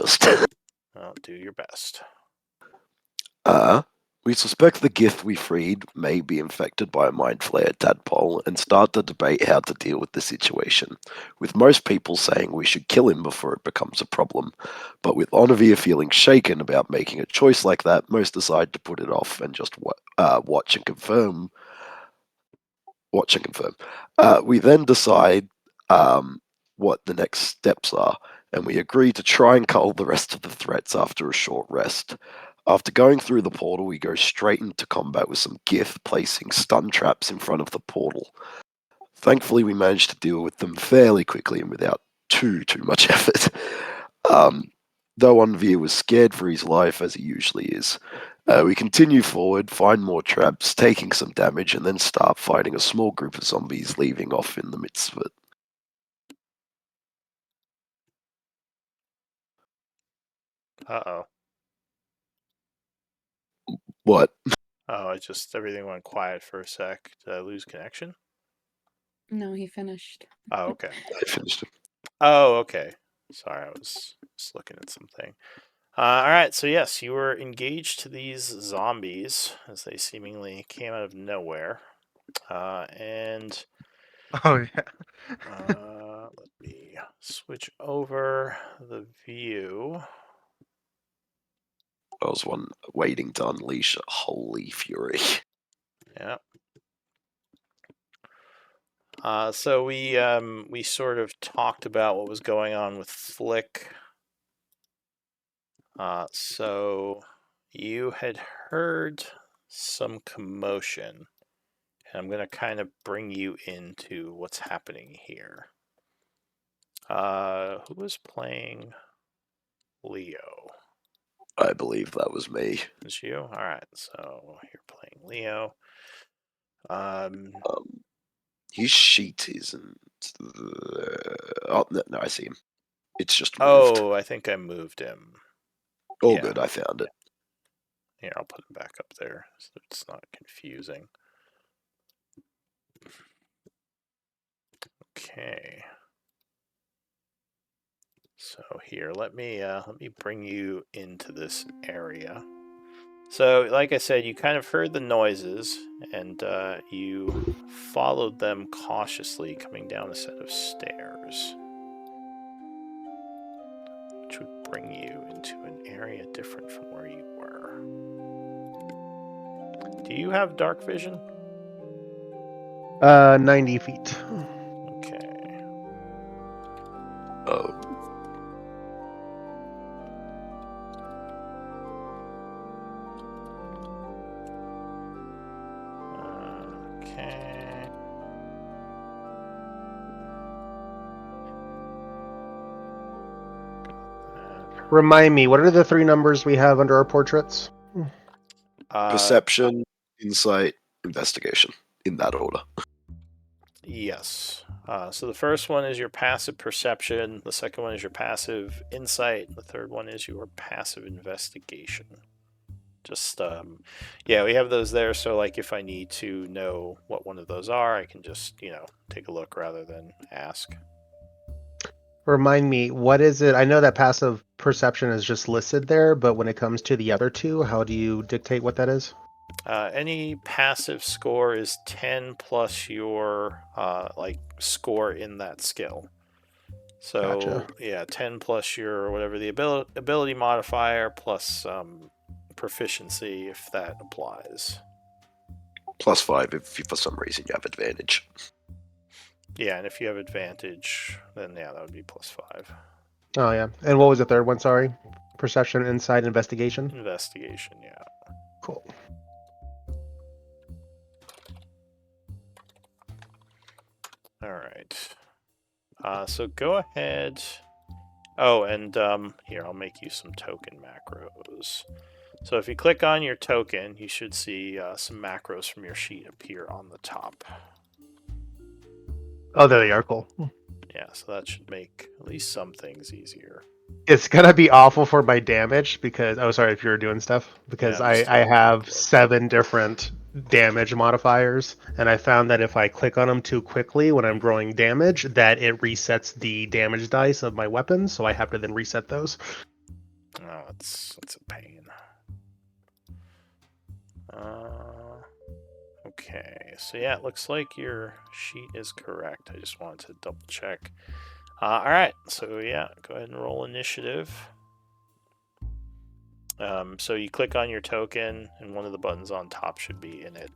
honest. I'll do your best. We suspect the Gith we freed may be infected by a mind flayer tadpole and start to debate how to deal with the situation, with most people saying we should kill him before it becomes a problem. But with Onavir feeling shaken about making a choice like that, most decide to put it off and just watch and confirm. Watch and confirm. We then decide what the next steps are, and we agree to try and cull the rest of the threats after a short rest. After going through the portal, we go straight into combat with some Gith placing stun traps in front of the portal. Thankfully, we managed to deal with them fairly quickly and without too much effort. Though Onvir was scared for his life, as he usually is. We continue forward, find more traps, taking some damage, and then start fighting a small group of zombies, leaving off in the midst of it. Uh-oh. What? Oh, everything went quiet for a sec. Did I lose connection? No, he finished. Oh, okay. I finished it. Oh, okay. Sorry, I was just looking at something. All right, so yes, you were engaged to these zombies as they seemingly came out of nowhere. And Oh yeah. let me switch over the view. I was one waiting to unleash a holy fury. Yeah. So we sort of talked about what was going on with Flick. So you had heard some commotion, and I'm gonna kind of bring you into what's happening here. Who was playing Leo? I believe that was me. It's you? All right, so you're playing Leo. His sheet isn't. Oh no, I see him. It's just moved. Oh, I think I moved him. All yeah. good, I found it. Here, I'll put him back up there so it's not confusing. Okay. So here, let me bring you into this area. So, like I said, you kind of heard the noises, and you followed them cautiously, coming down a set of stairs, which would bring you into an area different from where you were. Do you have dark vision? 90 feet. Okay. Oh. Okay. Remind me, what are the 3 numbers we have under our portraits? Perception, insight, investigation, in that order. Yes. So the first one is your passive perception, the second one is your passive insight, and the third one is your passive investigation. Just, yeah, we have those there, so like if I need to know what one of those are, I can just, take a look rather than ask. Remind me, what is it? I know that passive perception is just listed there, but when it comes to the other 2, how do you dictate what that is? Any passive score is 10 plus your score in that skill. So Gotcha. yeah, 10 plus your whatever the ability modifier plus proficiency if that applies. +5 if for some reason you have advantage. Yeah, and if you have advantage, then yeah, that would be +5. Oh yeah. And what was the third one? Sorry. Perception, insight, investigation. Investigation, yeah. Cool. All right. So go ahead. Oh, and here, I'll make you some token macros. So if you click on your token, you should see some macros from your sheet appear on the top. Oh, there they are. Cool. Yeah, so that should make at least some things easier. It's gonna be awful for my damage because sorry if you're doing stuff because Yeah, I have 7 different damage modifiers, and I found that if I click on them too quickly when I'm growing damage, that it resets the damage dice of my weapons, so I have to then reset those. Oh, it's a pain. Okay, so yeah, it looks like your sheet is correct. I just wanted to double check. Alright, so yeah, go ahead and roll initiative. So you click on your token, and one of the buttons on top should be in it.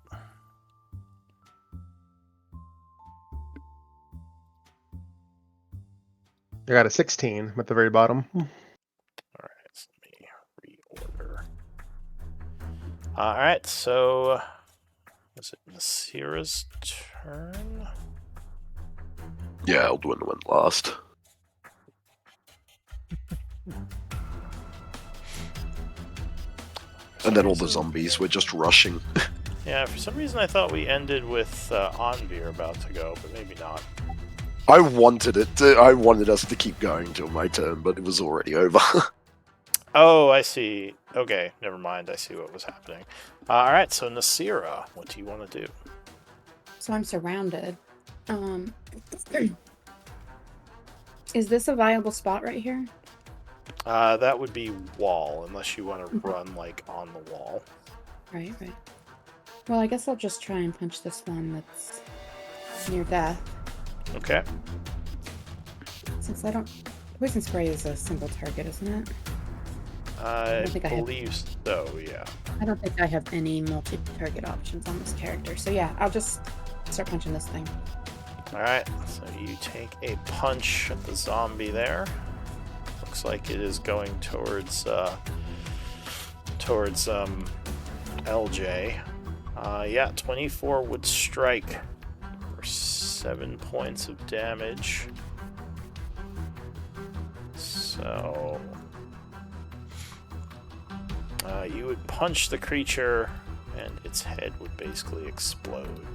I got a 16 at the very bottom. Alright, so let me reorder. Alright, so was it Nasira's turn? Yeah, Eldwin went last. And then all the zombies were just rushing. Yeah, for some reason I thought we ended with Anvir about to go, but maybe not. I wanted us to keep going till my turn, but it was already over. Oh, I see. Okay, never mind. I see what was happening. Alright, so Nasira, what do you want to do? So I'm surrounded. Is this a viable spot right here? That would be wall, unless you want to run, like, on the wall. Right. Well, I guess I'll just try and punch this one that's near death. Okay. Since I don't... Poison spray is a single target, isn't it? I don't think I have- believe so, yeah. I don't think I have any multi-target options on this character. So yeah, I'll just start punching this thing. Alright, so you take a punch at the zombie there. Looks like it is going towards LJ. Yeah, 24 would strike for 7 points of damage. So you would punch the creature and its head would basically explode.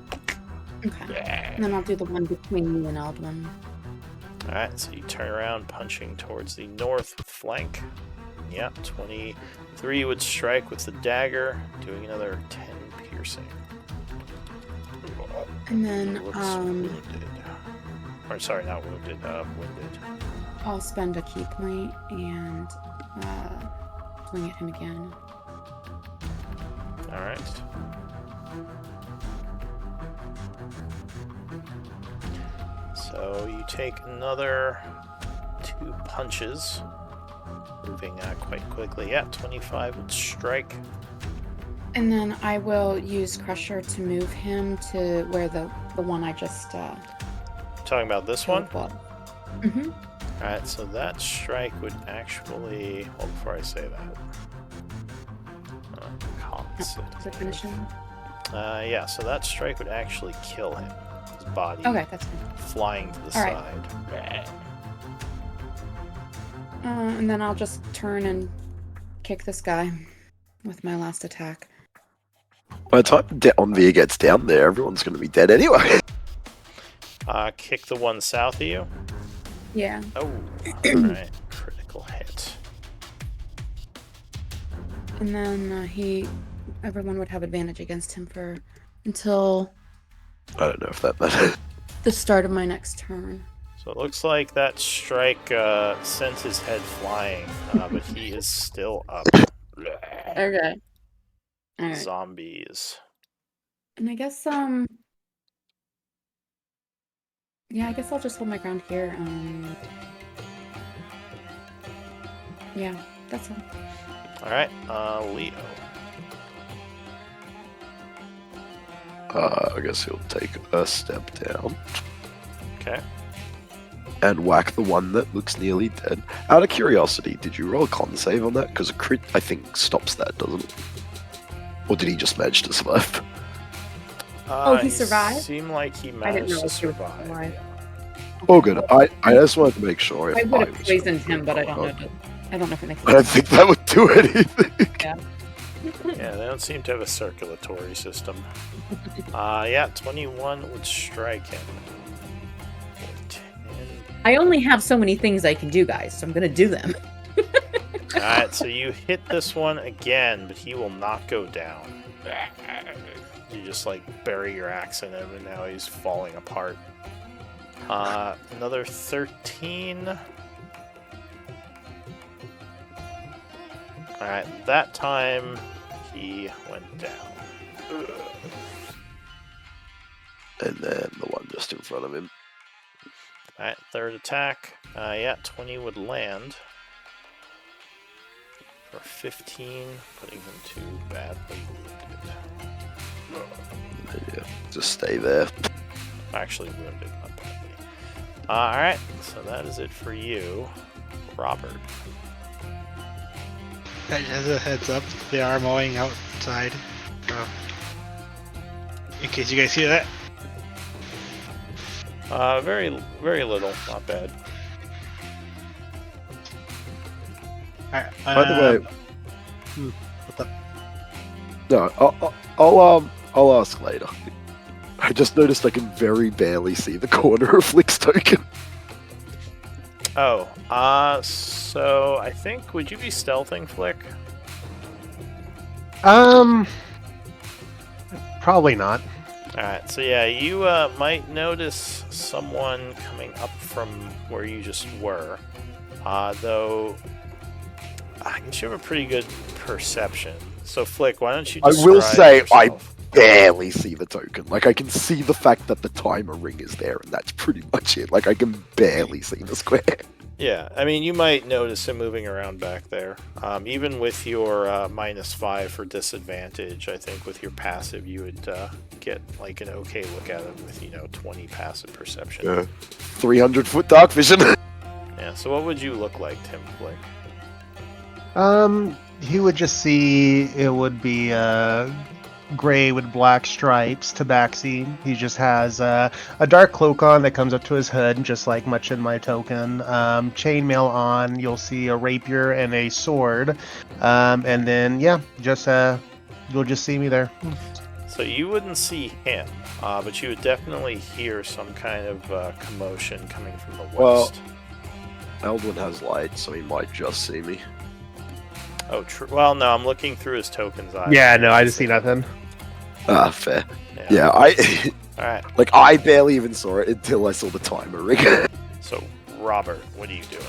Okay. And then I'll do the one between you and Eldwin. Alright, so you turn around, punching towards the north flank. Yeah, 23 would strike with the dagger, doing another 10 piercing. And then, Looks wounded. Or, sorry, not wounded, winded. I'll spend a key point and swing at him again. Alright. So you take another 2 punches, moving quite quickly. Yeah, 25 would strike. And then I will use Crusher to move him to where the one I just Talking about this one? Mm-hmm. Alright, so that strike would actually... Well, before I say that... Is it finishing? Yeah, so that strike would actually kill him. His body Okay, that's fine. flying to the All right. side. And then I'll just turn and kick this guy with my last attack. By the time Envir gets down there, everyone's going to be dead anyway. Kick the one south of you. Yeah. Oh, alright. Critical hit. And then everyone would have advantage against him until I don't know if that matters. the start of my next turn. So it looks like that strike sent his head flying, but he is still up. Okay. All right. Zombies. And I guess yeah, I guess I'll just hold my ground here. Yeah, that's all. Alright, Leo. I guess he'll take a step down Okay. and whack the one that looks nearly dead. Out of curiosity, did you roll a con save on that? Because a crit, I think, stops that, doesn't it? Or did he just manage to survive? He survived? Seemed like he I didn't managed know to if he was survive. alive. Yeah. Oh, good. I just wanted to make sure. If I would have was poisoned gonna him, but I roll don't or know. not. I don't know if it makes I don't think that would do anything. Yeah, they don't seem to have a circulatory system. Yeah, 21 would strike him. 10. I only have so many things I can do, guys, so I'm gonna do them. Alright, so you hit this one again, but he will not go down. You just like bury your axe in him, and now he's falling apart. Another 13. Alright, that time he went down. And then the one just in front of him. Alright, third attack. Yeah, 20 would land. For 15, putting him too badly wounded. Yeah, just stay there. Actually wounded, not badly. Alright, so that is it for you, Robert. As a heads up, they are mowing outside. In case you guys hear that. Very, very little, not bad. Alright, By the way, what's up? no, I'll ask later. I just noticed I can very barely see the corner of Flick's token. Oh, so I think, would you be stealthing, Flick? Probably not. Alright, so yeah, you might notice someone coming up from where you just were. Though, I guess you have a pretty good perception. So, Flick, why don't you I describe will say yourself? I barely see the token. Like, I can see the fact that the timer ring is there, and that's pretty much it. Like, I can barely see the square. Yeah, I mean, you might notice him moving around back there. Even with your -5 for disadvantage, I think with your passive, you would get like an okay look at him with 20 passive perception. 300-foot dark vision. Yeah. So what would you look like, Tim Flick? He would just see it would be gray with black stripes, tabaxi. He just has a dark cloak on that comes up to his hood, just like much in my token. Chainmail on. You'll see a rapier and a sword, and then yeah, just you'll just see me there. So you wouldn't see him, but you would definitely hear some kind of commotion coming from the Well- west. Eldwin has light, so he might just see me. Oh, true. Well, no, I'm looking through his token's eyes. Yeah, no, I just see nothing. Ah, fair. Yeah, I All right. like I barely even saw it until I saw the timer ring. So, Robert, what are you doing?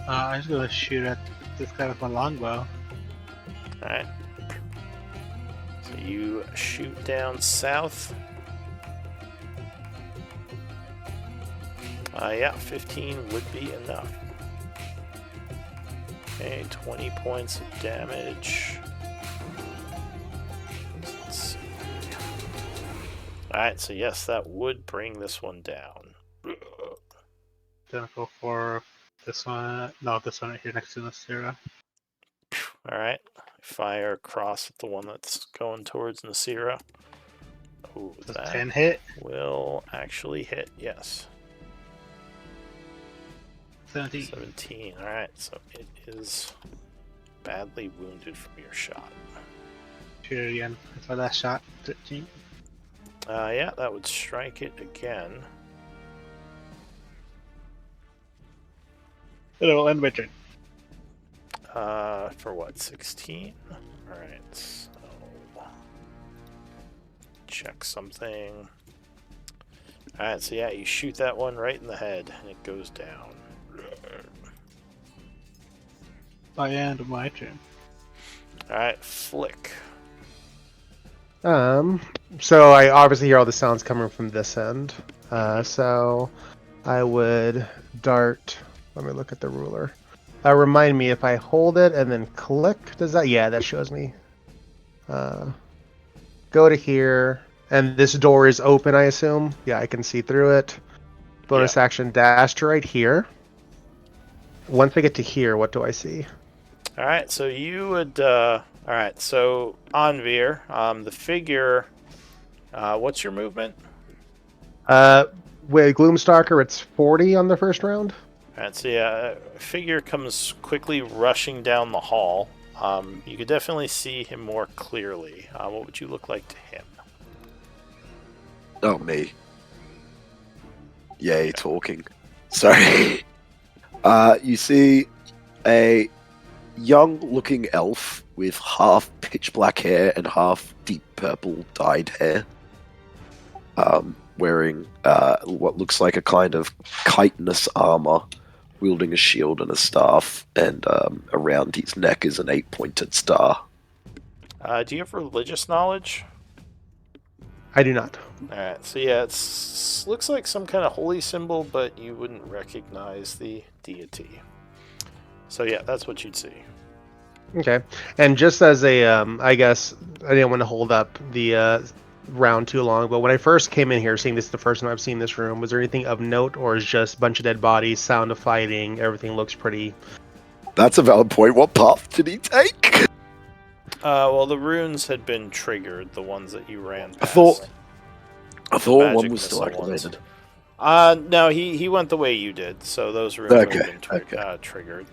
I'm just gonna shoot at this guy with my longbow. Alright. So you shoot down south. Yeah, 15 would be enough. Okay, 20 points of damage. Let's see. Alright, so yes, that would bring this one down. Gonna go for this one. No, this one right here next to Nasira. Alright, fire across at the one that's going towards Nasira. Ooh, Does that 10 hit? will actually hit, yes. 17. 17. Alright, so it is badly wounded from your shot. Shoot it again. That's my last shot. 13. Yeah, that would strike it again. It'll end my turn. For what, 16? Alright, so... check something. Alright, so yeah, you shoot that one right in the head, and it goes down. By end of my turn. Alright, Flick. So I obviously hear all the sounds coming from this end. So I would dart. Let me look at the ruler. Remind me if I hold it and then click. Does that? Yeah, that shows me. Go to here, and this door is open. I assume. Yeah, I can see through it. Bonus action dash to right here. Once I get to here, what do I see? Alright, so you would, alright, so Anvir, the figure, what's your movement? With Gloomstalker, it's 40 on the first round. Alright, so yeah, figure comes quickly rushing down the hall. You could definitely see him more clearly. What would you look like to him? Oh, me. Yay, talking. Sorry. You see a young-looking elf with half pitch black hair and half deep purple dyed hair, wearing what looks like a kind of chitinous armor wielding a shield and a staff, and around his neck is an 8-pointed star. Do you have religious knowledge? I do not. Alright, so yeah, it looks like some kind of holy symbol, but you wouldn't recognize the deity. So yeah, that's what you'd see. Okay. And just as a, I guess I didn't want to hold up the round too long, but when I first came in here, seeing this is the first time I've seen this room, was there anything of note, or is just a bunch of dead bodies, sound of fighting, everything looks pretty? That's a valid point. What path did he take? Well, the runes had been triggered, the ones that you ran past. I thought Magic one was still missile ones. activated. No, he went the way you did, so those runes would have been triggered.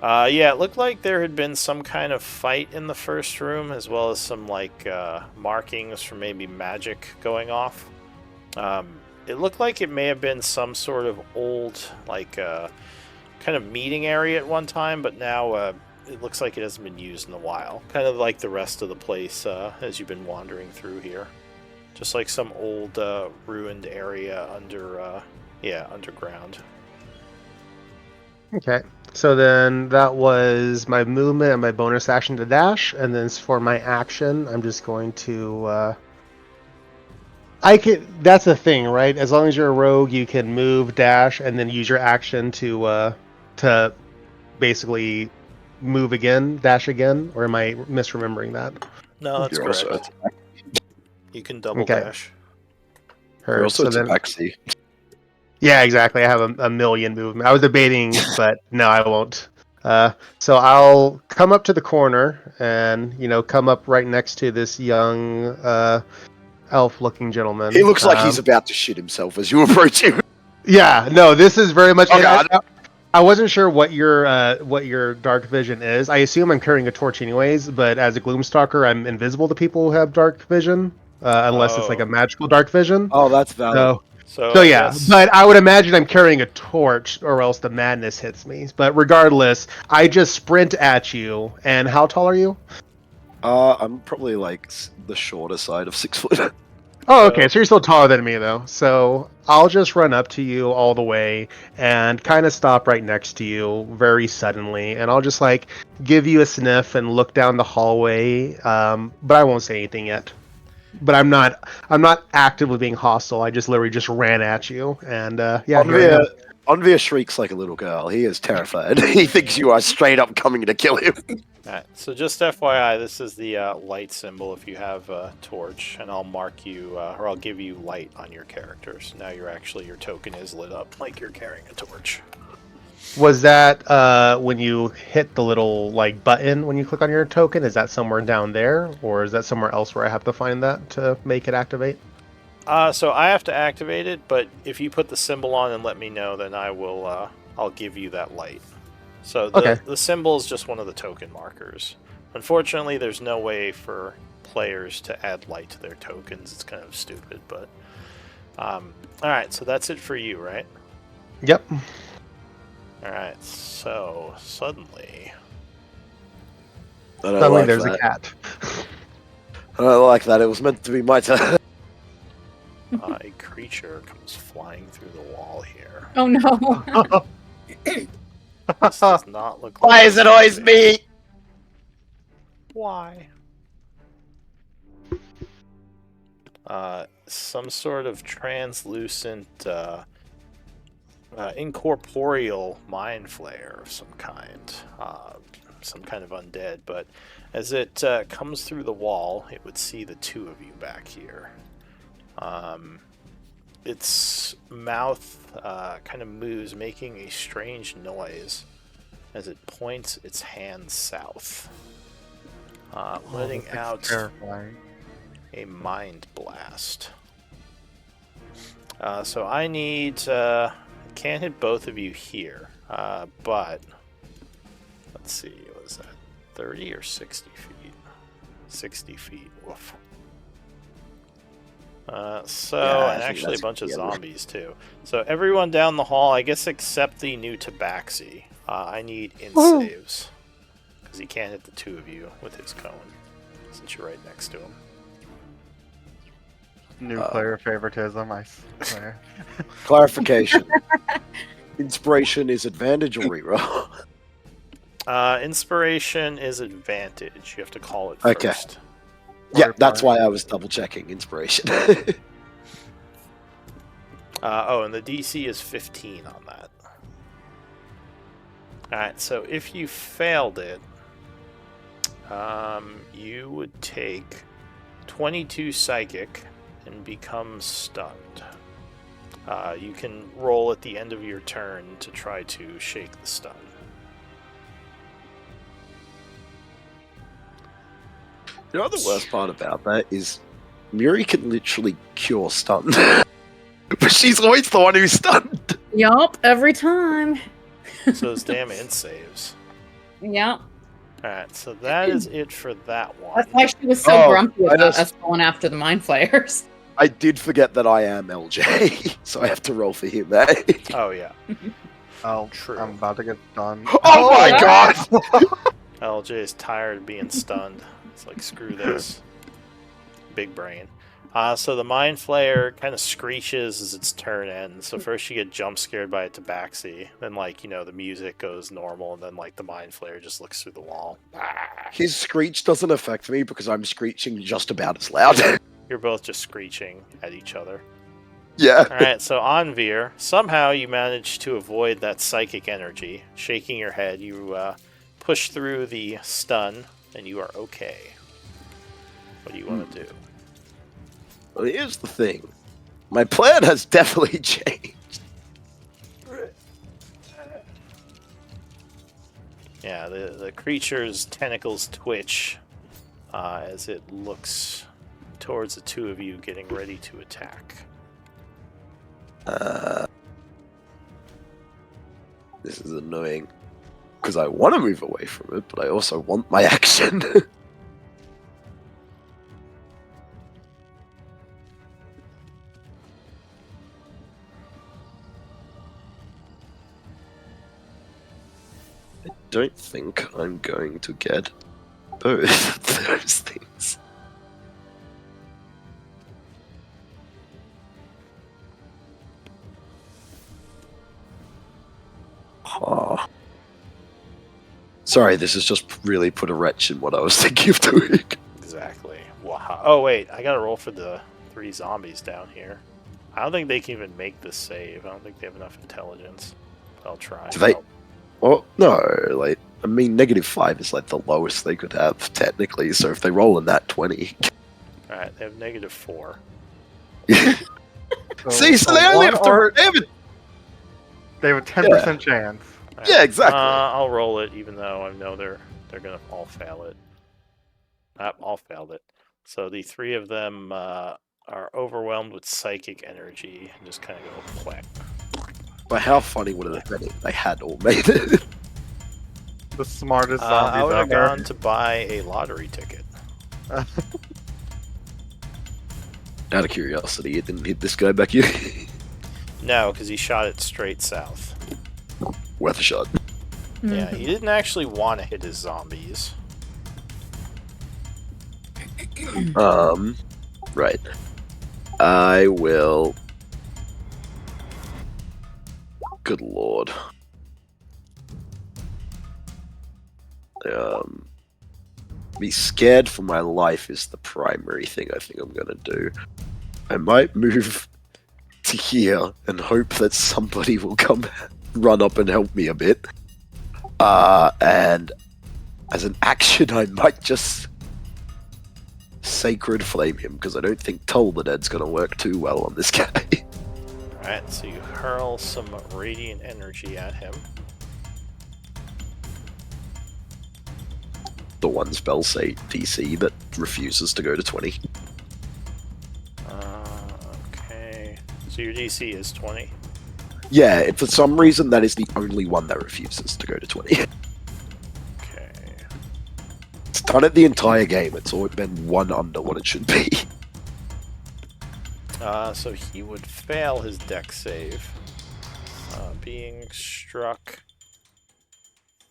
Yeah, it looked like there had been some kind of fight in the first room, as well as some like markings for maybe magic going off. It looked like it may have been some sort of old like kind of meeting area at one time, but now it looks like it hasn't been used in a while. Kind of like the rest of the place as you've been wandering through here. Just like some old ruined area underground. Okay. So then that was my movement and my bonus action to dash, and then for my action, I'm just going to. That's a thing, right? As long as you're a rogue, you can move, dash, and then use your action to basically move again, dash again. Or am I misremembering that? No, that's You're correct. also You can double Okay. dash. You're also So then, tabaxi. yeah, exactly. I have a million movement. I was debating, but no, I won't. So I'll come up to the corner and come up right next to this young elf-looking gentleman. He looks like he's about to shit himself as you approach him. Yeah, no, this is very much. Oh, God. I wasn't sure what your dark vision is. I assume I'm carrying a torch anyways, but as a Gloomstalker, I'm invisible to people who have dark vision, unless it's like a magical dark vision. Oh, that's valid. So I yeah, guess- but I would imagine I'm carrying a torch, or else the madness hits me. But regardless, I just sprint at you. And how tall are you? I'm probably like the shorter side of 6 foot. Oh, okay. So you're still taller than me, though. So I'll just run up to you all the way and kind of stop right next to you very suddenly, and I'll just like give you a sniff and look down the hallway. But I won't say anything yet. But I'm not actively being hostile. I just literally just ran at you, and yeah. here I am. Onvia shrieks like a little girl. He is terrified. He thinks you are straight up coming to kill him. Alright, so just FYI, this is the light symbol if you have a torch, and I'll mark you, or I'll give you light on your character. So now your token is lit up like you're carrying a torch. Was that when you hit the little like button when you click on your token? Is that somewhere down there, or is that somewhere else where I have to find that to make it activate? So I have to activate it, but if you put the symbol on and let me know, then I will. I'll give you that light. So the symbol is just one of the token markers. Unfortunately, there's no way for players to add light to their tokens. It's kind of stupid, but all right. So that's it for you, right? Yep. All right. So suddenly, I don't Suddenly like there's that. a cat. I don't like that. It was meant to be my turn. a creature comes flying through the wall here. Oh no. This does not look. Why like is it always me? Why? Some sort of translucent, incorporeal mind flayer of some kind. Some kind of undead, but as it comes through the wall, it would see the two of you back here. Its mouth kind of moves, making a strange noise as it points its hand south, letting out terrifying. a mind blast. So I need... can't hit both of you here, but... Let's see, what is that? 30 or 60 feet? 60 feet, woof. I And think actually a that's bunch of good. zombies too. So everyone down the hall, I guess except the new Tabaxi. I need in saves. Because he can't hit the two of you with his cone. Since you're right next to him. New player favoritism, I swear. Clarification. Inspiration is advantage or reroll. Inspiration is advantage. You have to call it Okay. first. Yeah, that's why I was double checking inspiration. And the DC is 15 on that. Alright, so if you failed it, you would take 22 psychic and become stunned. You can roll at the end of your turn to try to shake the stun. You know the worst part about that is Muri can literally cure stun. But she's always the one who's stunned. Yup, every time. So those damn int saves. Yep. Alright, so that is it for that one. That's why she was so Oh, grumpy I about just- us going after the mind flayers. I did forget that I am LJ, so I have to roll for him, eh? Oh yeah, Oh, True. I'm about to get done. Oh my god! LJ is tired of being stunned. It's like, screw this. Big brain. So the Mind Flayer kind of screeches as its turn ends. So first you get jump scared by a tabaxi, then the music goes normal, and then the Mind Flayer just looks through the wall. Ah. His screech doesn't affect me because I'm screeching just about as loud. You're both just screeching at each other. Yeah. Alright, so Anvir, somehow you manage to avoid that psychic energy. Shaking your head, you push through the stun, and you are okay. What do you want to do? Well, here's the thing. My plan has definitely changed. Yeah, the creature's tentacles twitch as it looks towards the two of you getting ready to attack. This is annoying. Because I want to move away from it, but I also want my action. I don't think I'm going to get both of those things. Oh. Sorry, this has just really put a wrench in what I was thinking of doing. Exactly. Wow. Oh, wait, I gotta roll for the 3 zombies down here. I don't think they can even make this save. I don't think they have enough intelligence. I'll try. Do they? Well, no, like, I mean, -5 is like the lowest they could have, technically, so if they roll in that 20. Alright, they have -4. See, so they only have to. They have a 10% chance. Alright, Yeah, exactly. I'll roll it, even though I know they're gonna all fail it. All failed it. So the 3 of them are overwhelmed with psychic energy and just kind of go quack. But how funny would it have been if they had all made it? The smartest I zombies would have ever. gone to buy a lottery ticket. Out of curiosity, it didn't hit this guy back here. No, because he shot it straight south. Worth a shot. Yeah, he didn't actually want to hit his zombies. Right. I will. Good lord. Be scared for my life is the primary thing I think I'm gonna do. I might move to here and hope that somebody will come run up and help me a bit. And as an action, I might just Sacred Flame him, because I don't think Toll the Dead's gonna work too well on this guy. Alright, so you hurl some radiant energy at him. The one spell say DC that refuses to go to 20. Okay. So your DC is 20. Yeah, for some reason that is the only one that refuses to go to 20. Okay. It's done it the entire game, it's always been one under what it should be. So he would fail his dex save. Being struck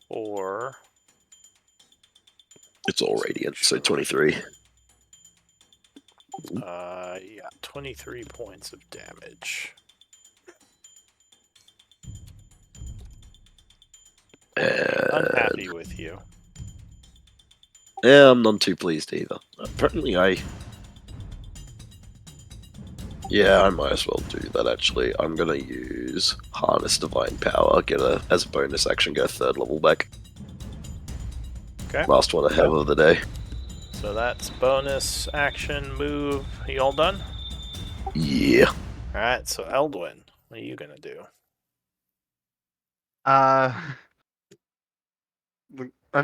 for... It's all radiant, so 23. Yeah, 23 points of damage. Unhappy with you. Yeah, I'm none too pleased either. Apparently Yeah, I might as well do that actually. I'm gonna use Harness Divine Power, as a bonus action, get a 3rd level back. Okay. Last one I have of the day. So that's bonus action move. Are you all done? Yeah. Alright, so Eldwin, what are you gonna do? I'm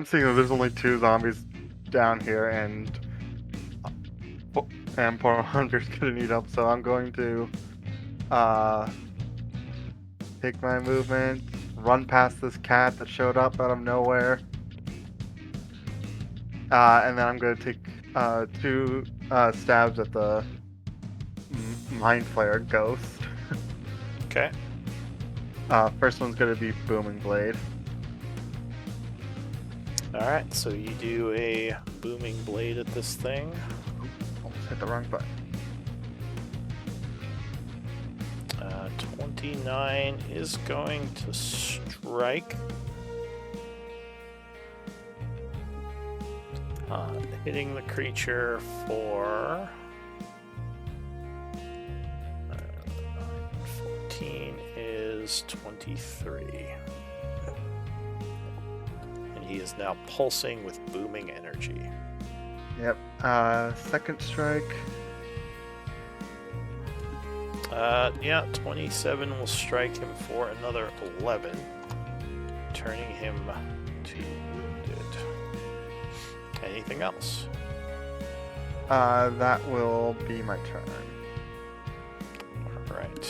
seeing that there's only 2 zombies down here, and poor Hunter's gonna need help, so I'm going to take my movement, run past this cat that showed up out of nowhere, and then I'm gonna take 2 stabs at the Mind Flayer ghost. Okay. First one's gonna be Booming Blade. Alright, so you do a booming blade at this thing. Almost hit the wrong button. 29 is going to strike. Hitting the creature for 14 is 23. And he is now pulsing with booming energy. Yep. Second strike. Yeah, 27 will strike him for another 11, turning him to wounded. Anything else? That will be my turn. Alright.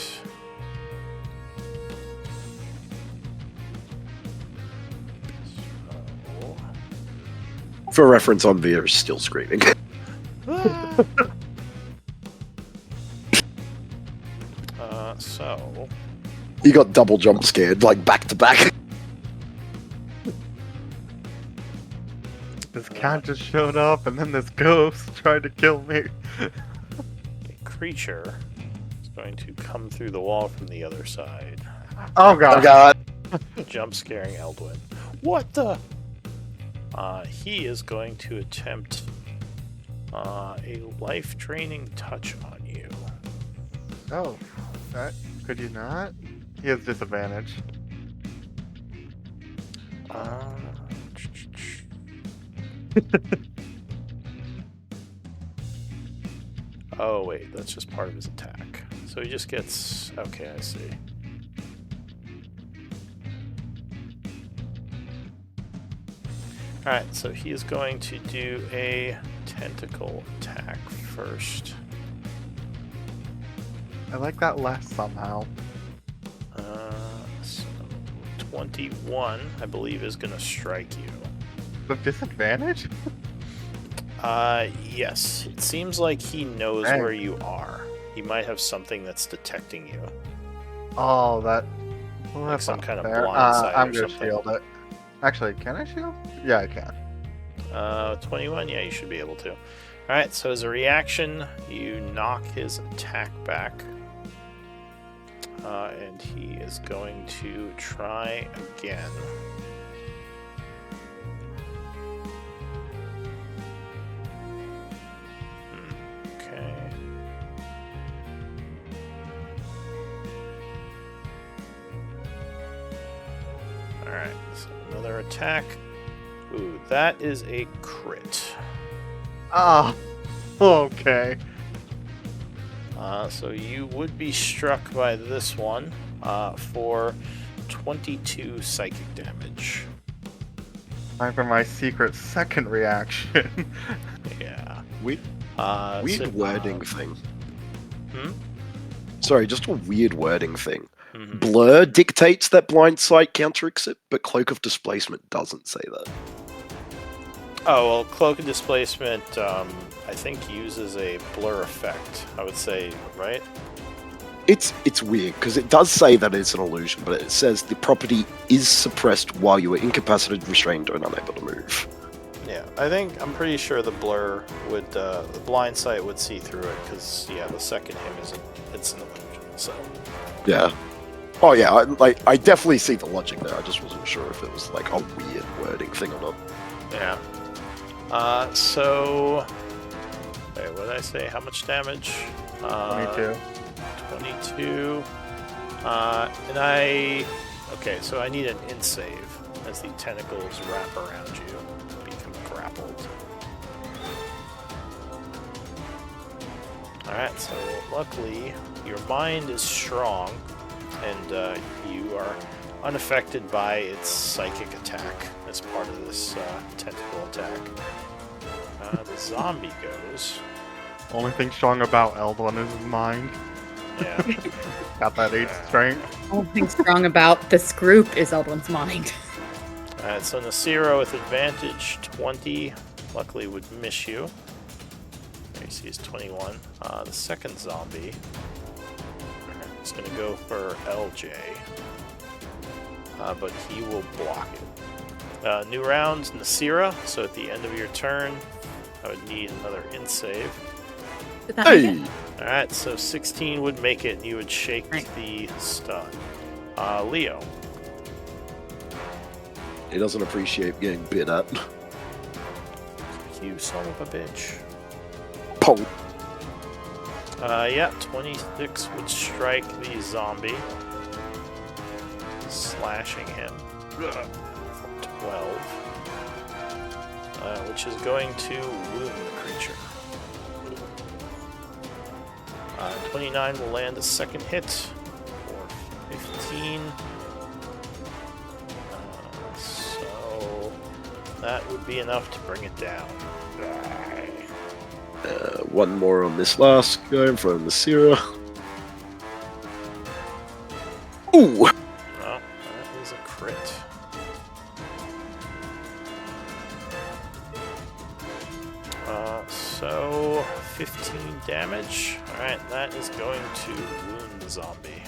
So... For reference, Envia is still screaming. So... He got double jump scared, like back to back. This cat just showed up, and then this ghost tried to kill me. A creature is going to come through the wall from the other side, Oh god. Oh god. jump scaring Eldwin. What the? He is going to attempt a life-draining touch on you. Oh, that could you not? He has disadvantage. Oh wait, that's just part of his attack. So he just gets... Okay, I see. Alright, so he is going to do a tentacle attack first. I like that last somehow. So 21, I believe, is going to strike you. With disadvantage? Yes. It seems like he knows Dang. where you are. He might have something that's detecting you. Oh, that. Well, Like that's some not kind of fair. blind side I'm or gonna something. shield it. Actually, can I shield? Yeah, I can. 21, yeah, you should be able to. Alright, so as a reaction, you knock his attack back. And he is going to try again. Okay. Alright, so another attack. Ooh, that is a crit. Oh, okay. So you would be struck by this one for 22 psychic damage. Time for my secret second reaction. Yeah. Weird So, wording thing. Hmm? Sorry, just a weird wording thing. Mhm. Blur dictates that blind sight counteracts it, but Cloak of Displacement doesn't say that. Oh, well, Cloak of Displacement, I think, uses a blur effect, I would say, right? It's weird, because it does say that it's an illusion, but it says the property is suppressed while you are incapacitated, restrained, or unable to move. Yeah, I'm pretty sure the blur would, the blind sight would see through it, because, yeah, the second him it's an illusion, so. Yeah. Oh yeah, I definitely see the logic there. I just wasn't sure if it was like a weird wording thing or not. Yeah. So. Wait, what did I say? How much damage? 22. 22. And I. Okay, so I need an in save as the tentacles wrap around you, become grappled. Alright, so luckily your mind is strong and you are unaffected by its psychic attack as part of this tentacle attack. The zombie goes. Only thing strong about Eldon is his mind. Yeah. Got that 8 strength. All things strong about this group is Eldwin's mind. Alright, so Nasira with advantage 20 luckily would miss you. AC is 21. The second zombie is going to go for LJ, but he will block it. New round, Nasira. So at the end of your turn, I would need another in save. Did that make it? Hey, Alright, so 16 would make it, and you would shake Right. the stun. Leo. he doesn't appreciate getting bit at. You son of a bitch. Pong. Yeah, 26 would strike the zombie, slashing him for 12, which is going to wound the creature. 29 will land a second hit for 15. So that would be enough to bring it down. One more on this last guy from Nasira. Ooh! Well, that is a crit. So 15 damage. Alright, that is going to wound the zombie.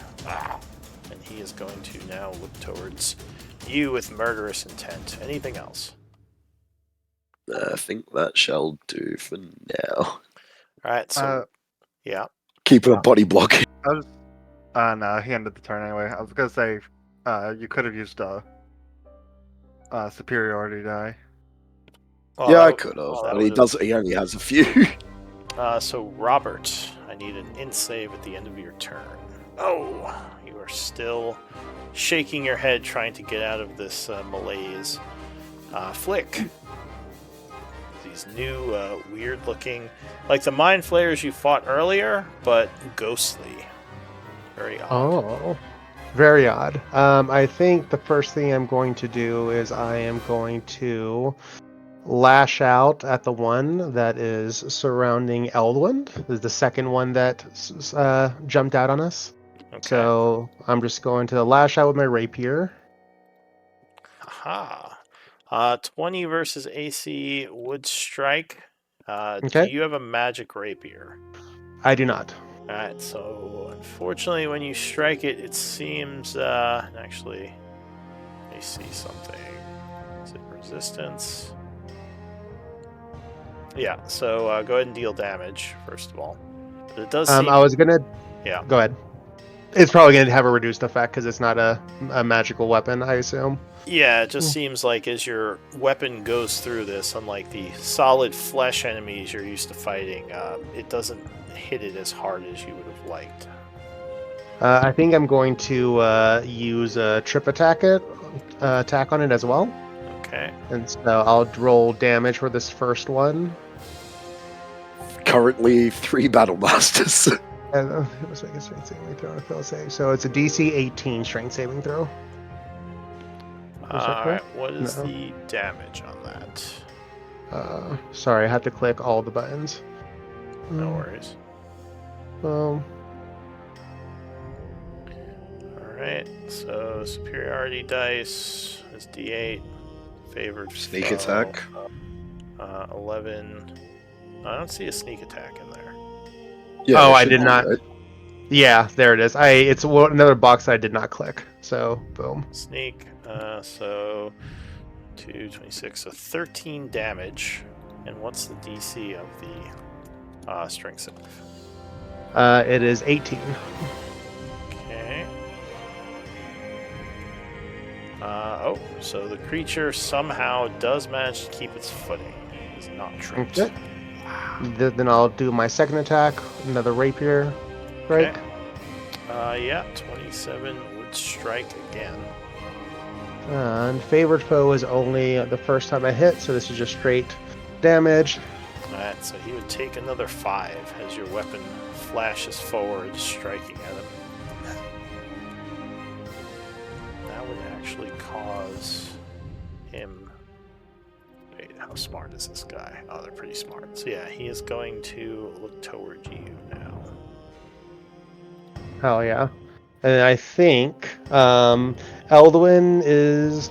And he is going to now look towards you with murderous intent. Anything else? I think that shall do for now. Alright, so yeah. Keeping a body block. I was. No, he ended the turn anyway. I was gonna say, you could have used a superiority die. Oh, Yeah, I that- could have, oh, that but he would've- does. He only has a few. So Robert, I need an in save at the end of your turn. Oh, you are still shaking your head trying to get out of this malaise. Flick. These new weird looking, like the mind flayers you fought earlier, but ghostly. Very odd. Oh, very odd. I think the first thing I'm going to do is I am going to lash out at the one that is surrounding Eldwind. This is the second one that jumped out on us. Okay. So I'm just going to lash out with my rapier. Aha. 20 versus AC would strike. Okay. Do you have a magic rapier? I do not. Alright, so unfortunately when you strike it, it seems, actually, let me see something. Is it resistance? Yeah, so go ahead and deal damage, first of all. But it does seem... I was gonna. Yeah. Go ahead. It's probably gonna have a reduced effect because it's not a magical weapon, I assume. Yeah, it just seems like as your weapon goes through this, unlike the solid flesh enemies you're used to fighting, it doesn't hit it as hard as you would have liked. I think I'm going to use a trip attack on it as well. Okay. And so I'll roll damage for this first one. Currently, 3 battle masters. And it was like a strength saving throw and a fail save. So it's a DC 18 strength saving throw. that Alright, correct? what is No. the damage on that? Sorry, I had to click all the buttons. No worries. Well, Alright, so superiority dice is D8. Favored Sneak foe, attack. 11. I don't see a sneak attack in there. Yeah, Oh, it I should did be, not- right? yeah, there it is. It's another box that I did not click. So boom. Sneak, so 2, 26, so 13 damage. And what's the DC of the strength save? It is 18. Okay. So the creature somehow does manage to keep its footing. It is not tripped. Okay. Then I'll do my second attack, another rapier strike. Okay. Yeah, 27 would strike again. And favored foe is only the first time I hit, so this is just straight damage. Alright, so he would take another 5 as your weapon flashes forward, striking at him. That would actually cause him... Wait, how smart is this guy? Oh, they're pretty smart. So yeah, he is going to look towards you now. Hell yeah. And I think Eldwin is...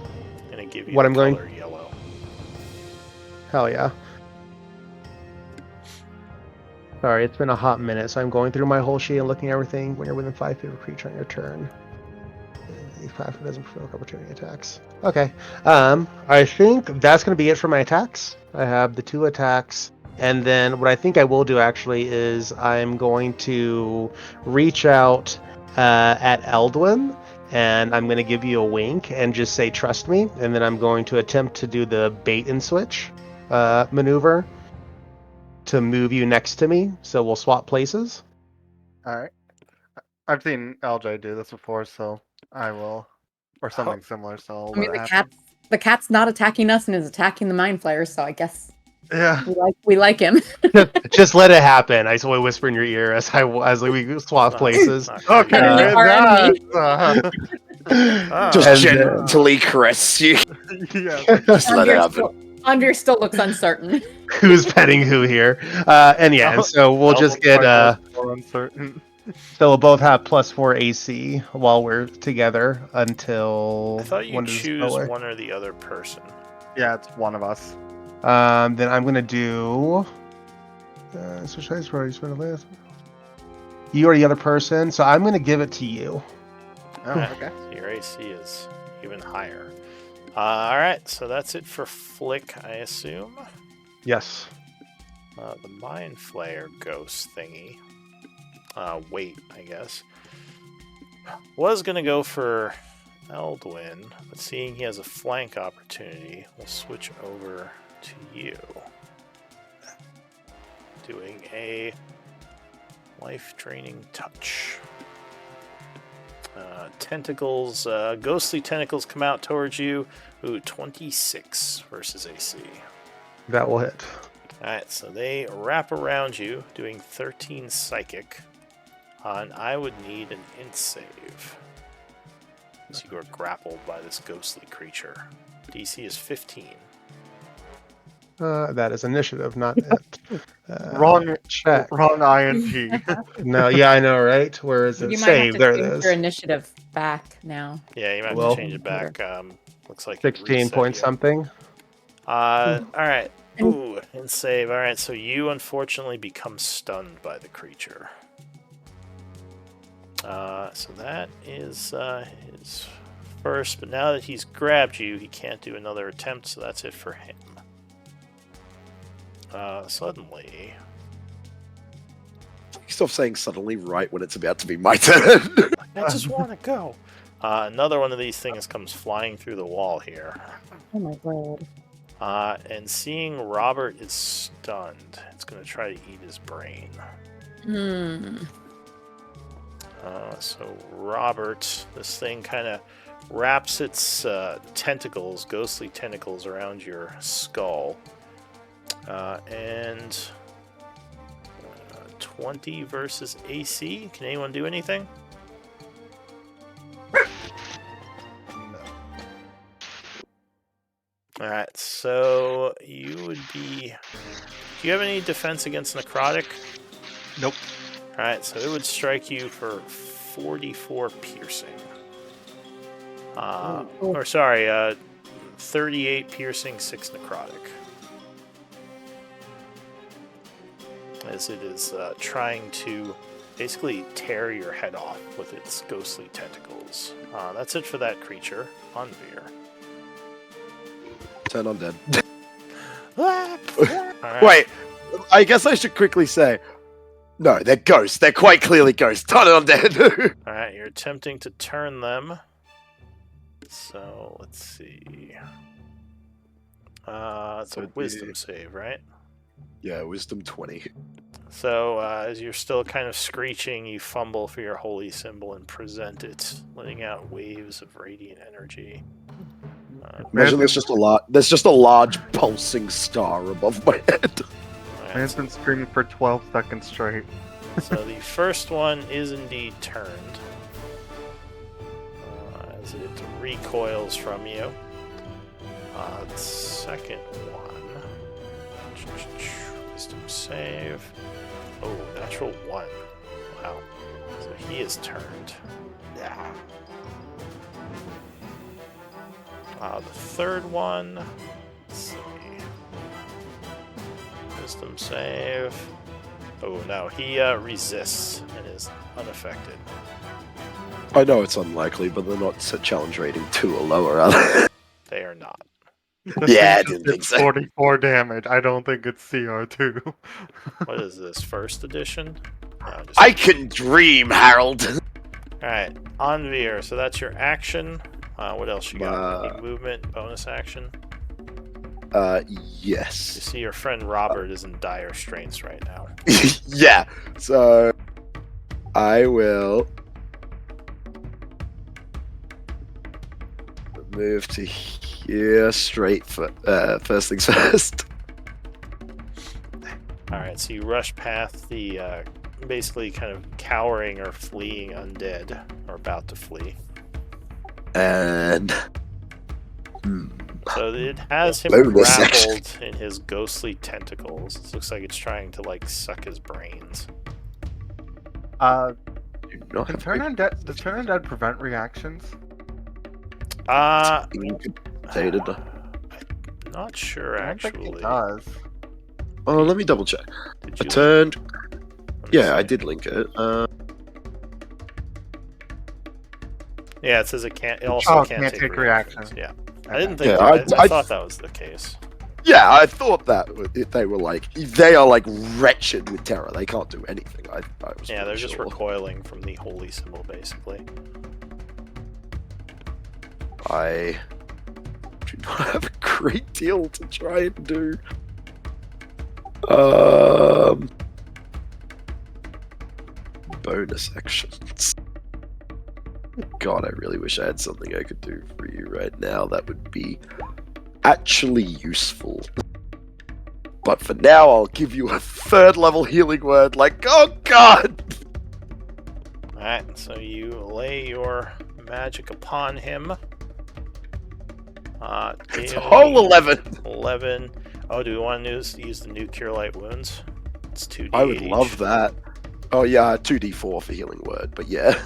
Gonna give you What the I'm going- color yellow. Hell yeah. Sorry, it's been a hot minute, so I'm going through my whole sheet and looking at everything. When you're within 5 feet of a creature on your turn, if it doesn't provoke opportunity attacks. Okay. I think that's going to be it for my attacks. I have the 2 attacks. And then what I think I will do actually is I'm going to reach out at Eldwin, and I'm going to give you a wink and just say, trust me. And then I'm going to attempt to do the bait and switch maneuver to move you next to me. So we'll swap places. All right. I've seen LJ do this before, so I will, or something similar. So I'll I mean, let it the happen. cat's not attacking us and is attacking the mind flayer, so I guess Yeah. we like him. Just let it happen. I will whisper in your ear as we swap Not- places. not Okay. creepy. Our enemy. Just And, gently caress you. Yeah. Just let it happen. Andrea still looks uncertain. who's petting who here? And yeah, and so we'll just get more uncertain. so we'll both have +4 AC while we're together until I thought you when does this choose go away? one or the other person. Yeah, it's one of us. Then I'm gonna do. So should I just probably spend a list? You are the other person, so I'm gonna give it to you. Oh, okay. Your AC is even higher. Alright, so that's it for Flick, I assume. Yes. The Mind Flayer ghost thingy. Wait, I guess. Was gonna go for Eldwin, but seeing he has a flank opportunity, we'll switch over to you. Doing a life-draining touch. Tentacles, ghostly tentacles come out towards you. Ooh, 26 versus AC. That will hit. Alright, so they wrap around you, doing 13 psychic. And I would need an int save. As you are grappled by this ghostly creature. DC is 15. That is initiative, not it. Wrong check. Wrong INT. No, yeah, I know, right? Where is it? You might have Save. to There it change your is. initiative back now. Yeah, you might have Well, to change it back. Looks like it 16 reset point you. something. Alright. Ooh, and save. Alright, so you unfortunately become stunned by the creature. So that is his first, but now that he's grabbed you, he can't do another attempt, so that's it for him. Suddenly... Stop saying suddenly right when it's about to be my turn. I just want to go. Another one of these things comes flying through the wall here. Oh my god. And seeing Robert is stunned, it's going to try to eat his brain. So Robert, this thing kind of wraps its tentacles, ghostly tentacles, around your skull. And 20 versus AC. Can anyone do anything? Alright, so you would be... Do you have any defense against necrotic? Nope. Alright, so it would strike you for 44 piercing. Or sorry, 38 piercing, 6 necrotic. As it is trying to basically tear your head off with its ghostly tentacles. That's it for that creature. Unveer. Turn undead. Alright. Wait, I guess I should quickly say, no, they're ghosts. They're quite clearly ghosts. Turn undead. Alright, you're attempting to turn them. So let's see. It's a So wisdom save, right? Yeah, wisdom 20. So as you're still kind of screeching, you fumble for your holy symbol and present it, letting out waves of radiant energy. Imagine there's just a large pulsing star above my head. Alright, Man's been screaming for 12 seconds straight. so the first one is indeed turned. As it recoils from you. The second one. Wisdom save. Oh, natural 1. Wow. So he is turned. Yeah. The third one. Let's see. Wisdom save. Oh no, he resists and is unaffected. I know it's unlikely, but they're not set challenge rating 2 or lower, are they? They are not. Yeah, I Just didn't did think so. 44 damage. I don't think it's CR2. What is this? First edition? No, just- I can dream, Harold. Alright, Anvir, so that's your action. What else you got? Any Uh, movement, bonus action? You Yes. see your friend Robert is in dire straits right now. Yeah. So I will move to here straight for first things first. Alright, so you rush past the basically kind of cowering or fleeing undead, or about to flee. And So it has him Bonus grappled in his ghostly tentacles. It looks like it's trying to like suck his brains. do not Can have turn undead, does turn undead prevent reactions? incapacitated. I'm not sure I don't think actually. it does. Oh, let me double check. Did I you turned. let me Yeah, I see. did link it. Yeah, it says it can't. It also child can't, can't take take reactions. reaction. Yeah, I didn't think. Yeah, that, I I- thought that was the case. Yeah, I thought that they were like they are like wretched with terror. They can't do anything. I was Yeah, they're pretty just sure. recoiling from the holy symbol, basically. I do not have a great deal to try and do. Bonus actions. God, I really wish I had something I could do for you right now that would be actually useful. But for now, I'll give you a 3rd level healing word. Like, oh god! Alright, so you lay your magic upon him. It's a daily whole 11. 11. Oh, do we want to use the new Cure Light Wounds? It's 2d8 I would each. love that. Oh yeah, 2d4 for healing word, but yeah.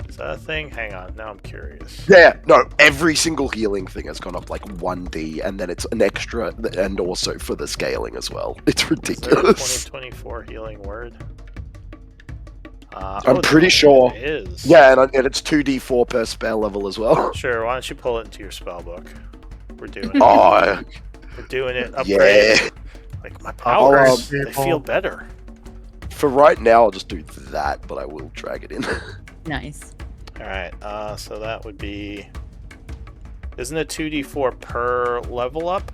Is that a thing? Hang on, now I'm curious. Yeah, no, every single healing thing has gone up like 1d, and then it's an extra, and also for the scaling as well. It's Is there a ridiculous. 2024 healing word? I'm oh, pretty there sure. is. Yeah, and it's 2d4 per spell level as well. Sure, why don't you pull it into your spell book? We're doing it. Oh, We're doing it. Upgrade. yeah. Like my I'll, powers, they people. feel better. For right now, I'll just do that, but I will drag it in. Nice. Alright, so that would be... Isn't it 2d4 per level up?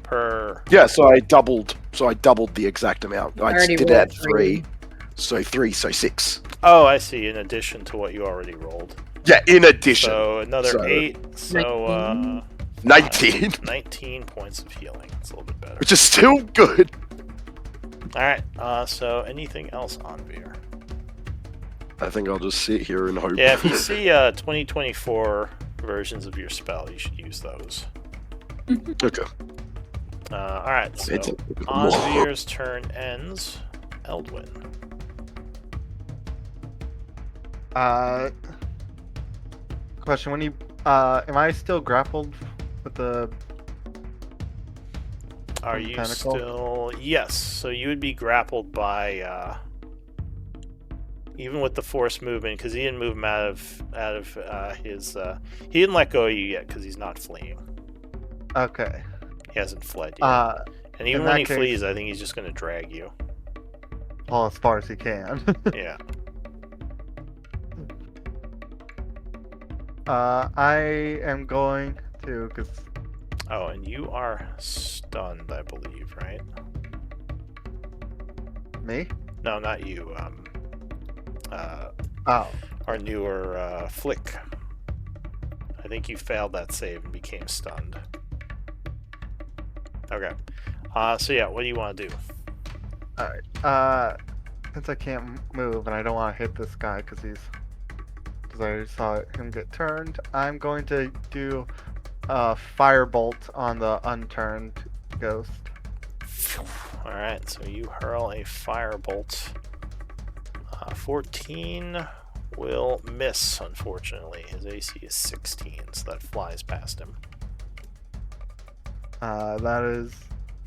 Per... Yeah, so I doubled the exact amount. I just already did it at rolled 3. So 3, so 6. Oh, I see, in addition to what you already rolled. Yeah, in addition. So another So- 8, so 19. 19 points of healing. It's a little bit better. Which is still good. Alright, so anything else on Veer? I think I'll just sit here and hope. Yeah, if you see 2024 versions of your spell, you should use those. Okay. Alright, so It's a- on Veer's turn ends, Eldwin. Question: When you am I still grappled with the? Are From you tentacle? still... Yes, so you would be grappled by, even with the force movement, because he didn't move him out of his... he didn't let go of you yet, because he's not fleeing. Okay. He hasn't fled yet. And even in when that he case- flees, I think he's just going to drag you. Well, as far as he can. Yeah. I am going to, because Oh, and you are stunned, I believe, right? me? No, not you. Oh, Our newer Flick. I think you failed that save and became stunned. Okay. So yeah, what do you want to do? alright. Since I can't move and I don't want to hit this guy because I saw him get turned, I'm going to do a firebolt on the unturned ghost. Alright, so you hurl a firebolt. 14 will miss, unfortunately. His AC is 16, so that flies past him. That is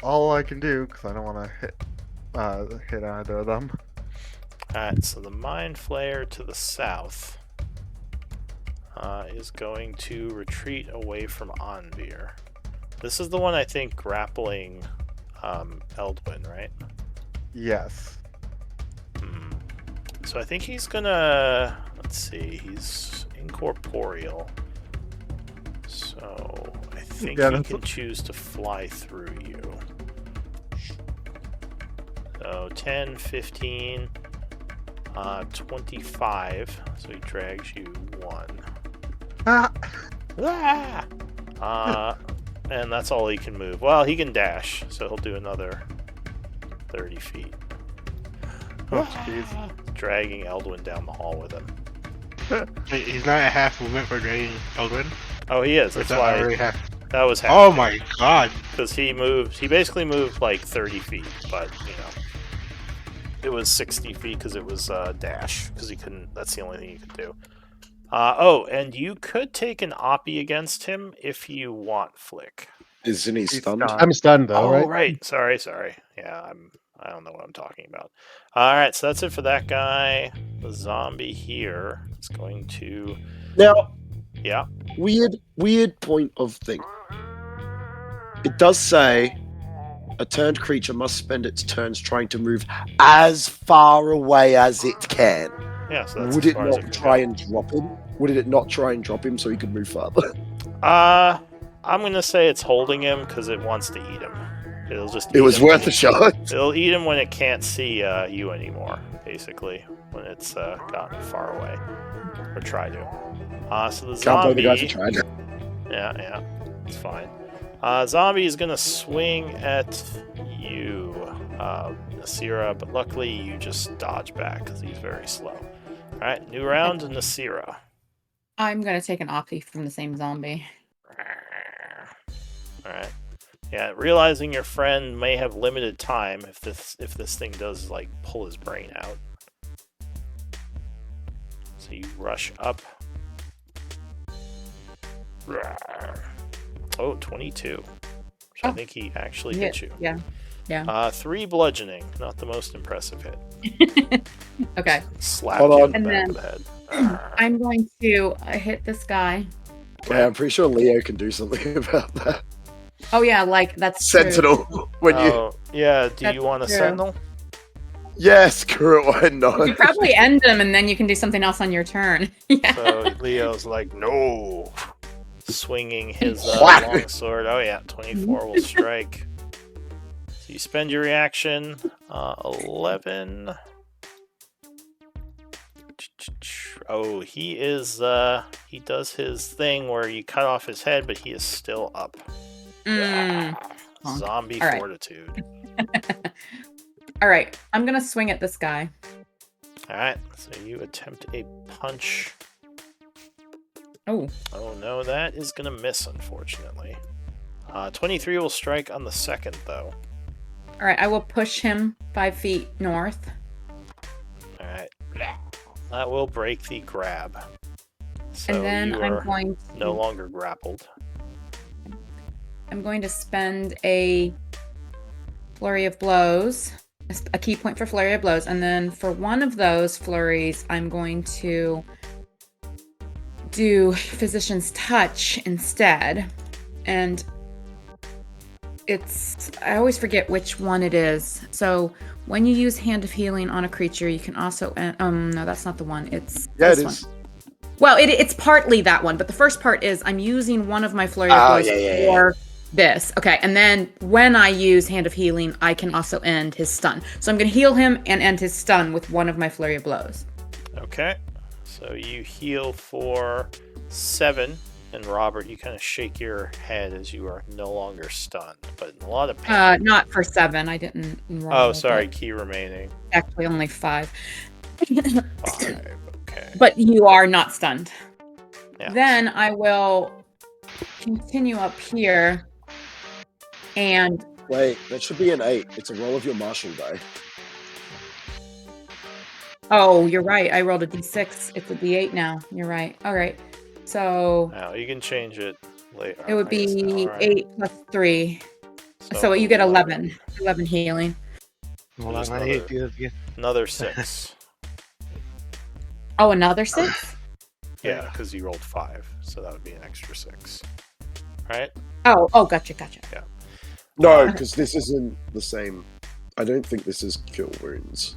all I can do because I don't want to hit either of them. Alright, so the Mind Flayer to the south is going to retreat away from Anvir. This is the one, I think, grappling Eldwin, right? Yes. So I think he's gonna... Let's see, he's incorporeal. So I think Yeah, he that's- can choose to fly through you. So 10, 15, 25. So he drags you 1. Ah! And that's all he can move. Well, he can dash, so he'll do another 30 feet. Oh, jeez. Dragging Eldwin down the hall with him. Wait, he's not at half movement for dragging Eldwin? Oh, he is. Or is That's that why already half? that was half. Oh my god! Because he moved. He basically moved like 30 feet, but you know, it was 60 feet because it was dash. Because he couldn't. That's the only thing he could do. Oh, and you could take an Oppie against him if you want, Flick. Isn't he He's stunned? stunned. I'm stunned though, Oh, right? right. Sorry. Yeah, I don't know what I'm talking about. All right, so that's it for that guy. The zombie here is going to. Now, Yeah. weird point of thing. It does say a turned creature must spend its turns trying to move as far away as it can. Yeah. So that's Would as it far as it not can try go. and drop him? Would it not try and drop him so he could move further? I'm gonna say it's holding him because it wants to eat him. It'll just. It eat was him worth when a shot. It'll eat him when it can't see you anymore, basically, when it's gotten far away, or try to. So the Can't blame the guy zombie, for trying. yeah, it's fine. Zombie is gonna swing at you, Nasira, but luckily you just dodge back because he's very slow. All right, new round, Nasira. I'm gonna take an Oppie from the same zombie. All right. Yeah, realizing your friend may have limited time if this thing does like pull his brain out. So you rush up. Oh, 22. Which I Oh. think he actually Yeah, hit you. yeah. 3 bludgeoning, not the most impressive hit. Okay. Slap Hold you on. in the And back of then- the head. I'm going to hit this guy. Okay, I'm pretty sure Leo can do something about that. Oh yeah, like that's true. Sentinel. When you Oh, yeah, do That's you want a true. sentinel? yes, screw it, why You not? could probably end him, and then you can do something else on your turn. Yeah. So Leo's like, no. Swinging his Whack. longsword. Oh, yeah, 24 will strike. So you spend your reaction. 11. Oh, he is. He does his thing where you cut off his head, but he is still up. Mm. Honk. Zombie All right. fortitude. All right, I'm gonna swing at this guy. All right, so you attempt a punch. Oh, Oh no, that is gonna miss, unfortunately. 23 will strike on the second, though. all right. I will push him 5 feet north. All right, that will break the grab. So And then you I'm are going no longer grappled. to spend a flurry of blows, a key point for flurry of blows, and then for one of those flurries, I'm going to do Physician's Touch instead. And I always forget which one it is. So when you use Hand of Healing on a creature, you can also no, that's not the one. It's Yeah, it this one. is. Well, it's partly that one, but the first part is I'm using one of my flurry of blows for this. Okay, and then when I use Hand of Healing, I can also end his stun. So I'm going to heal him and end his stun with one of my flurry of blows. Okay. So you heal for 7, and Robert, you kind of shake your head as you are no longer stunned, but in a lot of pain. Not for 7. I didn't roll. Oh, sorry, but key remaining. Actually, only 5. 5. Okay. But you are not stunned. Yeah. Then I will continue up here and Wait, that should be an 8. It's a roll of your martial die. oh, you're right. I rolled a d6. It's a d8 now. You're right. All right. So Now you can change it later. it would be 8 plus 3. So you get 11. 11 healing. Hold Just on, I hate you again. Another 6. Oh, another 6? Yeah, because you rolled 5, so that would be an extra 6. Right? Oh, gotcha. No, because this isn't the same. I don't think this is cure wounds.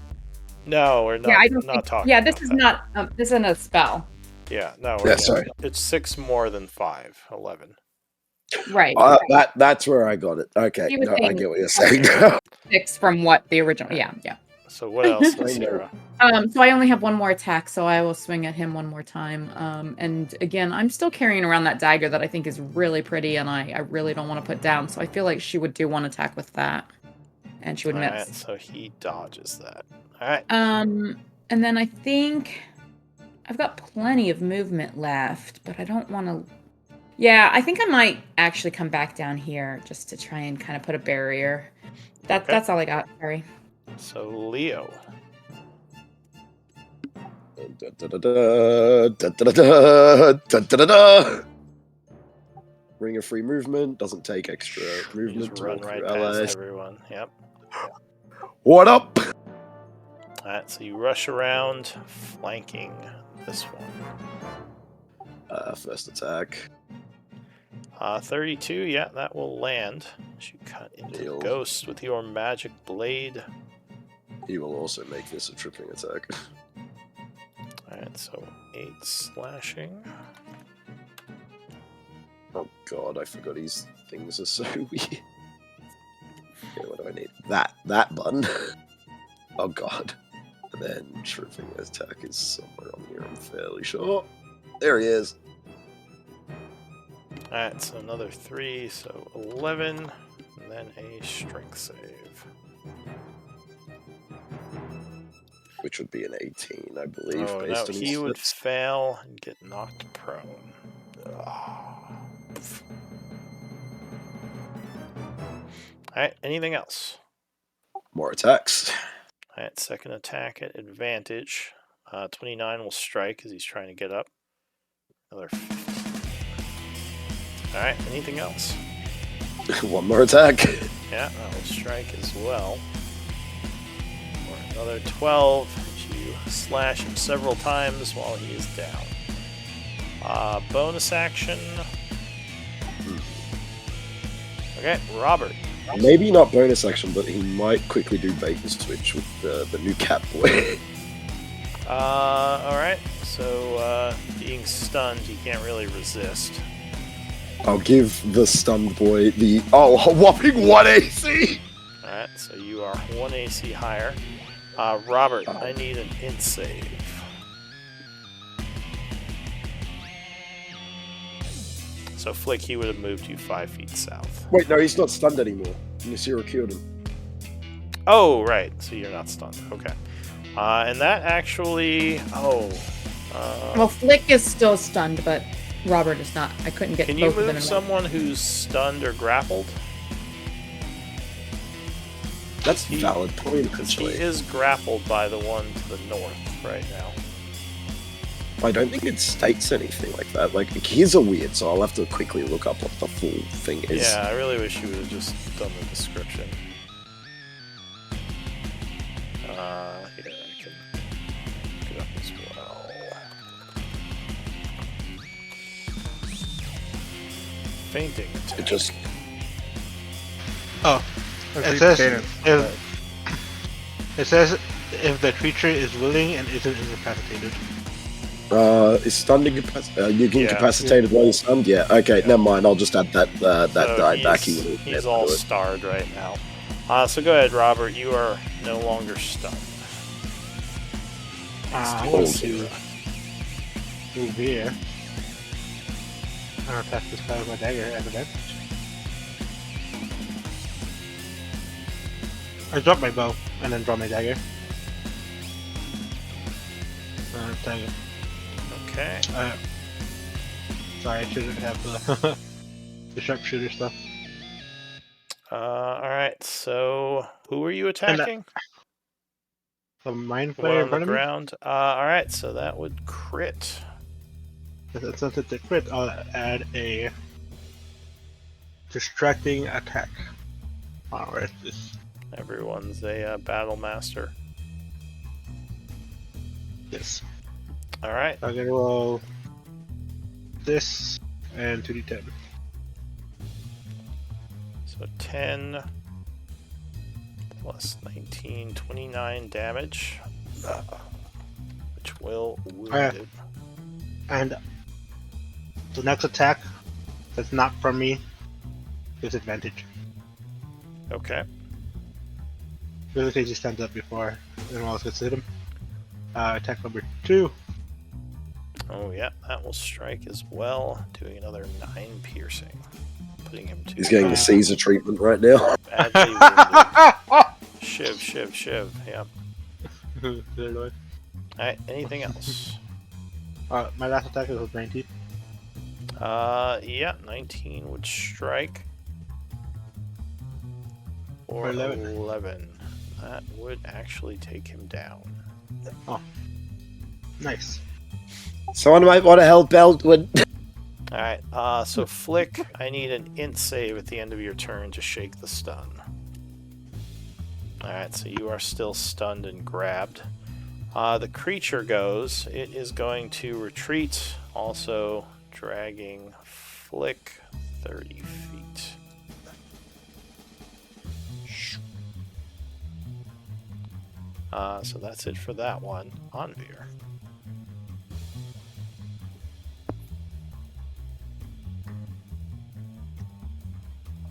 No, we're not. Yeah, I don't not think. talking. Yeah, this about is that. not. This isn't a spell. Yeah, no. Yeah, sorry. It's 6 more than 5. 11. Right. That's where I got it. Okay, He was no, I saying- get what you're saying now. 6 from what the original. Yeah. So what else, I know. Sarah? So I only have one more attack, so I will swing at him one more time. And again, I'm still carrying around that dagger that I think is really pretty, and I really don't want to put down. So I feel like she would do one attack with that, and she would All miss. right, so he dodges that. All right. And then I think I've got plenty of movement left, but I don't want to. Yeah, I think I might actually come back down here just to try and kind of put a barrier. Okay. That's all I got. Sorry. So Leo. Ring of free movement doesn't take extra You movement just to run run right through past allies. everyone. Yep. What up? All right, so you rush around, flanking this one. First attack. 32, yeah, that will land. As you cut into Deal. the ghost with your magic blade. He will also make this a tripping attack. Alright, so 8 slashing. Oh god, I forgot his things are so weird. Okay, what do I need? That button. Oh god. And then tripping attack is somewhere on here, I'm fairly sure. There he is. Alright, so another 3, so 11, and then a strength save. Which would be an 18, I believe, Oh, based no, on his he would stats. fail and get knocked prone. Alright, anything else? More attacks. Alright, second attack at advantage. 29 will strike as he's trying to get up. Another. Alright, anything else? One more attack. Yeah, that will strike as well. For another 12, as you slash him several times while he is down. Bonus action. Okay, Robert. Maybe not bonus action, but he might quickly do bait and switch with the new cat boy. Alright, so being stunned, he can't really resist. I'll give the stunned boy the whopping 1 AC. Alright, so you are 1 AC higher. Robert, I need an int save. So Flick, he would have moved you 5 feet south. Wait, no, he's not stunned anymore. Nusira killed him. Oh, right. So you're not stunned. Okay. And that actually... Well, Flick is still stunned, but Robert is not. I couldn't get can you both of them move in someone who's stunned or grappled? That's He- valid point, Because he actually. is grappled by the one to the north right now. I don't think it states anything like that. Like, his are weird, so I'll have to quickly look up what the full thing is. Yeah, I really wish you would have just done the description. Here, I can look it up as well. Fainting attack. It just... Oh, it says it says if the creature is willing and isn't incapacitated. Is stunned you can Yeah. incapacitated while you're stunned? Yeah. Okay, Yeah. never mind. I'll just add that So die back. he's all starred right now. So go ahead, Robert. You are no longer stunned. I'm Oh, going to move here. I'll attack this guy with my dagger as advantage. I drop my bow and then draw my dagger. Attack it. Okay. Sorry, I shouldn't have the, the sharpshooter stuff. All right. So who are you attacking? The mind One flayer on in the front of me. ground. All right. So that would crit. Since it's a crit, I'll add a distracting attack. Oh, where is this? Everyone's a battle master. Yes. All right. I'm gonna roll this and 2d10. So 10 plus 19, 29 damage, which will wound it. And the next attack that's not from me is advantage. Okay. Really case he stands up before anyone else gets to hit him. Attack number 2. Oh yeah, that will strike as well, doing another 9 piercing, putting him to He's getting the Caesar treatment right now. badly wounded. Shiv. Yeah. All right. Anything else? My last attack is with 19. Yeah, 19 would strike. Or 11. That would actually take him down. Nice. Someone might want to help Eldwin. Alright, so Flick, I need an int save at the end of your turn to shake the stun. Alright, so you are still stunned and grabbed. The creature goes. It is going to retreat, also dragging Flick 30 feet. So that's it for that one. Anvir.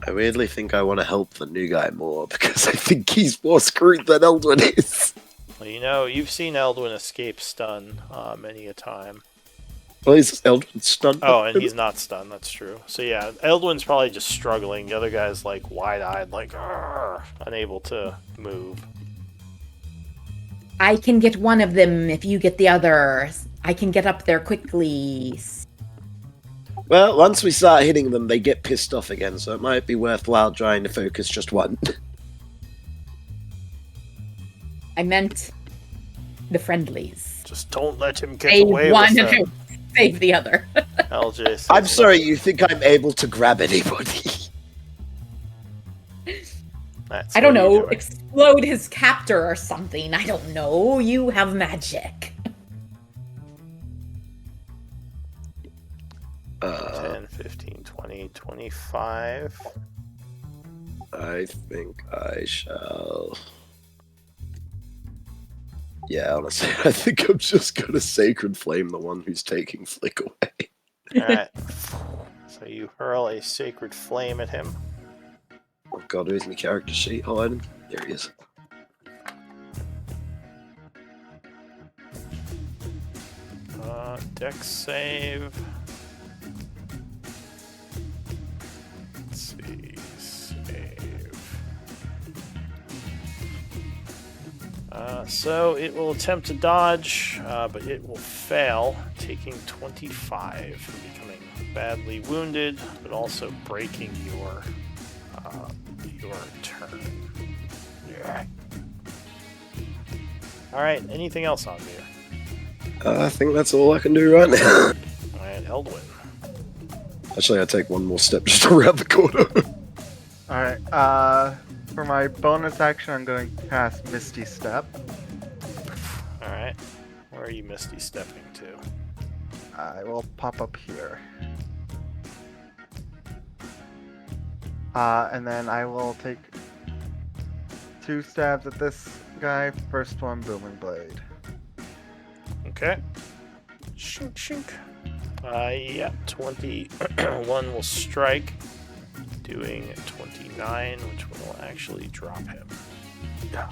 I weirdly think I want to help the new guy more because I think he's more screwed than Eldwin is. Well, you know, you've seen Eldwin escape stun many a time. Well, he's Eldwin stunned. Oh, and he's not stunned, that's true. So yeah, Eldwin's probably just struggling. The other guy's like wide-eyed, like, "Argh," unable to move. I can get one of them if you get the other. I can get up there quickly. Well, once we start hitting them, they get pissed off again, so it might be worthwhile trying to focus just one. I meant the friendlies. Just don't let him get Save away one with of it. them. Save the other. LJ says I'm no. sorry, you think I'm able to grab anybody? That's I don't what you're know. doing. Explode his captor or something. I don't know. You have magic. 10, 15, 20, 25. I think I shall. Yeah, honestly, I think I'm just gonna Sacred Flame the one who's taking Flick away. Alright. So you hurl a sacred flame at him. Oh god, who's my character sheet hiding? There he is. Dex save. Let's see. Save. So it will attempt to dodge, but it will fail, taking 25 for becoming badly wounded, but also breaking your turn. Yeah. All right. Anything else on here? I think that's all I can do right now. All right, Eldwin. Actually, I take one more step just around the corner. Alright, for my bonus action, I'm going to cast Misty Step. All right. Where are you misty stepping to? I will pop up here. And then I will take 2 stabs at this guy. First one, Booming Blade. Okay. Shink, shink. Yeah, 21 will strike, doing 29, which will actually drop him. Yeah.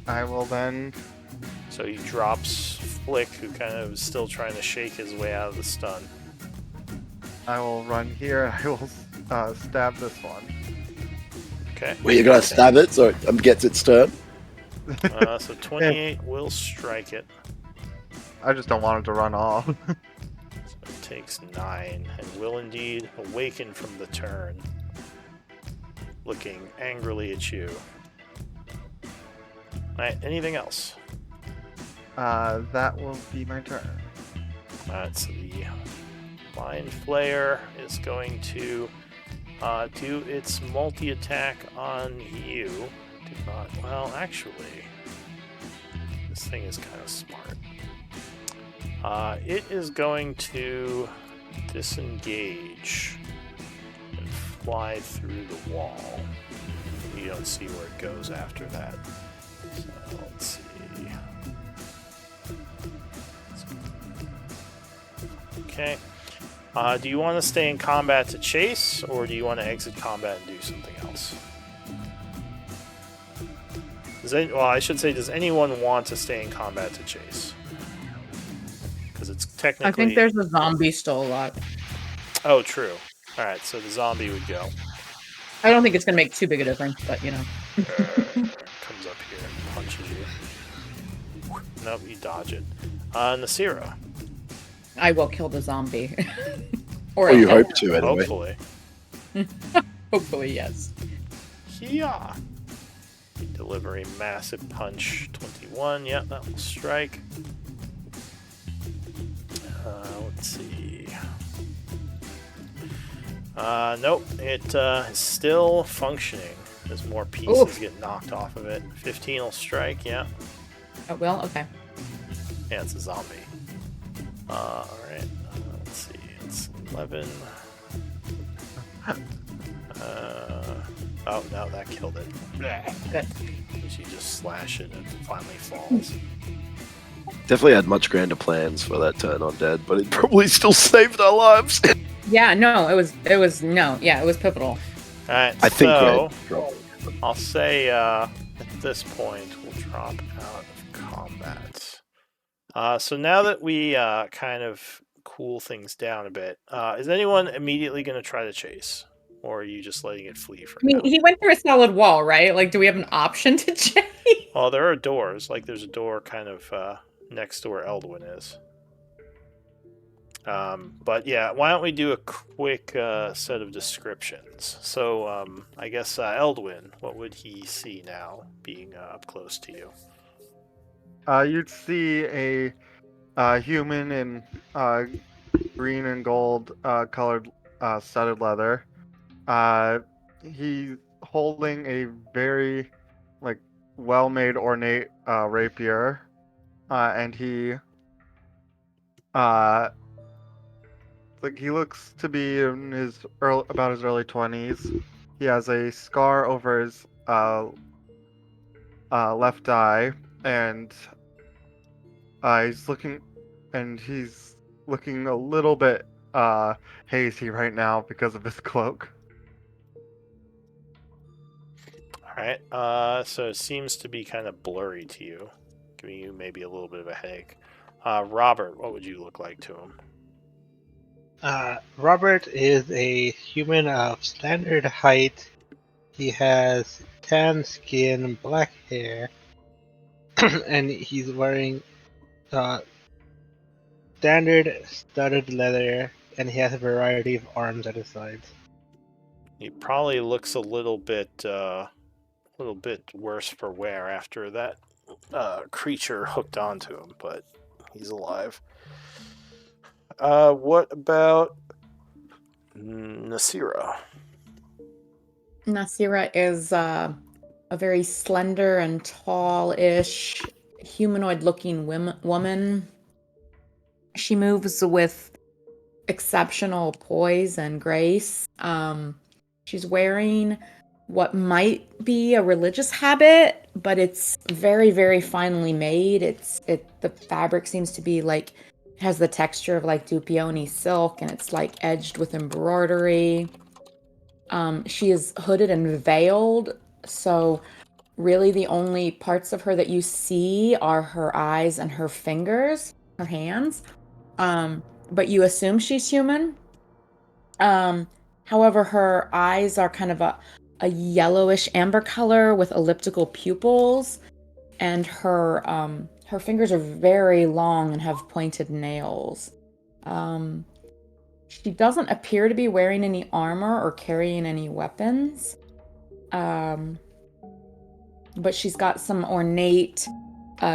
I will then. So he drops Flick, who kind of is still trying to shake his way out of the stun. I will run here. I will stab this one. Okay. Well, you're gonna stab it, so it gets its turn. So 28 will strike it. I just don't want it to run off. So it takes 9, and will indeed awaken from the turn, looking angrily at you. Alright, anything else? That will be my turn. Alright, so the Mind Flayer is going to do its multi-attack on you. Well, actually, this thing is kind of smart. It is going to disengage and fly through the wall. You don't see where it goes after that. So let's see. Okay. Do you want to stay in combat to chase, or do you want to exit combat and do something else? I should say, does anyone want to stay in combat to chase? Because it's technically... I think there's a zombie still alive. Oh, true. Alright, so the zombie would go. I don't think it's going to make too big a difference, but you know. Comes up here and punches you. Nope, you dodge it. Nasira. I will kill the zombie. Or Well, you hope to, anyway. Hopefully. Hopefully, yes. Yeah. Deliver a massive punch. 21. Yeah, that will strike. Let's see. Nope. It is still functioning as more pieces get knocked off of it. 15 will strike. Yeah. Oh, well, okay. Yeah, it's a zombie. Alright. Let's see. It's 11. Oh, no, that killed it. Good. You just slash it and it finally falls. Definitely had much grander plans for that turn on Dead, but it probably still saved our lives. Yeah, no, it was pivotal. Alright, I think so Red. I'll say at this point we'll drop out of combat. So now that we kind of cool things down a bit, is anyone immediately going to try to chase? Or are you just letting it flee for now? He went through a solid wall, right? Like, do we have an option to chase? Well, there are doors. Like, there's a door kind of next to where Eldwin is. But yeah, why don't we do a quick set of descriptions? So, I guess Eldwin, what would he see now, being up close to you? You'd see a human in green and gold colored studded leather. He's holding a very well-made ornate rapier, and he looks to be in his about his early 20s. He has a scar over his left eye, and he's looking a little bit hazy right now because of his cloak. Alright, so it seems to be kind of blurry to you, giving you maybe a little bit of a headache. Robert, what would you look like to him? Robert is a human of standard height. He has tan skin, black hair, and he's wearing standard studded leather, and he has a variety of arms at his sides. He probably looks a little bit worse for wear after that creature hooked onto him, but he's alive. What about Nasira? Nasira is a very slender and tall-ish, humanoid-looking woman. She moves with exceptional poise and grace. She's wearing what might be a religious habit, but it's very, very finely made. The fabric seems to be like has the texture of like Dupioni silk, and it's like edged with embroidery. She is hooded and veiled, so really the only parts of her that you see are her eyes and her fingers, her hands. But you assume she's human. However, her eyes are kind of a yellowish amber color with elliptical pupils, and her fingers are very long and have pointed nails. She doesn't appear to be wearing any armor or carrying any weapons. But she's got some ornate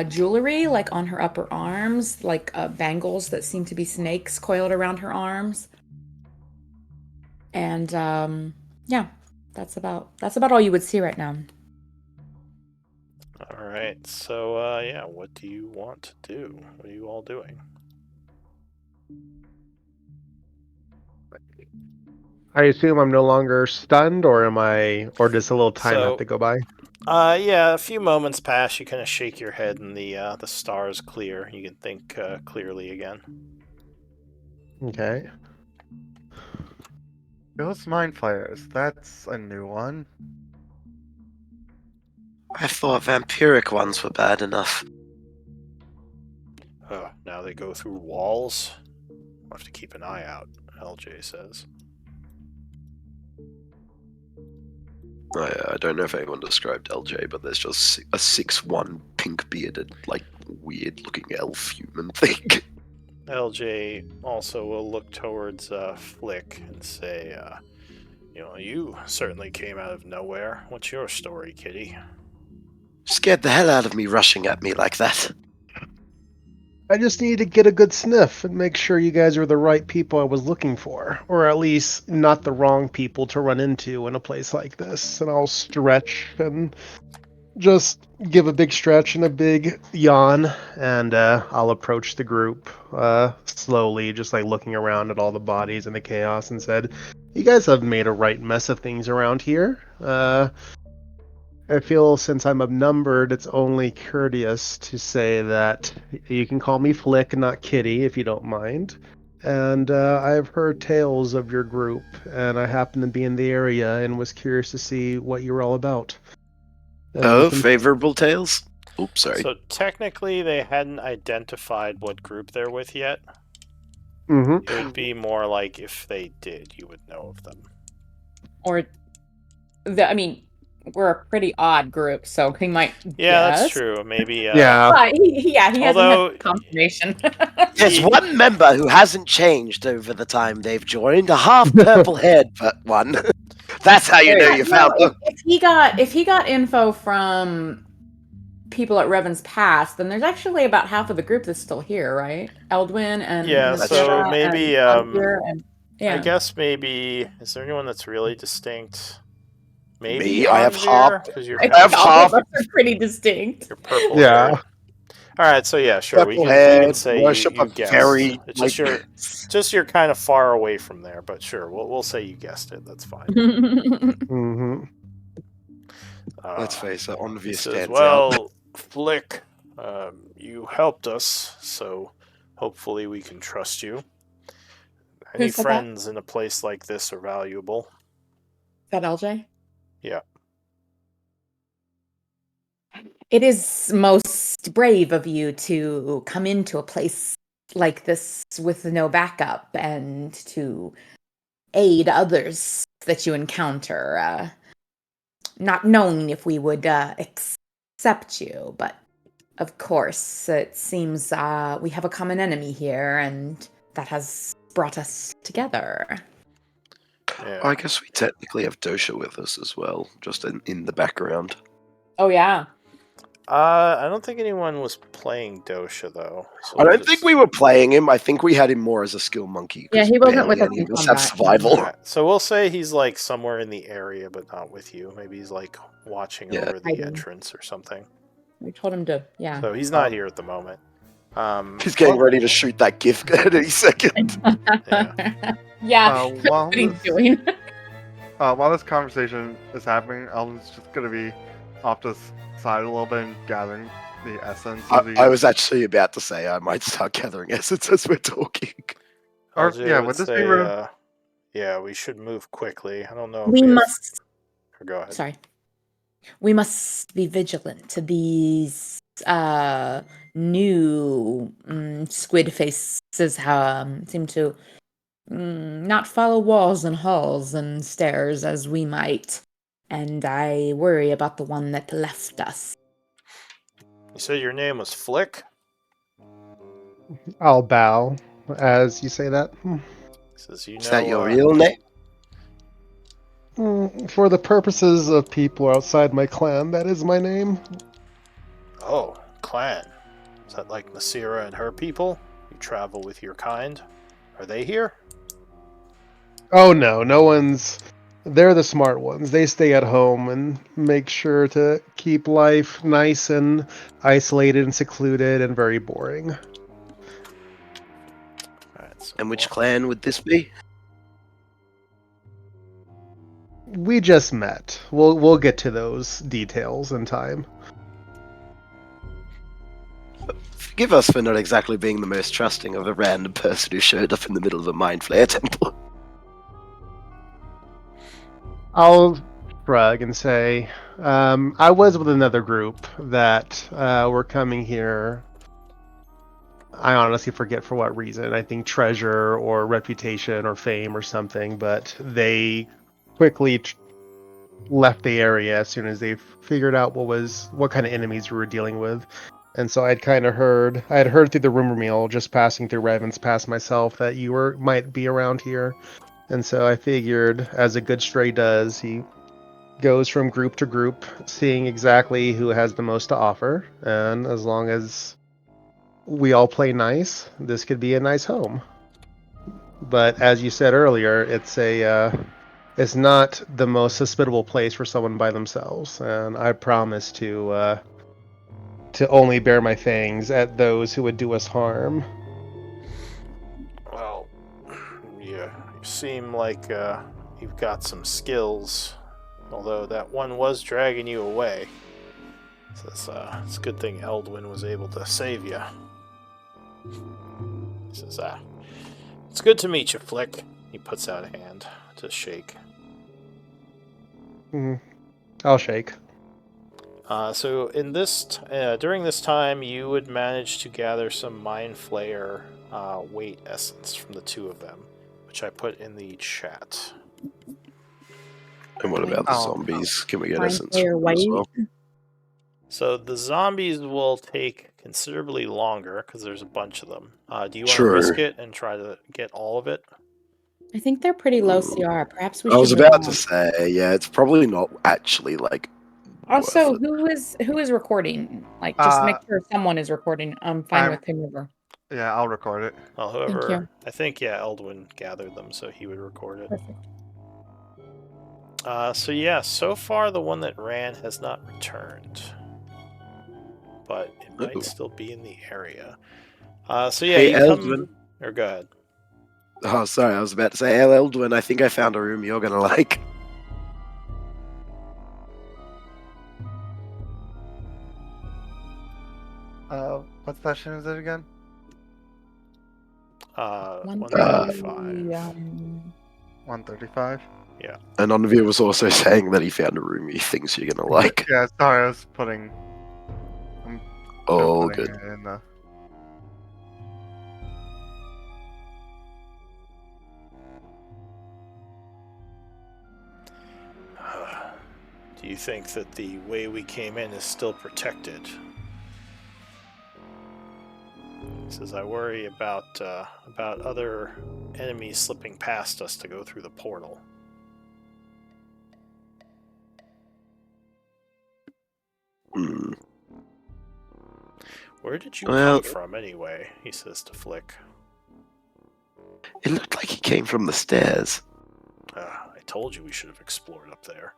jewelry, like on her upper arms, like bangles that seem to be snakes coiled around her arms. And yeah, that's about all you would see right now. All right. So yeah, what do you want to do? What are you all doing? I assume I'm no longer stunned, or does a little time So- have to go by? Yeah, a few moments pass. You kind of shake your head, and the stars clear. You can think clearly again. Okay. Ghost Mind Flayers, that's a new one. I thought vampiric ones were bad enough. Now they go through walls. We'll have to keep an eye out, LJ says. I don't know if anyone described LJ, but there's just a 6'1" pink-bearded, like, weird-looking elf human thing. LJ also will look towards Flick and say, you certainly came out of nowhere. What's your story, kitty? Scared the hell out of me rushing at me like that. I just need to get a good sniff and make sure you guys are the right people I was looking for, or at least not the wrong people to run into in a place like this. And I'll stretch and just give a big stretch and a big yawn, and I'll approach the group slowly, just like looking around at all the bodies and the chaos, and said, "You guys have made a right mess of things around here. I feel since I'm outnumbered, it's only courteous to say that you can call me Flick, not Kitty, if you don't mind. And I've heard tales of your group, and I happen to be in the area and was curious to see what you were all about." And Oh, you can- favorable tales? Oops, sorry. So technically they hadn't identified what group they're with yet. Mhm. It would be more like if they did, you would know of them. Or, we're a pretty odd group, so he might. Yeah, guess. that's true. Maybe. Yeah. But he hasn't Although- had confirmation. There's one member who hasn't changed over the time they've joined. A half purple haired one. That's how you know you found them. If he got info from people at Revan's Pass, then there's actually about half of the group that's still here, right? Eldwin and Yeah, so maybe, yeah. I guess maybe. Is there anyone that's really distinct? Maybe Me, I have Anvir, half- 'cause you're I I have think all half- of us are pretty distinct. You're purple. Yeah. haired. All right, so yeah, sure. We Purple can head, say worship you a guessed. very, It's just you're kind of far away from there, but sure, we'll say you guessed it. That's fine. Mhm. Let's face it, Onvir He says, stands out. well, Flick, you helped us, so hopefully we can trust you. Any Who said that? friends in a place like this are valuable. Is that LJ? Yeah. It is most brave of you to come into a place like this with no backup and to aid others that you encounter, not knowing if we would accept you. But of course, it seems we have a common enemy here, and that has brought us together. Yeah. I guess we technically have Dosha with us as well, just in the background. Oh, yeah. I don't think anyone was playing Dosha though. So I we'll don't think just- we were playing him. I think we had him more as a skill monkey. 'cause Yeah, he wasn't barely with us any in of us have combat. survival. Alright, so we'll say he's like somewhere in the area, but not with you. Maybe he's like watching Yeah. over the Hiding. entrance or something. We told him to, yeah. So he's not here at the moment. He's getting ready to shoot that gift at any second. Yeah, While what he's this, doing. while this conversation is happening, Alden's just gonna be off to the side a little bit and gathering the essence of the. I was actually about to say I might start gathering essence as we're talking. Or, LJ yeah, would would this be say, rude? yeah, we should move quickly. I don't know if We we have... must. Or go ahead. Sorry. We must be vigilant to these new squid faces. Seem to not follow walls and halls and stairs as we might. And I worry about the one that left us. You said your name was Flick? I'll bow as you say that. He says, you know, Is that your real name? For the purposes of people outside my clan, that is my name. Oh, clan. Is that like Nasira and her people? You travel with your kind? Are they here? Oh no one's. They're the smart ones. They stay at home and make sure to keep life nice and isolated and secluded and very boring. Alright, so And which clan would this be? We just met. We'll get to those details in time. Forgive us for not exactly being the most trusting of a random person who showed up in the middle of a Mind Flayer temple. I'll shrug and say, I was with another group that were coming here. I honestly forget for what reason. I think treasure or reputation or fame or something, but they quickly left the area as soon as they figured out what kind of enemies we were dealing with. And so I had heard through the rumor mill, just passing through Raven's Pass myself, that you might be around here. And so I figured, as a good stray does, he goes from group to group, seeing exactly who has the most to offer. And as long as we all play nice, this could be a nice home. But as you said earlier, it's not the most hospitable place for someone by themselves. And I promise to only bear my fangs at those who would do us harm. Well, yeah, you seem like you've got some skills, although that one was dragging you away. So it's a good thing Eldwin was able to save you. He says, it's good to meet you, Flick. He puts out a hand to shake. I'll shake. So in this, during this time, you would manage to gather some Mind Flayer weight essence from the two of them, which I put in the chat. And what about the Oh. zombies? Can we get Mind essence Flayer from them as well? So the zombies will take considerably longer because there's a bunch of them. Do you want to True. risk it and try to get all of it? I think they're pretty low CR. Perhaps we should I was move about on. to say, yeah, it's probably not actually like. Also, worth who is recording? Like, just make sure someone is recording. I'm fine I'm- with whomever. Yeah, I'll record it. Well, Thank whoever, you. I think, Eldwin gathered them, so he would record it. Perfect. So yeah, so far the one that ran has not returned, but it might Ooh. still be in the area. So yeah, Hey, you Eldwin. come. Or go ahead. Oh, sorry, I was about to say, hey, Eldwin, I think I found a room you're gonna like. What session is it again? 135. 135? And Onvir was also saying that he found a room he thinks you're gonna like. Yeah, sorry, I was putting. Oh, putting good. it in the... Do you think that the way we came in is still protected? He says, I worry about other enemies slipping past us to go through the portal. Hmm. Where did you Well- come from anyway? He says to Flick. It looked like he came from the stairs. I told you we should have explored up there.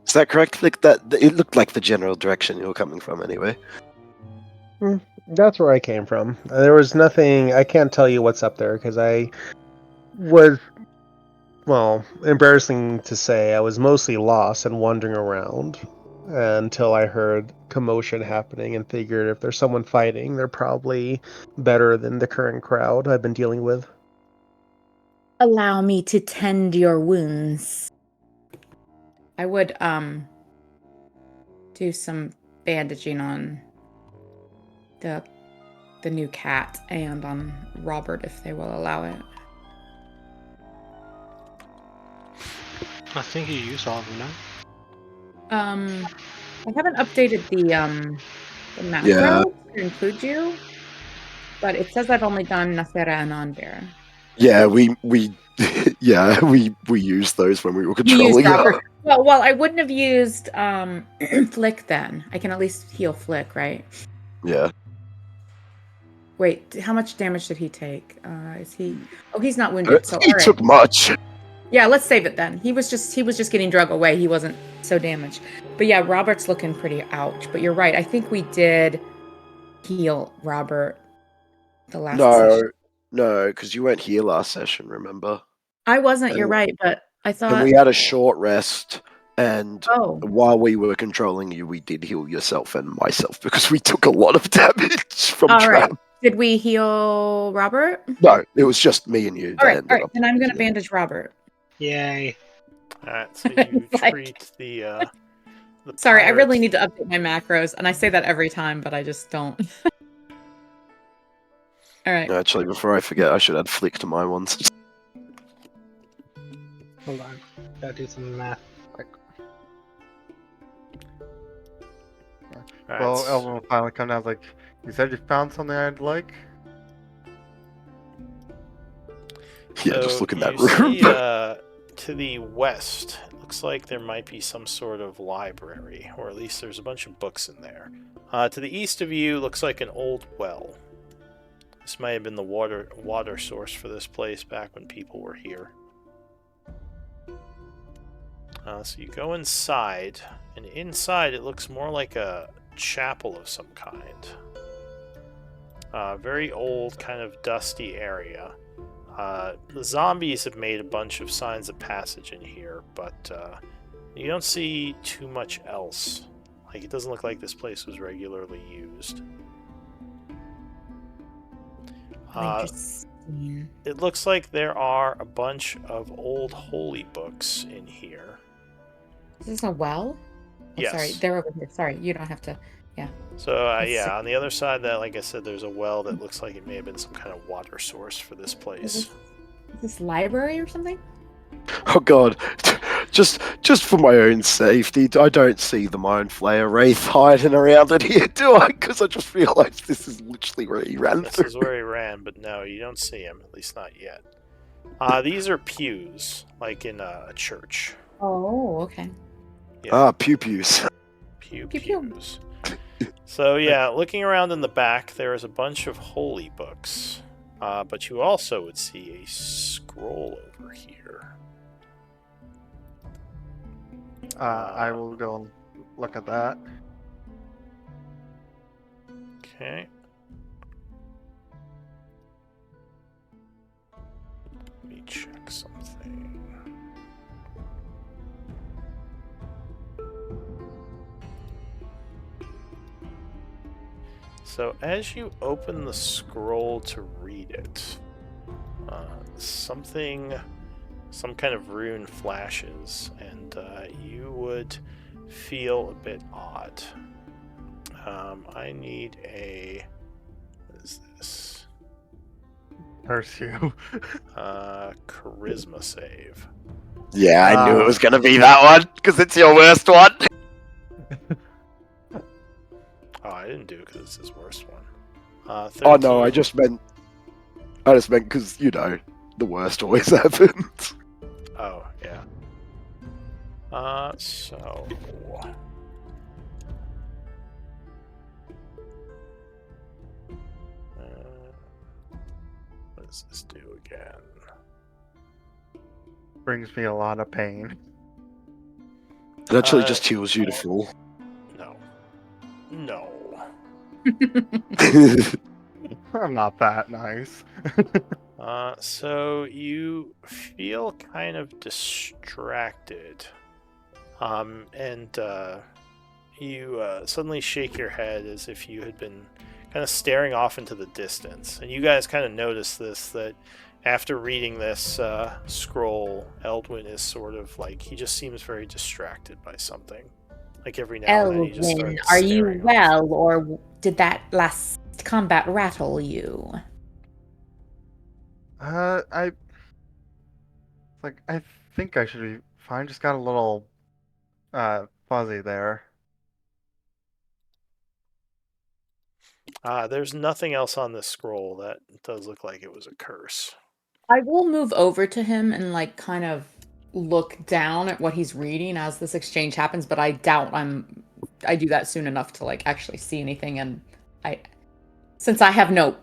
Is that correct? Like that, it looked like the general direction you were coming from, anyway. That's where I came from. There was nothing. I can't tell you what's up there because I was Well, embarrassing to say, I was mostly lost and wandering around until I heard commotion happening and figured if there's someone fighting, they're probably better than the current crowd I've been dealing with. Allow me to tend your wounds. I would do some bandaging on the new cat and on Robert if they will allow it. I think you used all of them now. I haven't updated the macro Yeah. to include you, but it says I've only done Nasera and Anber. Yeah, we yeah, we used those when we were You used controlling it. Robert. Well, I wouldn't have used Flick then. I can at least heal Flick, right? Yeah. Wait, how much damage did he take? Is he? Oh, he's not wounded. So He all right. took much. Yeah, let's save it then. He was just getting drug away. He wasn't so damaged. But yeah, Robert's looking pretty ouch. But you're right. I think we did heal Robert the last session. No, because you weren't here last session, remember? I wasn't, you're And- right, but I thought And we had a short rest, and oh. while we were controlling you, we did heal yourself and myself because we took a lot of damage from All trap. right. Did we heal Robert? No, it was just me and you. All right, that ended up then I'm gonna healing. bandage Robert. Yay. Alright, so you Like- treat the Sorry, I really pirates- need to update my macros, and I say that every time, but I just don't. All right. Actually, before I forget, I should add Flick to my ones. Hold on. Gotta do some math. Alright, Well, so- Elvin will finally come down. Like, you said you found something I'd like. Yeah, So just look in that you room. See, to the west, it looks like there might be some sort of library, or at least there's a bunch of books in there. To the east of you, looks like an old well. This might have been the water source for this place back when people were here. So you go inside, and inside it looks more like a chapel of some kind. Very old, kind of dusty area. The zombies have made a bunch of signs of passage in here, but you don't see too much else. Like, it doesn't look like this place was regularly used. Interesting. It looks like there are a bunch of old holy books in here. Is this a well? Oh, Yes. Sorry, they're over here. Sorry, you don't have to. So, Let's see. yeah, on the other side of that, like I said, there's a well that looks like it may have been some kind of water source for this place. Is this library or something? Oh god, just for my own safety, I don't see the Mind Flayer Wraith hiding around in here, do I? Because I just realised this is literally where he ran This through. is where he ran, but no, you don't see him, at least not yet. These are pews, like in a church. Oh, okay. Ah, pew-pews. Pew, pew. Pews. So yeah, looking around in the back, there is a bunch of holy books, but you also would see a scroll over here. I will go and look at that. Okay. Let me check something. So as you open the scroll to read it, some kind of rune flashes, and you would feel a bit odd. I need a... What is this? Curse you. Charisma save. Yeah, I knew it was going to be that one, because it's your worst one. Oh, I didn't do it because it's his worst one. Oh no, 13. I just meant because, you know, the worst always happens. Oh, yeah. So... what does this do again? Brings me a lot of pain. It actually Uh, just heals you to full. No. No. I'm not that nice. So you feel kind of distracted. And you suddenly shake your head as if you had been kind of staring off into the distance. And you guys kind of notice this, that after reading this scroll, Eldwin is sort of like, he just seems very distracted by something. Like every now and then he just Eldwin, starts are you staring off. well, or did that last combat rattle you? I think I should be fine. Just got a little fuzzy there. There's nothing else on this scroll. That does look like it was a curse. I will move over to him and like kind of look down at what he's reading as this exchange happens, but I doubt I do that soon enough to like actually see anything, and since I have no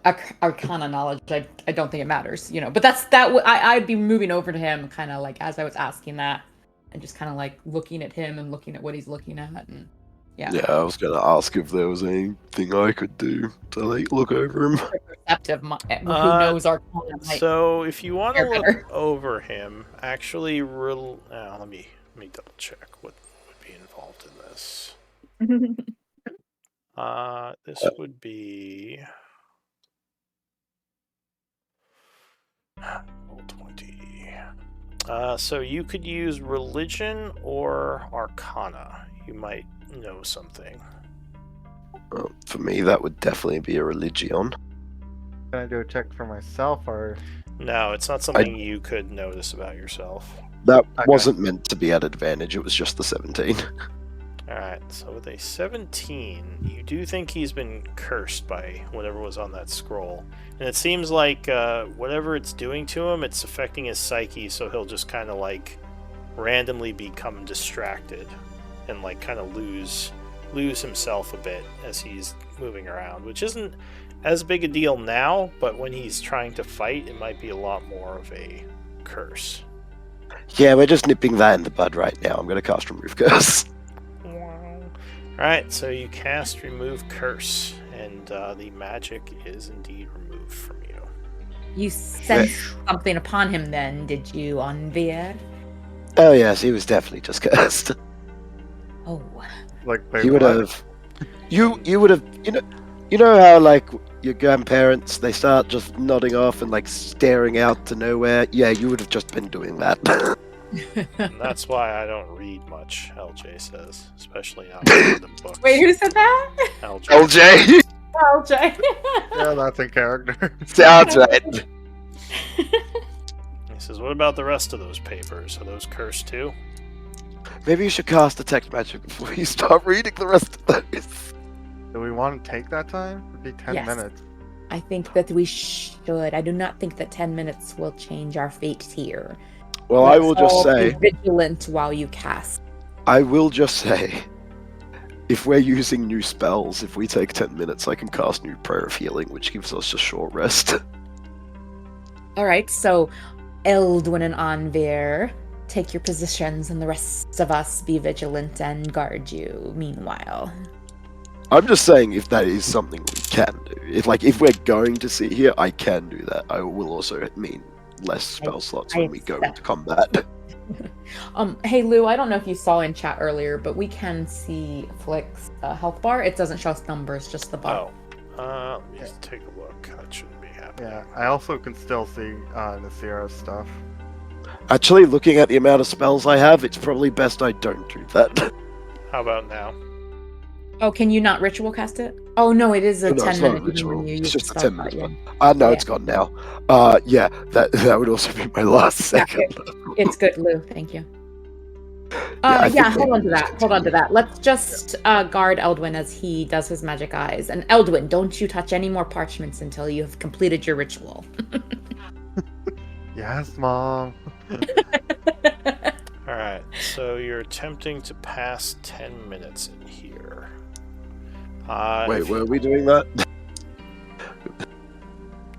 arcana knowledge, I don't think it matters, you know. But I'd be moving over to him kind of like as I was asking that, and just kind of like looking at him and looking at what he's looking at, and yeah. Yeah, I was gonna ask if there was anything I could do to like look over him. Perceptive, who knows arcana? So if you want to care look better. over him, actually, let me double check what would be involved in this. This would be roll 20. So you could use religion or arcana. You might know something. For me, that would definitely be a religion. Can I do a check for myself, or No, it's not something you could notice about yourself. That Okay. wasn't meant to be at advantage. It was just the 17. Alright, so with a 17, you do think he's been cursed by whatever was on that scroll. And it seems like whatever it's doing to him, it's affecting his psyche, so he'll just kind of like randomly become distracted and like kind of lose himself a bit as he's moving around, which isn't as big a deal now, but when he's trying to fight, it might be a lot more of a curse. Yeah, we're just nipping that in the bud right now. I'm gonna cast Remove Curse. Alright, so you cast Remove Curse, and the magic is indeed removed from you. You sensed something upon him then, did you, Anvir? Oh yes, he was definitely just cursed. Oh. like wait, He would what? have. You would have. You know how like your grandparents, they start just nodding off and like staring out to nowhere. Yeah, you would have just been doing that. And that's why I don't read much, LJ says, especially not in the books. Wait, who said that? LJ. LJ LJ. Yeah, that's in character. sounds right. He says, what about the rest of those papers? Are those cursed too? Maybe you should cast Detect Magic before you start reading the rest of those. Do we want to take that time? It'd be 10 Yes. minutes. I think that we should. I do not think that 10 minutes will change our fate here. Well, I Let's will just all say. be vigilant while you cast. I will just say, if we're using new spells, if we take 10 minutes, I can cast New Prayer of Healing, which gives us a short rest. All right, so Eldwin and Anvir, take your positions, and the rest of us be vigilant and guard you. Meanwhile, I'm just saying, if that is something we can do, if we're going to sit here, I can do that. I will also mean less spell slots I when we go accept. into combat. hey Lou, I don't know if you saw in chat earlier, but we can see Flick's health bar. It doesn't show us numbers, just the bar. Oh, let me just take a look. That shouldn't be happening. Yeah, I also can still see Nasira's stuff. Actually, looking at the amount of spells I have, it's probably best I don't do that. How about now? Oh, can you not ritual cast it? Oh no, it is a No, 10 it's not a minute ritual. when you It's use just a the 10 spell minute slot, one. No, Yeah. it's gone now. Yeah, that would also be my last second. It's good, Lou. Thank you. I think Hold maybe on to we that. just Hold on to continue. that. Let's just guard Eldwin as he does his magic eyes. And Eldwin, don't you touch any more parchments until you have completed your ritual. Yes, Mom. Alright, so you're attempting to pass 10 minutes in here. Wait, were we doing that?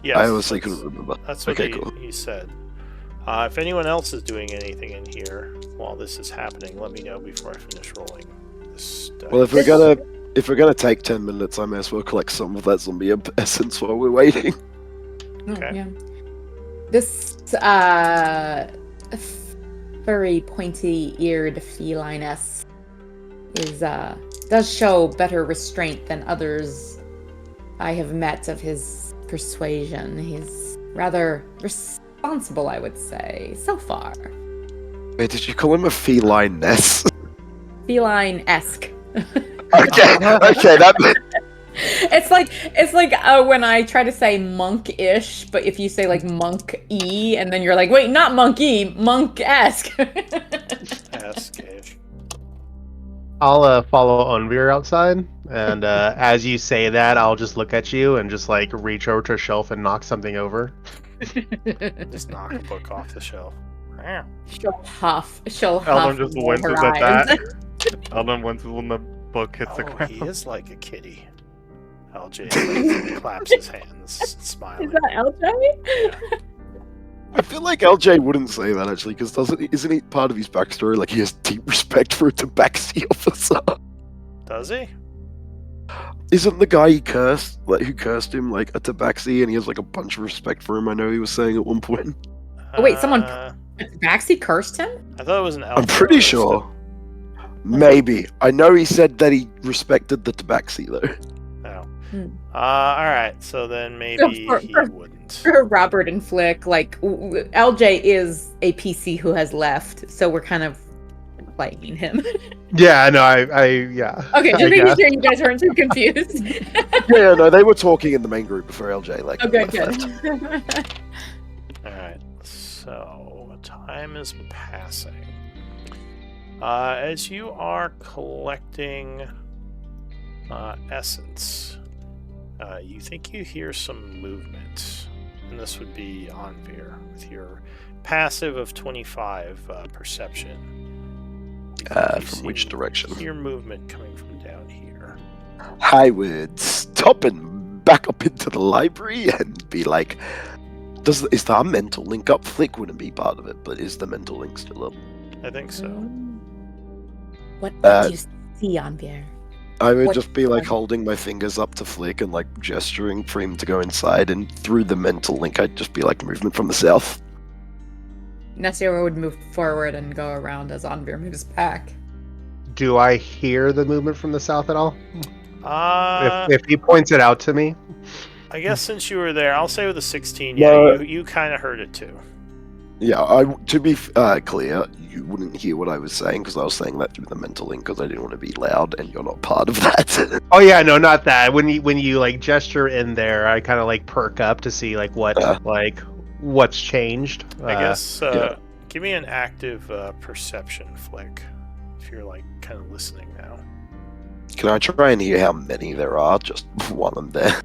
Yes, I honestly that's- couldn't remember. That's what Okay, cool. he said. If anyone else is doing anything in here while this is happening, let me know before I finish rolling this dice. Well, if we're gonna take 10 minutes, I may as well collect some of that zombie essence while we're waiting. Okay. Yeah. This furry, pointy-eared feline-esque does show better restraint than others I have met of his persuasion. He's rather responsible, I would say, so far. Wait, did you call him a feline-ness? Feline-esque. Okay, that It's like when I try to say monk-ish, but if you say like monk-y, and then you're like, wait, not monkey, monk-esque. Esque-ish. I'll follow Unveer outside, and as you say that, I'll just look at you and just like reach over to a shelf and knock something over. Just knock a book off the shelf. Meow. She'll huff. Eldon just and roll winces her at eyes. that. Eldon winces when the book hits the Oh, ground. he is like a kitty. LJ claps his hands, smiling. Is that LJ? I feel like LJ wouldn't say that actually, because isn't he part of his backstory? Like he has deep respect for a tabaxi officer. Does he? Isn't the guy he cursed, like who cursed him, like a tabaxi, and he has like a bunch of respect for him? I know he was saying at one point. Oh, wait, someone- Uh, Baxi cursed him? I thought it was an elf. I'm pretty sure. Maybe. I know he said that he respected the tabaxi though. No. Hmm. Alright, so then maybe for- he for- wouldn't. For Robert and Flick, like LJ is a PC who has left, so we're kind of playing him. Yeah, no, yeah. Okay, I just making guess. sure you guys weren't too confused. Yeah, no, they were talking in the main group before LJ like Okay, left. good. Alright, so time is passing. As you are collecting essence, you think you hear some movement. And this would be Anvir with your passive of 25 perception. You think you From which see- direction? Hear movement coming from down here. I would stop and back up into the library and be like, is the mental link up? Flick wouldn't be part of it, but is the mental link still up? I think so. What Uh, do you see, Anvir? I would What- just be like holding my fingers up to Flick and like gesturing for him to go inside, and through the mental link, I'd just be like movement from the south. Nessira would move forward and go around as Anvir moves back. Do I hear the movement from the south at all? If he points it out to me. I guess since you were there, I'll say with a 16, No. yeah, you kind of heard it too. Yeah, to be clear, you wouldn't hear what I was saying because I was saying that through the mental link because I didn't want to be loud, and you're not part of that. Oh yeah, no, not that. When you like gesture in there, I kind of like perk up to see like what's changed. I guess yeah. give me an active perception flick if you're like kind of listening now. Can I try and hear how many there are just while I'm there?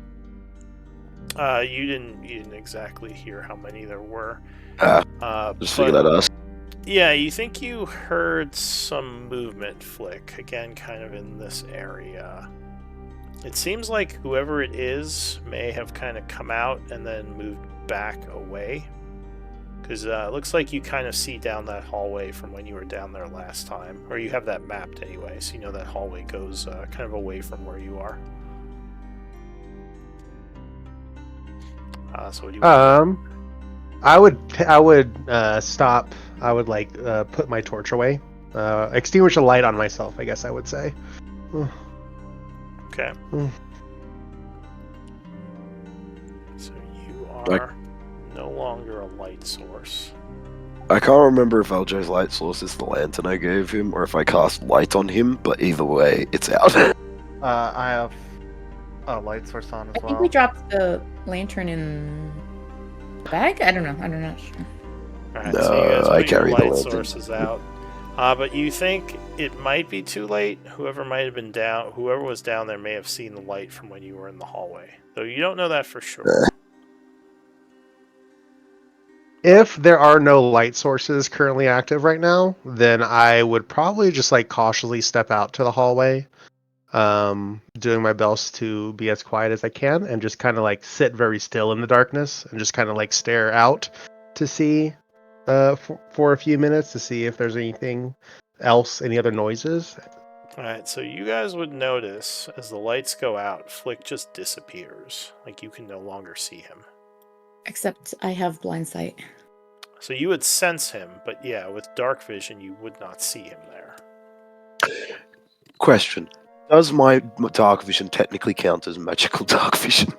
You didn't exactly hear how many there were. Just But, figured I'd ask. yeah, you think you heard some movement flick again, kind of in this area. It seems like whoever it is may have kind of come out and then moved back away. Because it looks like you kind of see down that hallway from when you were down there last time. Or you have that mapped anyway, so you know that hallway goes kind of away from where you are. So what do you want to do? I would stop. I would like put my torch away, extinguish a light on myself. I guess I would say. Okay. Mm. So you are Like- no longer a light source. I can't remember if LJ's light source is the lantern I gave him or if I cast light on him, but either way, it's out. I have a light source on as I think well. we dropped the lantern in the bag. I don't know. I'm not sure. Alright, No, so you guys I put your carry the light lantern. sources out. But you think it might be too late? Whoever might have been down, whoever was down there may have seen the light from when you were in the hallway. Though you don't know that for sure. If there are no light sources currently active right now, then I would probably just like cautiously step out to the hallway, doing my best to be as quiet as I can and just kind of like sit very still in the darkness and just kind of like stare out to see for a few minutes to see if there's anything else, any other noises. Alright, so you guys would notice as the lights go out, Flick just disappears. Like you can no longer see him. Except I have blind sight. So you would sense him, but yeah, with dark vision, you would not see him there. Question: does my dark vision technically count as magical dark vision?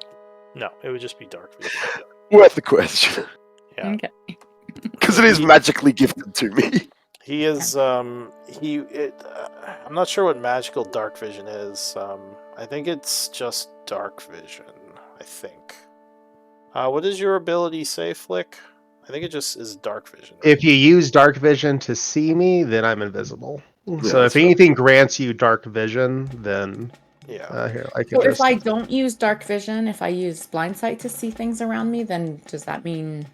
No, it would just be dark vision. Worth the question, Yeah. Okay. because it is magically gifted to me. He is. I'm not sure what magical dark vision is. I think it's just dark vision. I think. What does your ability say, Flick? I think it just is dark vision. If you use dark vision to see me, then I'm invisible. Yeah, So that's if anything grants you dark vision, then Yeah. here I can So if just. I don't use dark vision, if I use blind sight to see things around me, then does that mean?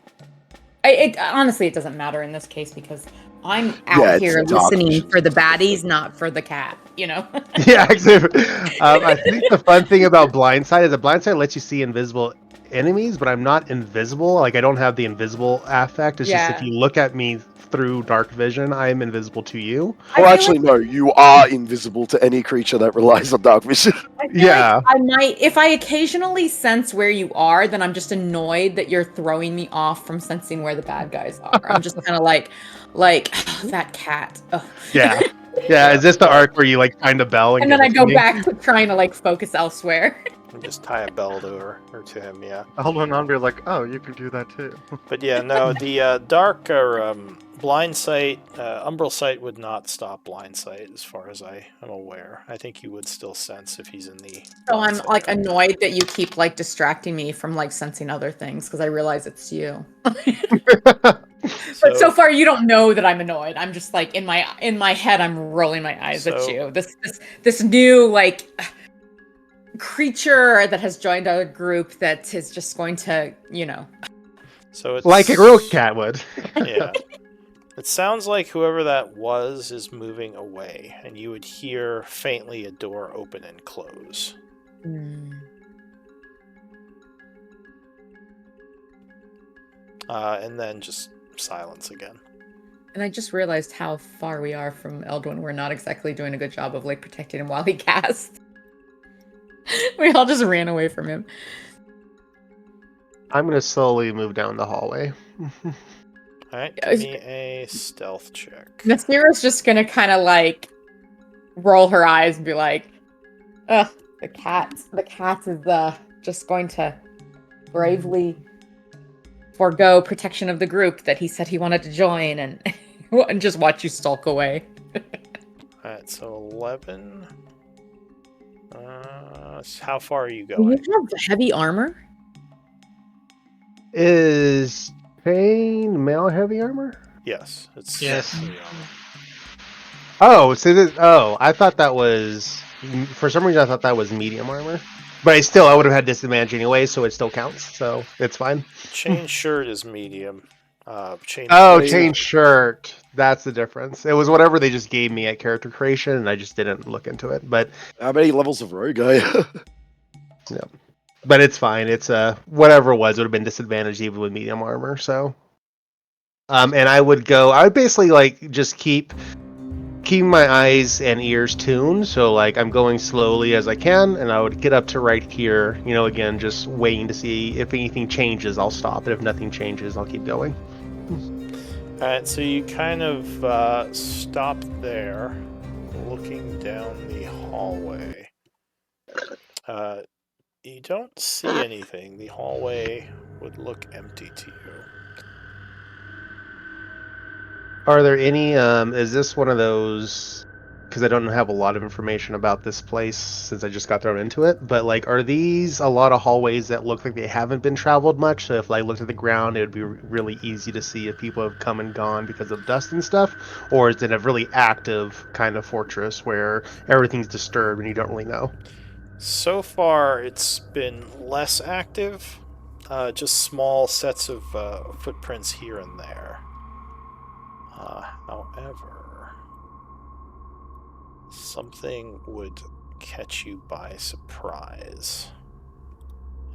Honestly, it doesn't matter in this case because I'm out Yeah, it's here dark listening vision. for the baddies, not for the cat. You know. Yeah, exactly. I think the fun thing about blindside is that blindside lets you see invisible enemies, but I'm not invisible. Like I don't have the invisible affect. It's just if Yeah. you look at me through dark vision, I am invisible to you. I Well, feel actually, no. You are invisible to any creature that relies on dark vision. I feel Yeah. like I might, if I occasionally sense where you are, then I'm just annoyed that you're throwing me off from sensing where the bad guys are. I'm just kind of like that cat. Ugh. Yeah. Yeah, is this the arc where you like find a bell and And then give I it to go me? back to trying to like focus elsewhere. And just tie a bell to her or to him. Yeah. I'll run on, be like, oh, you can do that too. But yeah, no. The dark or blind sight, umbral sight would not stop blind sight, as far as I am aware. I think you would still sense if he's in the. So blind I'm sight like area. annoyed that you keep like distracting me from like sensing other things because I realize it's you. But so far you don't know that I'm annoyed. I'm just like in my head I'm rolling my eyes at So- you. This new like creature that has joined our group that is just going to, you know. So it's Like a real cat would. Yeah. It sounds like whoever that was is moving away, and you would hear faintly a door open and close. And then just silence again. And I just realized how far we are from Eldwin. We're not exactly doing a good job of like protecting him while he casts. We all just ran away from him. I'm gonna slowly move down the hallway. Alright, Yeah, give me a stealth check. Nasira's just gonna kind of like roll her eyes and be like, "Ugh, the cat is just going to bravely forego protection of the group that he said he wanted to join and and just watch you stalk away." Alright, so 11. How far are you Do going? you have heavy armor? Is chain mail heavy armor? Yes, it's Yes. Oh, so I thought that was for some reason I thought that was medium armor. But I would have had disadvantage anyway, so it still counts, so it's fine. Chain shirt is medium. Chain Chain shirt. That's the difference. It was whatever they just gave me at character creation, and I just didn't look into it. But How many levels of rogue are you? it's fine. It's whatever it was would have been disadvantaged even with medium armor. So, and I would basically like just keep my eyes and ears tuned. So like I'm going slowly as I can, and I would get up to right here. You know, again, just waiting to see if anything changes. I'll stop, and if nothing changes, I'll keep going. Alright, so you kind of stop there, looking down the hallway. You don't see anything. The hallway would look empty to you. Are there any? Is this one of those? Because I don't have a lot of information about this place since I just got thrown into it. But like, are these a lot of hallways that look like they haven't been traveled much? So if I looked at the ground, it would be really easy to see if people have come and gone because of dust and stuff, or is it a really active kind of fortress where everything's disturbed and you don't really know? So far, it's been less active. Just small sets of footprints here and there. However, something would catch you by surprise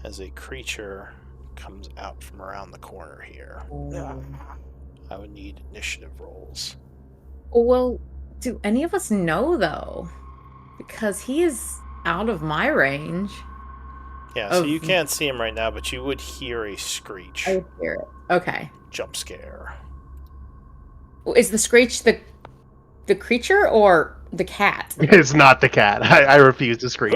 as a creature comes out from around the corner here. I would need initiative rolls. Well, do any of us know though? Because he is out of my range. Yeah, so of- you can't see him right now, but you would hear a screech. I would hear it. Okay. Jump scare. Is the screech the creature or the cat? It's not the cat. I refuse to screech.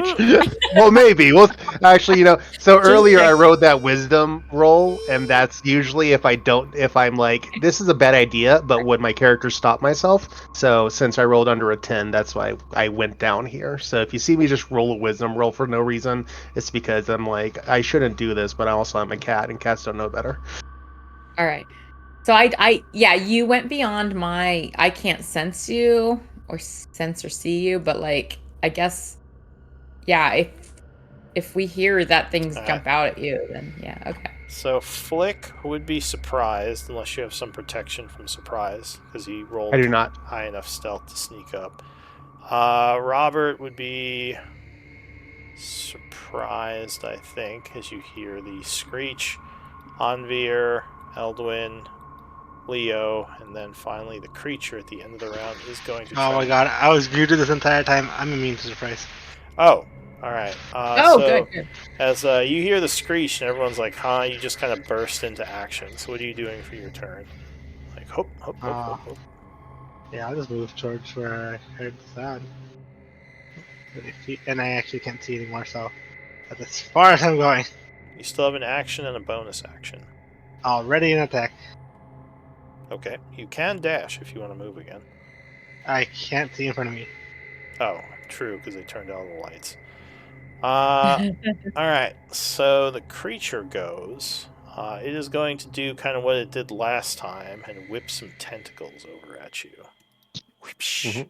Well, maybe. Well, actually, so earlier I wrote that wisdom roll, and that's usually if I'm like, this is a bad idea, but would my character stop myself? So since I rolled under a 10, that's why I went down here. So if you see me just roll a wisdom roll for no reason, it's because I'm like, I shouldn't do this, but I also am a cat, and cats don't know better. All right. So yeah, you went beyond my. I can't sense you or sense or see you, but like, I guess, yeah. If we hear that things jump out at you, then yeah, okay. So Flick would be surprised unless you have some protection from surprise because he rolled I do not. high enough stealth to sneak up. Robert would be surprised, I think, as you hear the screech. Anvir, Eldwin, Leo, and then finally the creature at the end of the round is going to try. Oh my god, I was muted this entire time. I'm immune to surprise. Oh, alright. Oh, so good. as you hear the screech and everyone's like, huh, you just kind of burst into action. So what are you doing for your turn? Like, hope. Yeah, I'll just move towards where I heard the sound. And I actually can't see anymore, so that's as far as I'm going. You still have an action and a bonus action. Already an attack. Okay, you can dash if you want to move again. I can't see in front of me. Oh, true, because they turned all the lights. Alright, so the creature goes. It is going to do kind of what it did last time and whip some tentacles over at you. Mhm.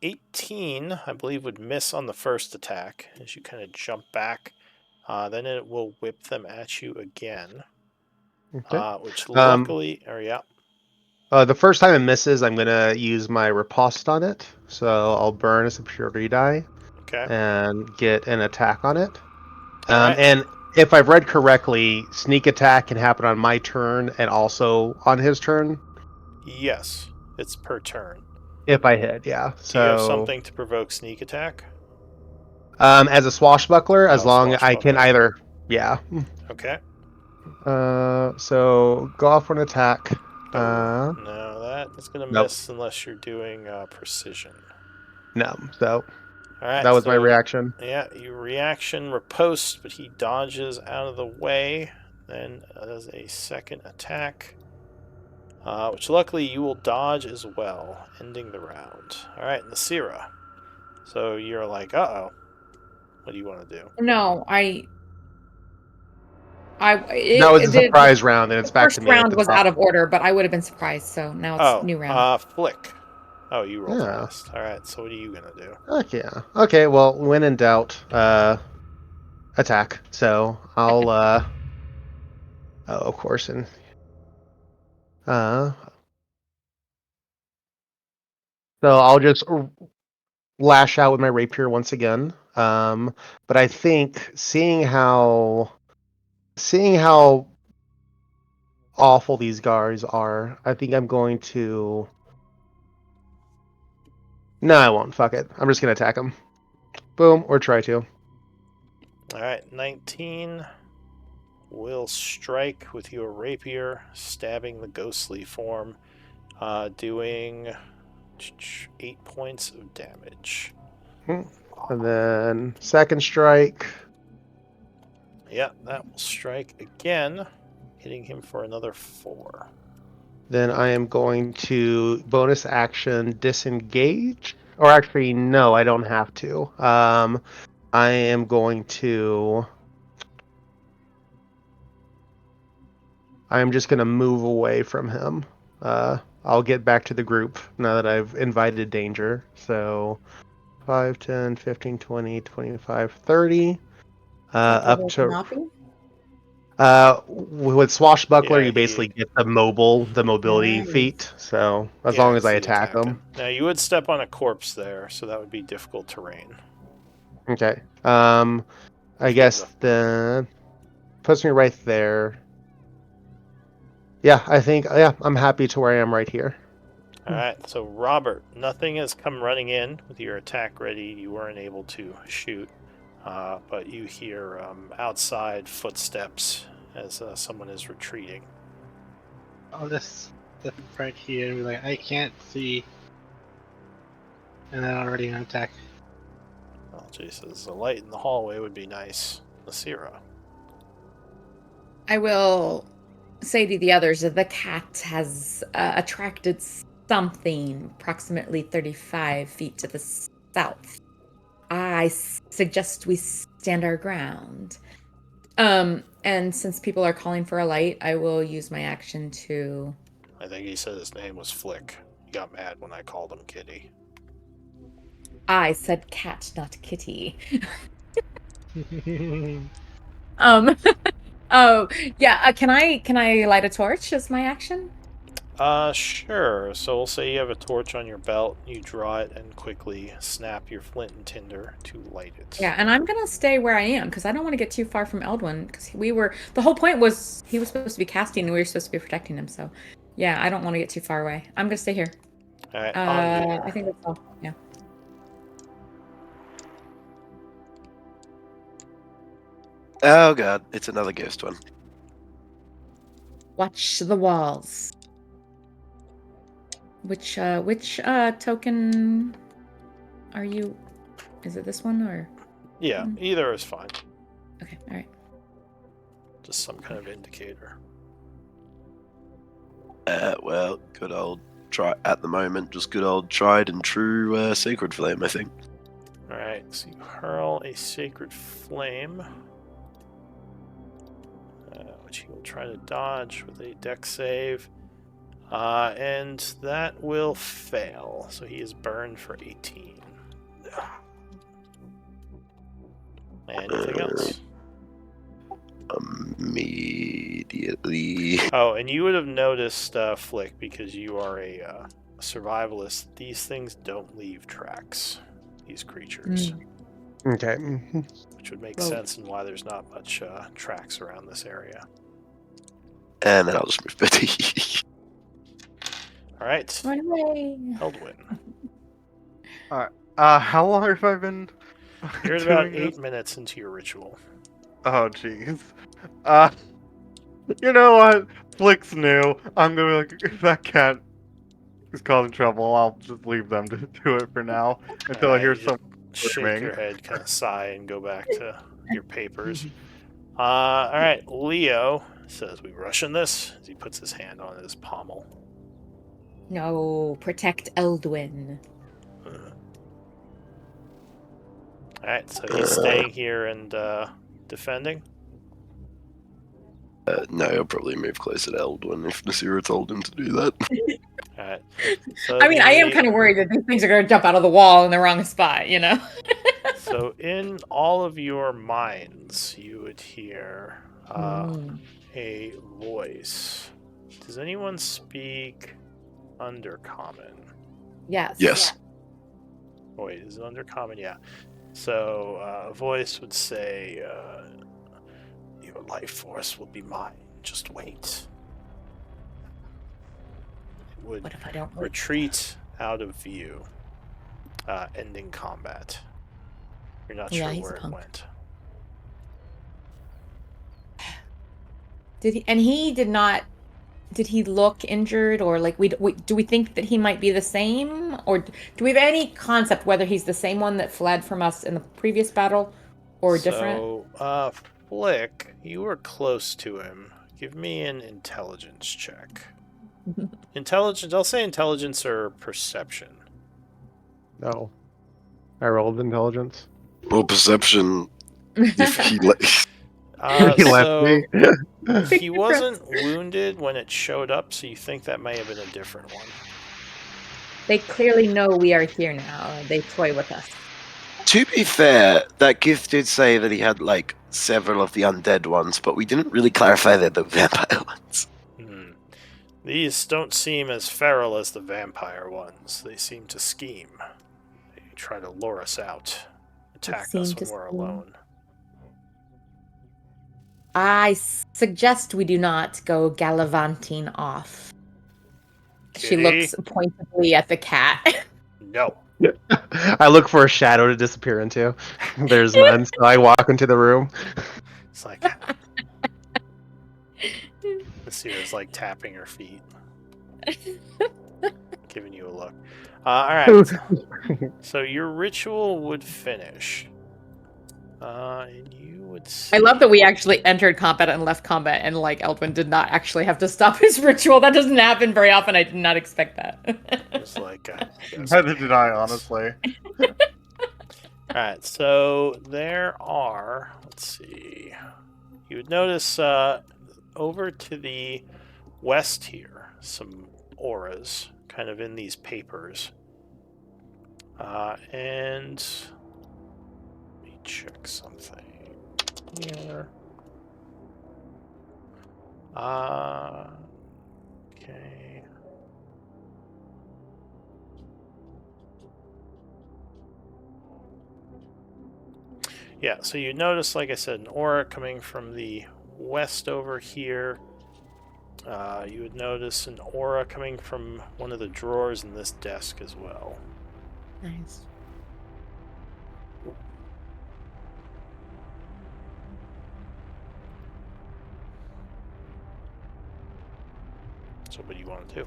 18, I believe, would miss on the first attack as you kind of jump back. Then it will whip them at you again. Okay. Which luckily, The first time it misses, I'm gonna use my riposte on it. So I'll burn a superiority die Okay. and get an attack on it. Alright. And if I've read correctly, sneak attack can happen on my turn and also on his turn. Yes, it's per turn. If I hit, yeah. Do you have So something to provoke sneak attack? as a swashbuckler, as Oh, long as I can swashbuckler. either, yeah. Okay. So go off for an attack. No, that is going to Nope. miss unless you're doing precision. No. So All right. that was my reaction. Yeah, your reaction riposte, but he dodges out of the way. Then does a second attack, which luckily you will dodge as well, ending the round. All right, Nasira. So you're like, uh-oh. What do you want to do? No, That was a surprise round, and it's back to me. First round was out of order, but I would have been surprised, so now it's new round. Flick. Oh, you rolled Yeah. fast. All right, so what are you going to do? Okay. Okay, well, when in doubt, attack. So I'll, oh, of course, and, so I'll just lash out with my rapier once again. But I think seeing how awful these guards are, I think I'm going to. No, I won't. Fuck it. I'm just gonna attack them. Boom, or try to. All right, 19 will strike with your rapier, stabbing the ghostly form, doing 8 points of damage. And then second strike. Yeah, that will strike again, hitting him for another 4. Then I am going to bonus action disengage. Or actually, no, I don't have to. I am going to. I'm just going to move away from him. I'll get back to the group now that I've invited danger. So 5, 10, 15, 20, 25, 30. Up to. With swashbuckler, Yeah, you basically get the mobility Nice. feat. So as Yeah, long as I it's the attack them. Now you would step on a corpse there, so that would be difficult terrain. Okay. I guess the puts me right there. Yeah, I think I'm happy to where I am right here. All right, so Robert, nothing has come running in with your attack ready. You weren't able to shoot. but you hear outside footsteps as someone is retreating. I'll just step right here and be like, I can't see. And then already an attack. Well, Jesus, a light in the hallway would be nice. Nasira. I will say to the others that the cat has attracted something approximately 35 feet to the south. I suggest we stand our ground. And since people are calling for a light, I will use my action to... I think he said his name was Flick. He got mad when I called him Kitty. I said cat, not kitty. Oh, yeah, can I light a torch as my action? Sure. So we'll say you have a torch on your belt, you draw it, and quickly snap your flint and tinder to light it. Yeah, and I'm gonna stay where I am because I don't want to get too far from Eldwin because the whole point was he was supposed to be casting and we were supposed to be protecting him. So, yeah, I don't want to get too far away. I'm gonna stay here. All right. I think that's all. Yeah. Oh god, it's another ghost one. Watch the walls. Which token are you? Is it this one or? Yeah, either is fine. Okay, all right. Just some kind of indicator. Well, good old at the moment, just good old tried and true sacred flame, I think. All right. So you hurl a sacred flame, which he will try to dodge with a dex save. And that will fail. So he is burned for 18. Anything else? Immediately. Oh, and you would have noticed, Flick, because you are a survivalist, these things don't leave tracks. These creatures. Okay. Which would make sense in why there's not much tracks around this area. And then I'll just move Betty. Alright. Run away. Eldwin. How long have I been You're doing about this? 8 minutes into your ritual. Oh, jeez. You know what? Flick's new. I'm gonna be like, if that cat is causing trouble, I'll just leave them to do it for now until I hear you some shake screaming. your head, kind of sigh, and go back to your papers. Alright, Leo says, we rushing this? As he puts his hand on his pommel. No, protect Eldwin. Alright, so he's staying here and defending? No, I'll probably move closer to Eldwin if Nasira told him to do that. Alright. So I mean, I am kind of worried that these things are going to jump out of the wall in the wrong spot, you know? So in all of your minds, you would hear a voice. Does anyone speak Undercommon? Yes. Yes. Wait, is it Undercommon? Yeah. So a voice would say, your life force will be mine. Just wait. It would What if I don't wait? retreat out of view, ending combat. You're not Yeah, sure he's a where it punk. went. Did he? And he did not. Did he look injured, or like do we think that he might be the same, or do we have any concept whether he's the same one that fled from us in the previous battle, or different? So, Flick, you were close to him. Give me an intelligence check. Intelligence. I'll say intelligence or perception. No. I rolled intelligence. Well, perception. If he He left So me. he wasn't wounded when it showed up, so you think that may have been a different one. They clearly know we are here now. They toy with us. To be fair, that gift did say that he had like several of the undead ones, but we didn't really clarify they're the vampire ones. These don't seem as feral as the vampire ones. They seem to scheme. They try to lure us out, attack seem us to when we're scheme. alone. I suggest we do not go gallivanting off. She Kitty? looks pointedly at the cat. No. I look for a shadow to disappear into. There's none, so I walk into the room. It's like Nasira's like tapping her feet, giving you a look. All right. So your ritual would finish. And you would see... I love that we actually entered combat and left combat, and like Eldwin did not actually have to stop his ritual. That doesn't happen very often. I did not expect that. It's like Neither did I, honestly. Alright, so there are, let's see, you would notice over to the west here, some auras kind of in these papers. And let me check something here. Okay. Yeah, so you notice, like I said, an aura coming from the west over here. You would notice an aura coming from one of the drawers in this desk as well. Nice. So what do you want to do?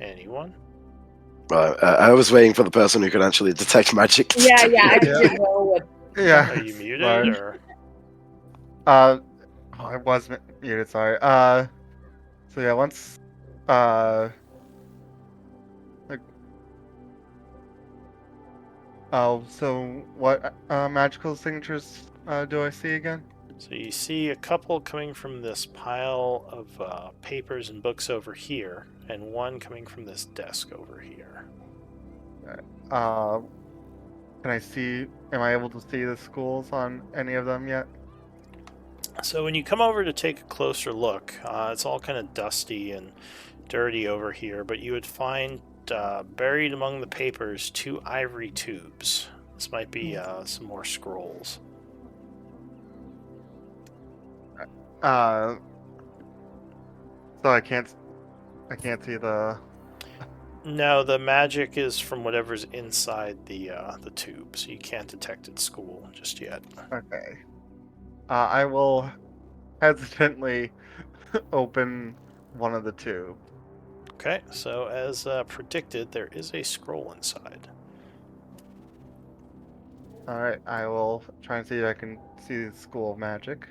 Anyone? I was waiting for the person who could actually detect magic. Yeah, I Yeah. didn't know what. Yeah. Are you muted Sorry. or? Oh, I was muted. Sorry. So yeah, once like, so what magical signatures do I see again? So you see a couple coming from this pile of papers and books over here, and one coming from this desk over here. Can I see? Am I able to see the schools on any of them yet? So when you come over to take a closer look, it's all kind of dusty and dirty over here, but you would find buried among the papers 2 ivory tubes. This might be some more scrolls. So I can't see the. No, the magic is from whatever's inside the tube, so you can't detect its school just yet. Okay. I will hesitantly open one of the two. Okay, so as predicted, there is a scroll inside. Alright, I will try and see if I can see the School of Magic.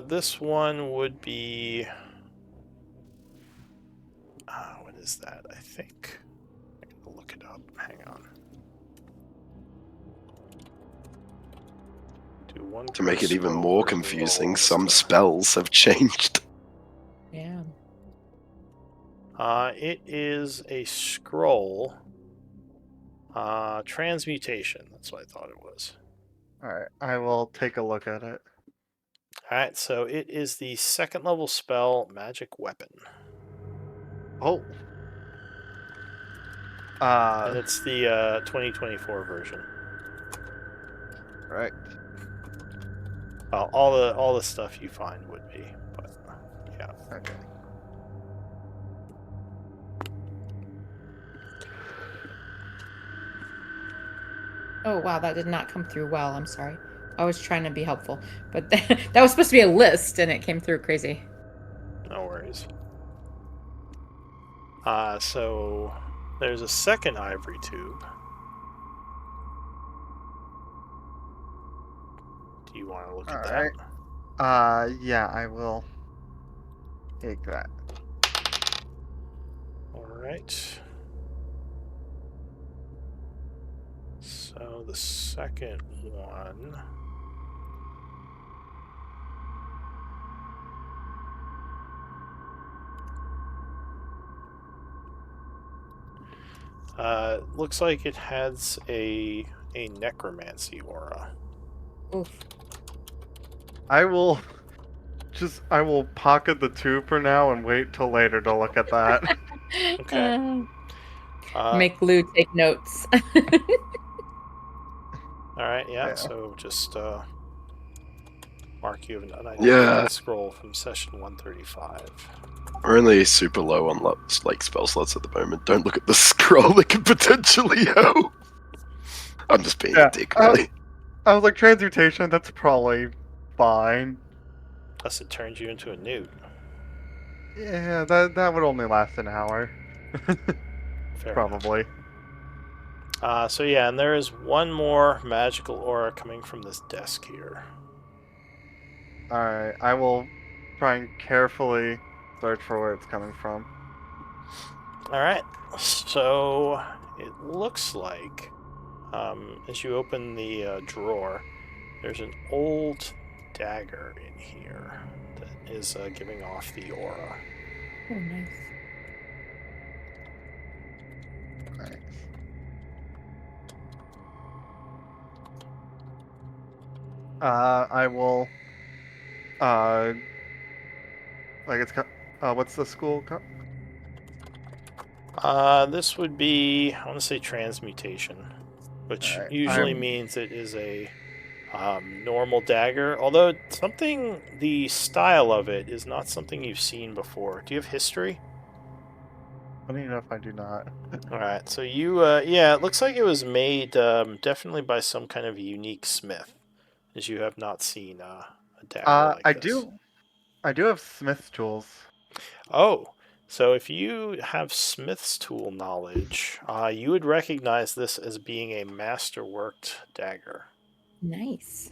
This one would be... what is that, I think? I gotta look it up. Hang on. Do one To make it even scroll more for confusing, all some stuff. spells have changed. Yeah. It is a scroll. Transmutation. That's what I thought it was. Alright, I will take a look at it. Alright, so it is the 2nd level spell, Magic Weapon. Oh! And it's the 2024 version. Right. Well, all the stuff you find would be, but yeah. Okay. Oh wow, that did not come through well. I'm sorry. I was trying to be helpful, but that was supposed to be a list, and it came through crazy. No worries. So there's a second ivory tube. Do you want to look at that? Alright. Yeah, I will take that. Alright. So the second one... looks like it has a necromancy aura. Oof. I will pocket the two for now and wait till later to look at that. Okay. Make Lou take notes. Alright, yeah, Yeah. so just Mark, you have an unidentified Yeah. scroll from session 135. We're only super low on like spell slots at the moment. Don't look at the scroll that could potentially help. I'm just being Yeah, a dick, really. I was like, transmutation, that's probably fine. Plus, it turns you into a newt. Yeah, that would only last an hour. Fair Probably. enough. So yeah, and there is one more magical aura coming from this desk here. Alright, I will try and carefully search for where it's coming from. Alright, so it looks like, as you open the drawer, there's an old dagger in here that is giving off the aura. Oh, nice. Nice. I will, like what's the school? This would be, I want to say transmutation, which Alright, usually I'm- means it is a normal dagger, although the style of it is not something you've seen before. Do you have history? Funny enough, I do not. Alright, so you, yeah, it looks like it was made definitely by some kind of unique smith, as you have not seen a dagger like I this. I do have Smith's tools. Oh, so if you have smith's tool knowledge, you would recognize this as being a masterworked dagger. Nice.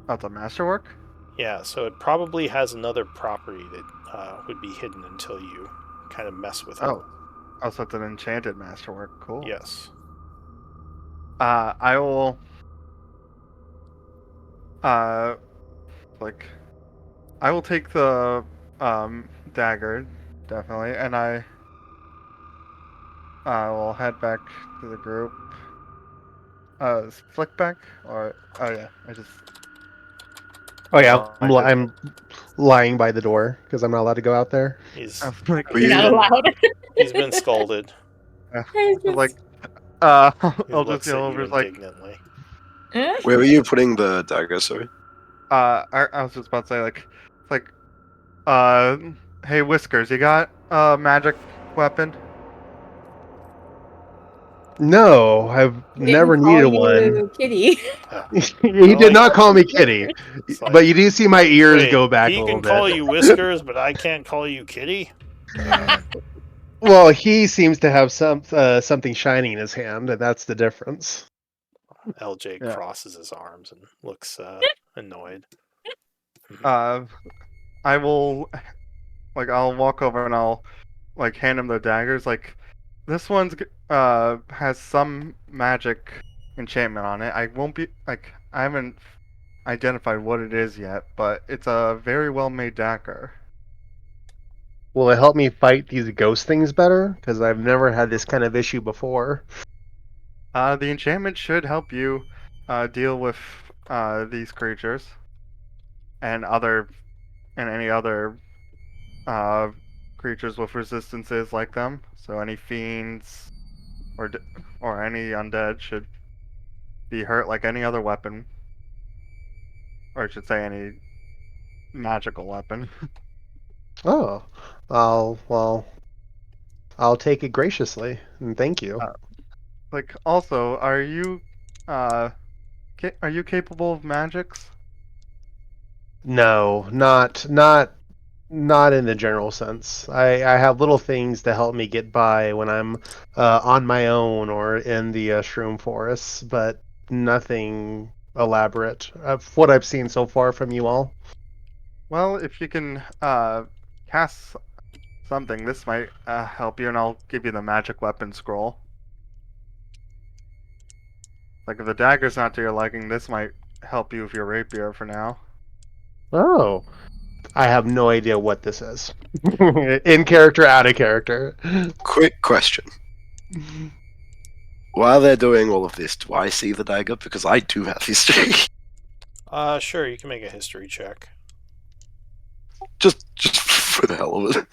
Oh, it's a masterwork? Yeah, so it probably has another property that would be hidden until you kind of mess with it. Oh, so it's an enchanted masterwork. Cool. Yes. I will, like, I will take the, dagger, definitely, and I will head back to the group. Is Flick back? Or, oh yeah, I just, Oh yeah, I did- I'm lying by the door because I'm not allowed to go out there. He's I'm like, Were you- Not allowed. he's been scolded. like, He I'll just looks yell at over, you it's like, indignantly. Where were you putting the dagger, sorry? I was just about to say, like, hey Whiskers, you got a magic weapon? No, I've never needed one. Kitty. He did not call me Kitty, It's like, but you do see my ears wait, go back a he little can call bit. you Whiskers, but I can't call you Kitty? Well, he seems to have something shining in his hand, and that's the difference. LJ Yeah. crosses his arms and looks annoyed. I will, like, I'll walk over and I'll, like, hand him the daggers. Like, this one's has some magic enchantment on it. I won't be like, I haven't identified what it is yet, but it's a very well made dagger. Will it help me fight these ghost things better? Because I've never had this kind of issue before. The enchantment should help you deal with these creatures and any other creatures with resistances like them. So any fiends or any undead should be hurt like any other weapon, or I should say any magical weapon. Oh, I'll take it graciously, and thank you. Like, also, are you capable of magics? No, not in the general sense. I have little things to help me get by when I'm on my own or in the shroom forests, but nothing elaborate of what I've seen so far from you all. Well, if you can cast something, this might help you, and I'll give you the magic weapon scroll. Like, if the dagger's not to your liking, this might help you with your rapier for now. Oh, I have no idea what this is. In character, out of character. Quick question. While they're doing all of this, do I see the dagger? Because I do have history. Sure, you can make a history check. just for the hell of it.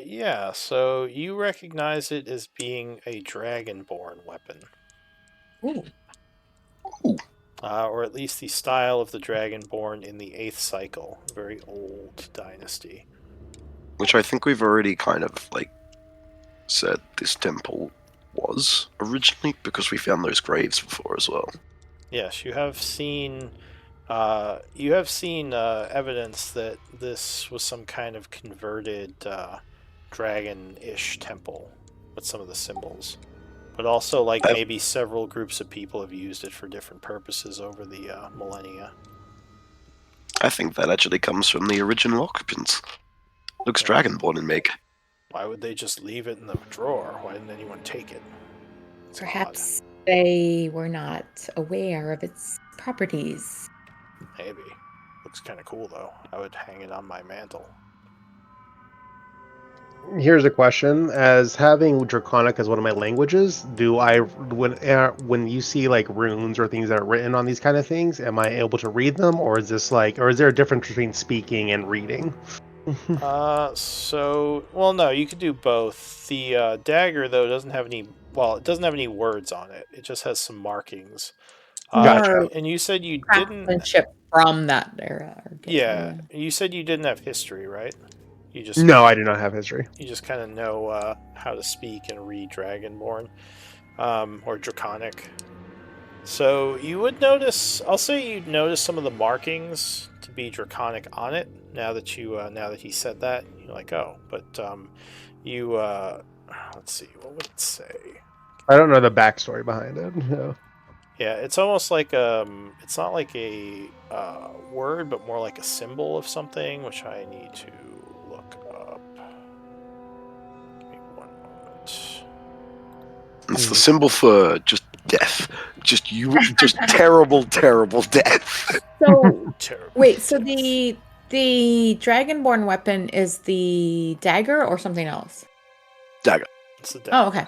Yeah, so you recognize it as being a dragonborn weapon. Ooh. Or at least the style of the Dragonborn in the 8th cycle. Very old dynasty. Which I think we've already kind of, like, said this temple was originally, because we found those graves before as well. Yes, you have seen evidence that this was some kind of converted dragon-ish temple with some of the symbols, but also like maybe several groups of people have used it for different purposes over the millennia. I think that actually comes from the original occupants. Looks Dragonborn in make. Why would they just leave it in the drawer? Why didn't anyone take it? It's Perhaps they were not aware of its properties. odd. Maybe. Looks kind of cool though. I would hang it on my mantle. Here's a question: as having Draconic as one of my languages, do I when you see like runes or things that are written on these kind of things, am I able to read them, or is this like, or is there a difference between speaking and reading? Well, no, you could do both. The dagger, though, doesn't have any. Well, it doesn't have any words on it. It just has some markings. Gotcha. And you said you didn't. Craftsmanship from that era. Yeah, you said you didn't have history, right? You just No, I do not have history. You just kind of know how to speak and read Dragonborn, or Draconic. So you would notice. I'll say you'd notice some of the markings to be Draconic on it. Now that he said that, you're like, oh, but let's see, what would it say? I don't know the backstory behind it. No. Yeah, it's almost like it's not like a word, but more like a symbol of something, which I need to look up. Give me one moment. It's the symbol for just death. Just terrible, terrible death. So Terrible. wait, so the Dragonborn weapon is the dagger or something else? Dagger. It's the Oh, okay.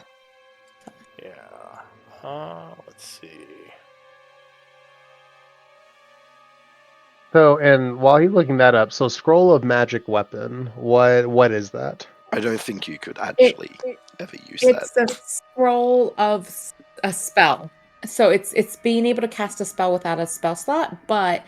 Yeah. Let's see. So, and while he's looking that up, so scroll of magic weapon, what is that? I don't think you could actually ever use It's that. a scroll of a spell. So it's being able to cast a spell without a spell slot, but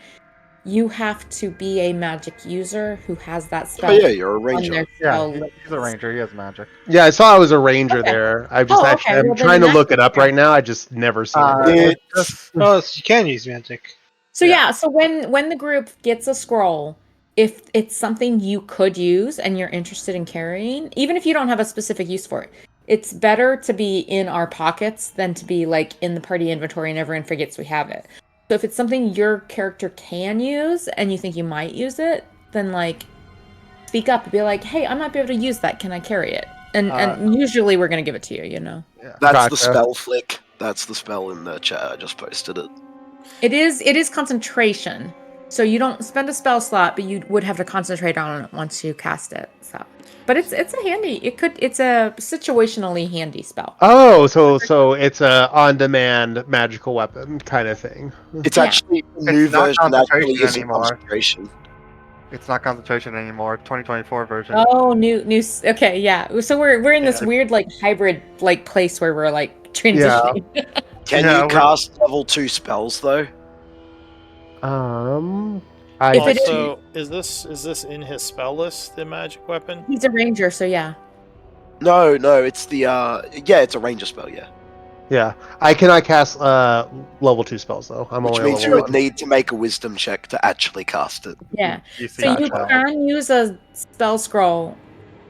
you have to be a magic user who has that spell. Oh yeah, you're a on ranger. their Yeah, spell he's a list. ranger. He has magic. Yeah, I saw I was a ranger Okay. there. I've just Oh, okay. I'm Well, then trying to in look that it up case, right now. I just never seen it. It- Oh, so you can use magic. So yeah, so when the group gets a scroll, if it's something you could use and you're interested in carrying, even if you don't have a specific use for it, it's better to be in our pockets than to be like in the party inventory and everyone forgets we have it. So if it's something your character can use and you think you might use it, then like speak up and be like, "Hey, I might be able to use that. Can I carry it?" And usually we're gonna give it to you. You know. Yeah. That's Gotcha. the spell flick. That's the spell in the chat. I just posted it. It is concentration. So you don't spend a spell slot, but you would have to concentrate on it once you cast it. So, but it's a handy. It's a situationally handy spell. Oh, so it's a on-demand magical weapon kind of thing. It's Yeah. actually the new not version actually concentration isn't anymore. concentration. It's not concentration anymore. 2024 version. Oh, new. Okay, yeah. So we're in this Yeah. weird like hybrid like place where we're like transitioning. Can Yeah, you cast level 2 spells though? I If it is- Also, is this in his spell list, the magic weapon? He's a ranger, so yeah. No, it's the it's a ranger spell, yeah, I cannot cast level 2 spells though. I'm which only means a you level would 1. need to make a wisdom check to actually cast it. Yeah. You see So you that. can use a spell scroll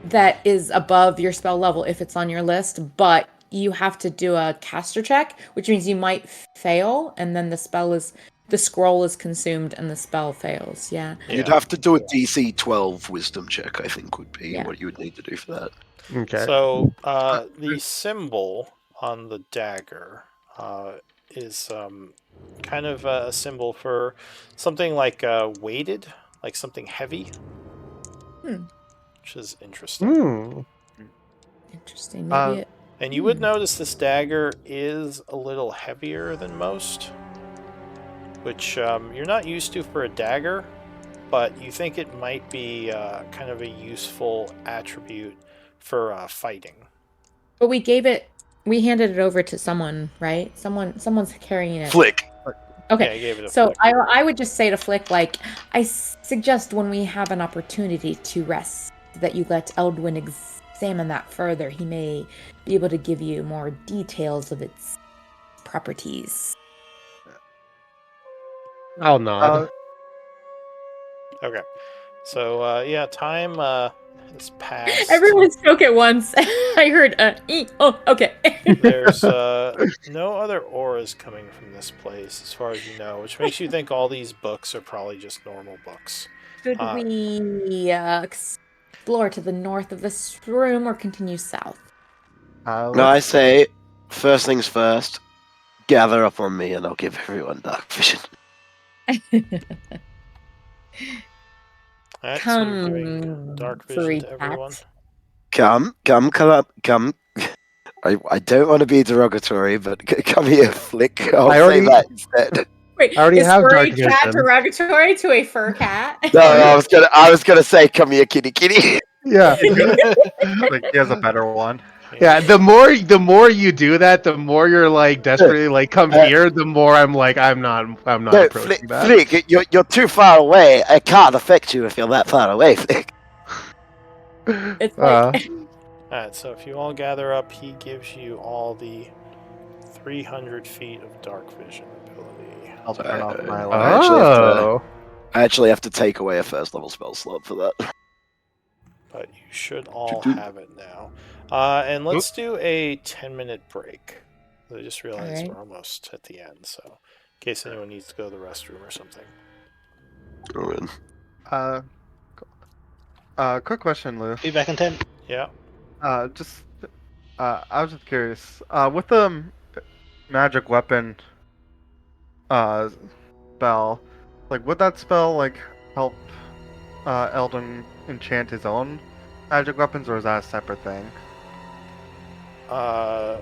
that is above your spell level if it's on your list, but you have to do a caster check, which means you might fail, and then the scroll is consumed and the spell fails. Yeah. You'd have to do a DC 12 wisdom check, I think would be Yeah. what you would need to do for that. Okay. So the symbol on the dagger is kind of a symbol for something like weighted, like something heavy, which is interesting. Interesting. Maybe it. And you would notice this dagger is a little heavier than most, which you're not used to for a dagger, but you think it might be kind of a useful attribute for fighting. But we gave it we handed it over to someone, right? Someone's carrying it. Flick. Okay. Yeah, I gave it a So flick. I would just say to Flick, like, I suggest when we have an opportunity to rest, that you let Eldwin examine that further. He may be able to give you more details of its properties. I'll nod. Okay. So yeah, time has passed. Everyone spoke at once. I heard, oh, okay. There's no other auras coming from this place, as far as you know, which makes you think all these books are probably just normal books. Should we explore to the north of this room or continue south? No, I say, first things first, gather up on me and I'll give everyone dark vision. Alright, so you're giving Come, dark vision furry to everyone. cat. Come. I don't want to be derogatory, but come here, Flick. I'll I say already- that instead. Wait, I already is have furry dark cat vision. derogatory to a fur cat? No, I was gonna say, come here, kitty. Yeah. Like he has a better one. Yeah, the more you do that, the more you're like desperately like come here. The more I'm like I'm not No, approaching that. Flick, you're too far away. I can't affect you if you're that far away, Flick. It's like Alright, so if you all gather up, he gives you all the 300 feet of dark vision ability. I'll turn off my Oh. light. I actually have to take away a first level spell slot for that. But you should all have it now. And let's do a 10-minute break. I just realized Alright. we're almost at the end, so in case anyone needs to go to the restroom or something. Quick question, Lou. Be back in 10. Yeah. I was just curious. With the magic weapon spell, like would that spell like help Eldon enchant his own magic weapons, or is that a separate thing? Uh,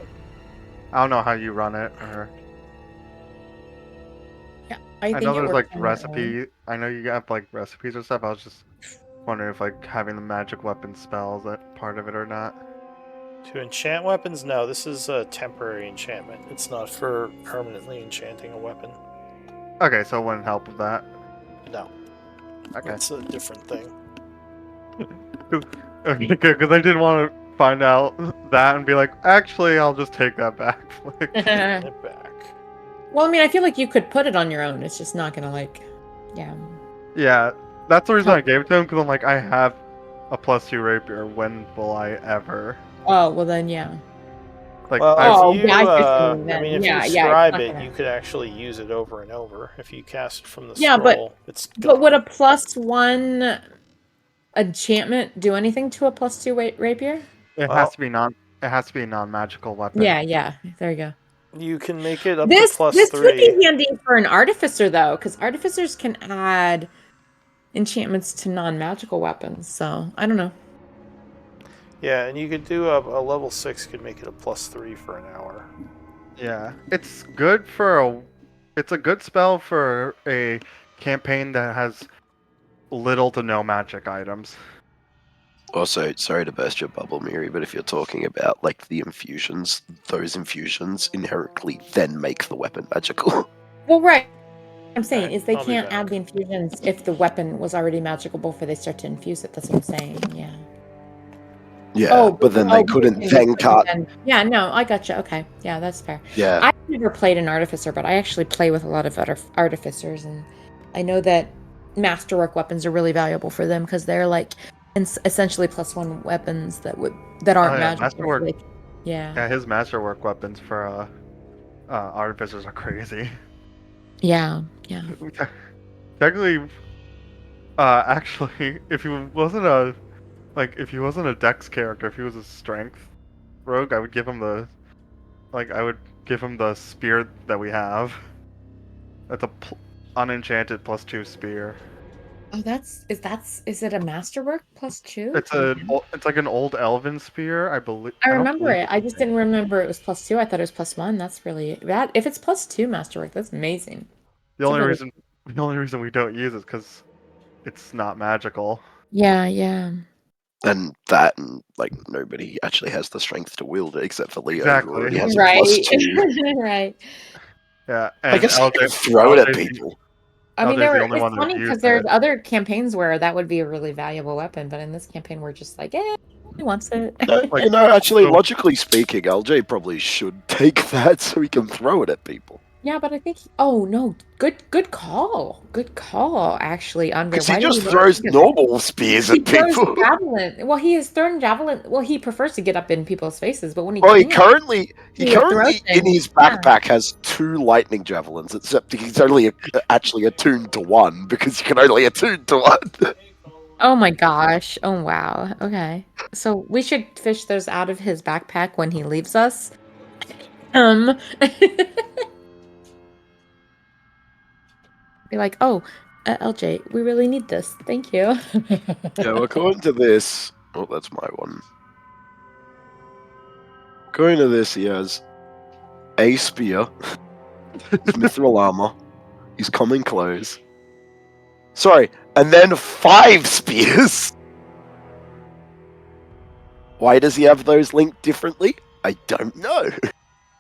I don't know how you run it, or I think know it there's works like on your own. recipe. I know you have like recipes or stuff. I was just wondering if like having the magic weapon spells that part of it or not. to enchant weapons, no, this is a temporary enchantment. It's not for permanently enchanting a weapon. Okay, so it wouldn't help with that. No, Okay. it's a different thing. Okay, good, because I didn't want to find out that and be like, actually, I'll just take that back. Like, Bring it back. Well, I mean, I feel like you could put it on your own. It's just not gonna like, yeah. yeah, that's the reason I gave it to him, because I'm like, I have a +2 rapier. When will I ever? Oh well, then yeah. Like, Well, Oh, if you, yeah, I see what you're I saying then. mean, if Yeah, you yeah, it's scribe not it, gonna- you could actually use it over and over. If you cast it from the Yeah, but- scroll, it's But would a gone. +1 enchantment do anything to a +2 rapier? it Well- has to be non. It has to be a non-magical weapon. Yeah. There you go. You can make it up This to would +3. be handy for an artificer though, because artificers can add enchantments to non-magical weapons. So I don't know. Yeah, and you could do a level 6 could make it a +3 for an hour. Yeah, it's good for a. It's a good spell for a campaign that has little to no magic items. Also, sorry to burst your bubble, Miri, but if you're talking about like the infusions, those infusions inherently then make the weapon magical. Well, right. I'm saying Okay, is they I'll be can't back. add the infusions if the weapon was already magical before they start to infuse it. That's what I'm saying. Yeah. Yeah, but then they couldn't then cut. Yeah, no, I gotcha. Okay, yeah, that's fair. Yeah, I've never played an artificer, but I actually play with a lot of artificers, and I know that masterwork weapons are really valuable for them because they're like essentially +1 weapons that aren't Oh, yeah, magical. masterwork. Like, yeah. Yeah, his masterwork weapons for artificers are crazy. Yeah. Technically, actually, if he wasn't a dex character, if he was a strength rogue, I would give him the spear that we have. That's a unenchanted +2 spear. Oh, is it a masterwork +2? It's like an old elven spear, I believe. I don't remember believe it. I just didn't remember it was +2. I thought it was +1. That's really that. If it's +2 masterwork, that's amazing. The It's only really- reason we don't use it is because it's not magical. Yeah. And that, and like nobody actually has the strength to wield it except for Leo, Exactly. who already has a Right. +2. Right. Yeah, I and guess you LJ, can throw it at LJ's people. I mean, LJ's the only it's one that funny used because there's it. other campaigns where that would be a really valuable weapon, but in this campaign, we're just like, eh, he wants it. No, Like, you know, actually, so- logically speaking, LJ probably should take that so he can throw it at people. Yeah, but I think. Oh no, good call. Good call. Actually, Andre, Because he why did just we not throws think of normal spears He at throws people. javelin. Well, he has thrown javelin. Well, he prefers to get up in people's faces, but when he Well, he can't, currently he would throw in his things. Yeah. backpack has 2 lightning javelins, except he's only actually attuned to 1 because you can only attune to 1. Oh my gosh. Oh wow. Okay. So we should fish those out of his backpack when he leaves us. Be like, oh, LJ, we really need this. Thank you. Yeah, well, according to this, oh, that's my one. According to this, he has a spear, his mithril armor, his common clothes. Sorry, and then 5 spears. Why does he have those linked differently? I don't know.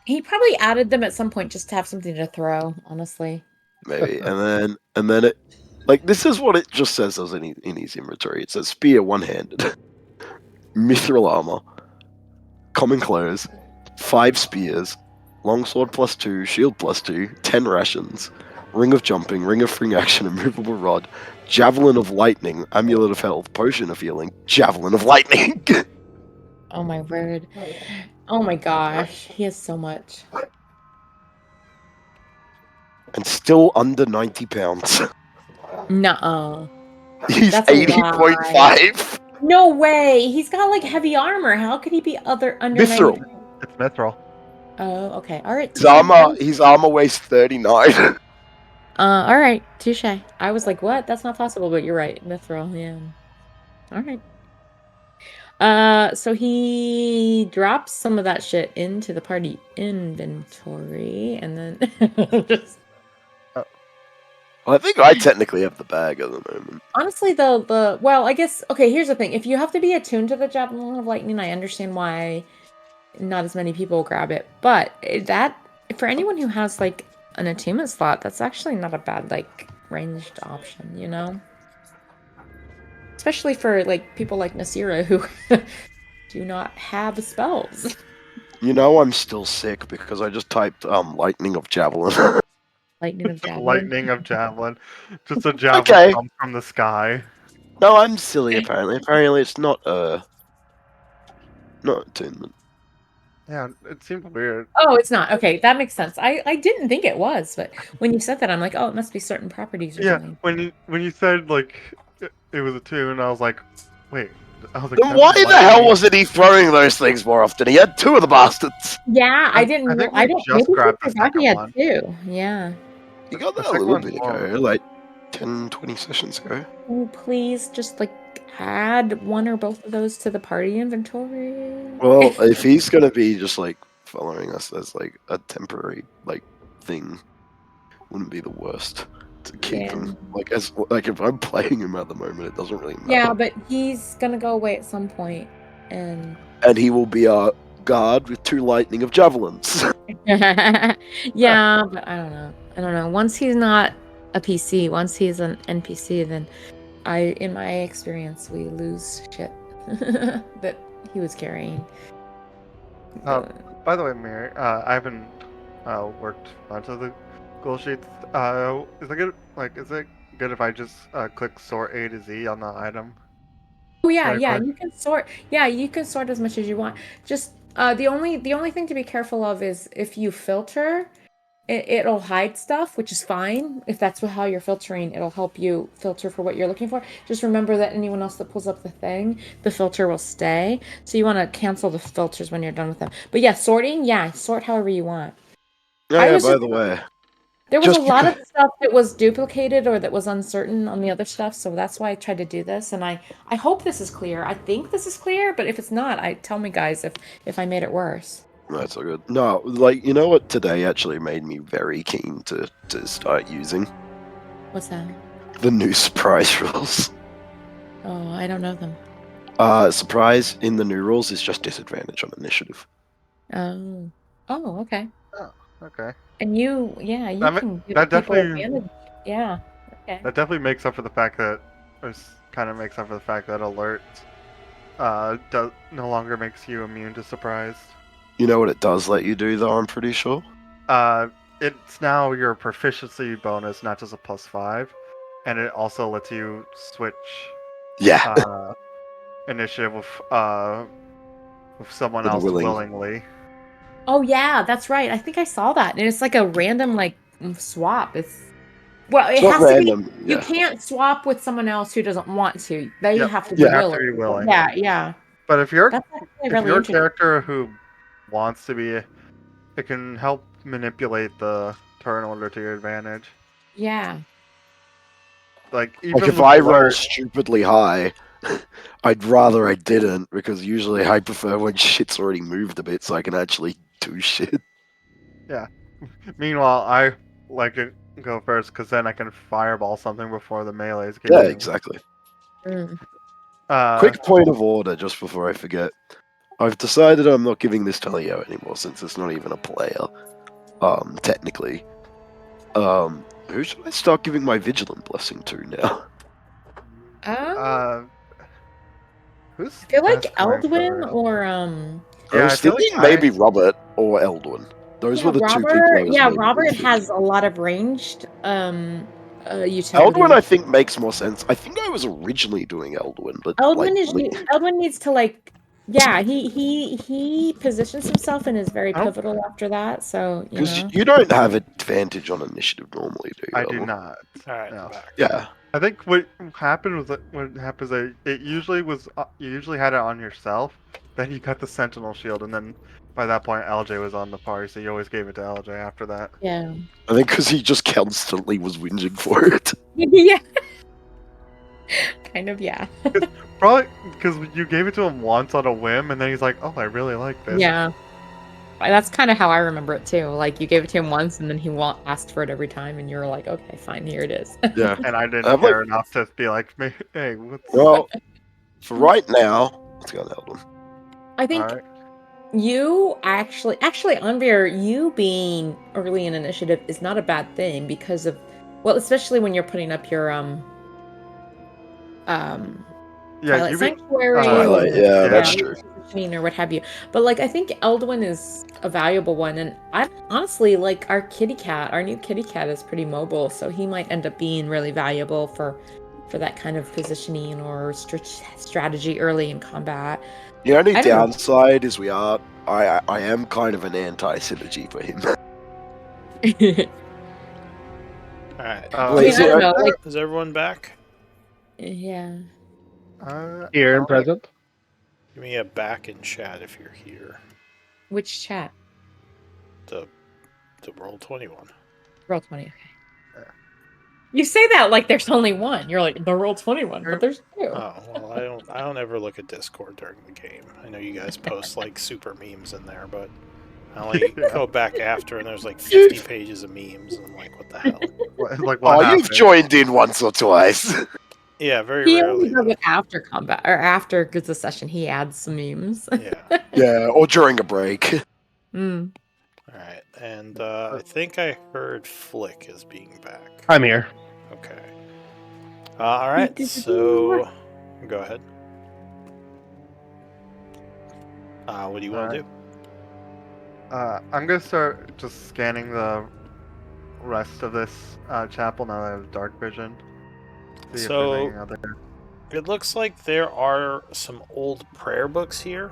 He probably added them at some point just to have something to throw, honestly. Maybe, and then it, like, this is what it just says as in his inventory. It says spear one-handed, mithril armor, common clothes, 5 spears, longsword +2, shield +2, 10 rations, ring of jumping, ring of free action, immovable rod, javelin of lightning, amulet of health, potion of healing, javelin of lightning. Oh my word. Oh my gosh. He has so much. And still under 90 pounds. Nuh-uh. He's That's a 80.5. No way. He's got like heavy armor. How could he be under Mithril. 90? It's mithril. Oh, okay. All right. His armor weighs 39. All right. Touche. I was like, what? That's not possible, but you're right. Mithril, yeah. All right. So he drops some of that shit into the party inventory, and then just Well, I think I technically have the bag at the moment. honestly, the well, I guess okay. Here's the thing: if you have to be attuned to the javelin of lightning, I understand why not as many people grab it. But that for anyone who has like an attunement slot, that's actually not a bad like ranged option, you know. Especially for like people like Nasira who do not have spells. You know, I'm still sick because I just typed lightning of javelin. Lightning of javelin. Lightning of javelin. Just a javelin Okay. comes from the sky. No, I'm silly. Apparently, it's not attunement. Yeah, it seemed weird. Oh, it's not. Okay, that makes sense. I didn't think it was, but when you said that, I'm like, oh, it must be certain properties or Yeah, something. when you said like it was a tune, I was like, wait. I was like, Then that's why the lightning. hell wasn't he throwing those things more often? He had 2 of the bastards. Yeah, I I didn't. think I we don't. just Maybe grabbed the forgot he second had one. 2. Yeah. He got The that a second little one's bit more- ago, like 10, 20 sessions ago. Can you please just like add one or both of those to the party inventory? Well, if he's gonna be just like following us as like a temporary like thing, wouldn't be the worst to keep him. Like if I'm playing him at the moment, it doesn't really matter. Yeah, but he's gonna go away at some point, and And he will be our guard with 2 lightning of javelins. yeah, but I don't know. I don't know. Once he's not a PC, once he's an NPC, then in my experience, we lose shit that he was carrying. By the way, Mary, I haven't worked much of the goal sheets. Is it good? Like, is it good if I just click sort A to Z on the item? Oh yeah, Right, yeah. right. You can sort. Yeah, you can sort as much as you want. Just the only thing to be careful of is if you filter, it'll hide stuff, which is fine. If that's how you're filtering, it'll help you filter for what you're looking for. Just remember that anyone else that pulls up the thing, the filter will stay. So you want to cancel the filters when you're done with them. But yeah, sorting, sort however you want. Yeah, I was by just- the way. There was Just a lot of because- stuff that was duplicated or that was uncertain on the other stuff, so that's why I tried to do this. And I hope this is clear. I think this is clear, but if it's not, tell me guys if I made it worse. That's all good. No, like, you know what today actually made me very keen to start using? What's that? The new surprise rules. Oh, I don't know them. Surprise in the new rules is just disadvantage on initiative. Oh. Oh, okay. Okay. And you, yeah, you That ma- can give that people definitely- advantage. Yeah. Okay. That definitely makes up for the fact that, kind of makes up for the fact that alert, no longer makes you immune to surprise. You know what it does let you do, though, I'm pretty sure? It's now your proficiency bonus, not just a +5, and it also lets you switch Yeah. initiative with someone With else willing. willingly. Oh yeah, that's right. I think I saw that, and it's like a random like swap. It It's not has to be. random. You Yeah. can't swap with someone else who doesn't want to. They Yep, have to be you have to willing. be willing. Yeah, yeah. But if you're That's actually if really you're a interesting. character who wants to be, it can help manipulate the turn order to your advantage. Yeah. Like even Like if with I roll alert, stupidly high, I'd rather I didn't, because usually I prefer when shit's already moved a bit so I can actually do shit. meanwhile, I like to go first because then I can fireball something before the melees get Yeah, you. exactly. Mm. Quick point of order, just before I forget. I've decided I'm not giving this to Leo anymore, since it's not even a player. Technically. Who should I start giving my Vigilant Blessing to now? Uh, who's I feel like best going Eldwin first? or I Yeah, was I feel thinking like maybe Robert or Eldwin. Those yeah, were the two people Robert. I was Yeah, maybe Robert thinking. has a lot of ranged utility. Eldwin, I think, makes more sense. I think I was originally doing Eldwin, but Eldwin like, Eldwin needs to like yeah, he positions himself and is very I don't- pivotal after that, so you because know. you don't have advantage on initiative normally, do you? I do Eldwin? not. All right, No. I'm back. Yeah. I think what happened was that what happens is it usually was you usually had it on yourself, then you got the Sentinel shield, and then by that point LJ was on the party, so you always gave it to LJ after that. Yeah. I think because he just constantly was whinging for it. Yeah. Kind of, yeah. Probably because you gave it to him once on a whim, and then he's like, "Oh, I really like this." Yeah. That's kind of how I remember it too. Like you gave it to him once and then he asked for it every time and you were like, okay, fine, here it is. Yeah. And I didn't I'm like- care enough to be like, "Hey, what's?" Well, for right now, let's go on Eldwin. I think All right. you actually Anvir, you being early in initiative is not a bad thing because of especially when you're putting up your Yeah, Twilight you be, Sanctuary Twilight, or, yeah, that's true. positioning or what have you. But like I think Eldwin is a valuable one, and I honestly like our new kitty cat is pretty mobile, so he might end up being really valuable for that kind of positioning or strategy early in combat. The only I don't know. downside is I am kind of an anti-synergy for him. All right. I Wait, mean, is I it- don't know, like Is everyone back? yeah. Here and present. Give me a back in chat if you're here. Which chat? The roll 21. Roll 20. Okay. You say that like there's only one. You're like the roll 21, but there's two. Oh well, I don't ever look at Discord during the game. I know you guys post like super memes in there, but I only go back after and there's like 50 pages of memes and I'm like, what the hell? like Oh, what you've happened? joined in once or twice. Yeah, very He rarely. only does though. it after combat or after the session. He adds some memes. Yeah. Yeah, or during a break. Mm. All right, and I think I heard Flick is being back. I'm here. Okay. All right, so go ahead. What do you want to do? I'm gonna start just scanning the rest of this chapel now that I have dark vision. See if So- there's anything out there. It looks like there are some old prayer books here.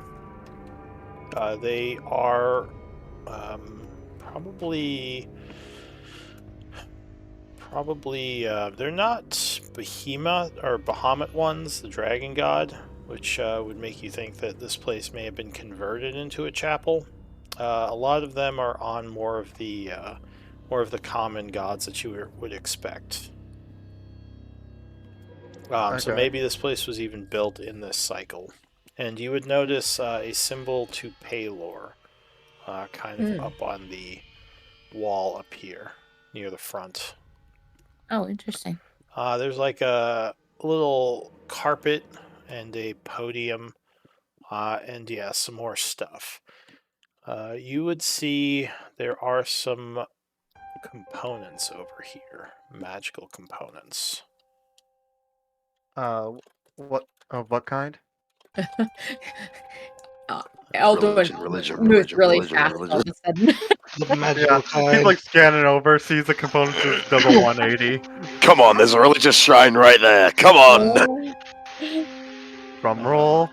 They are probably they're not Bahamut ones, the dragon god, which would make you think that this place may have been converted into a chapel. A lot of them are on more of the common gods that you would expect. So Okay. maybe this place was even built in this cycle. And you would notice a symbol to Paylor kind of up on the wall up here near the front. Oh, interesting. There's like a little carpet and a podium, and yeah, some more stuff. You would see there are some components over here, magical components. What kind? Eldwin Religion, moves really religion, fast religion. all of a sudden. The magical Yeah, kind. he's like scanning over, sees the components, just does a 180. Come on, there's a religious shrine right there. Come on. Drum roll.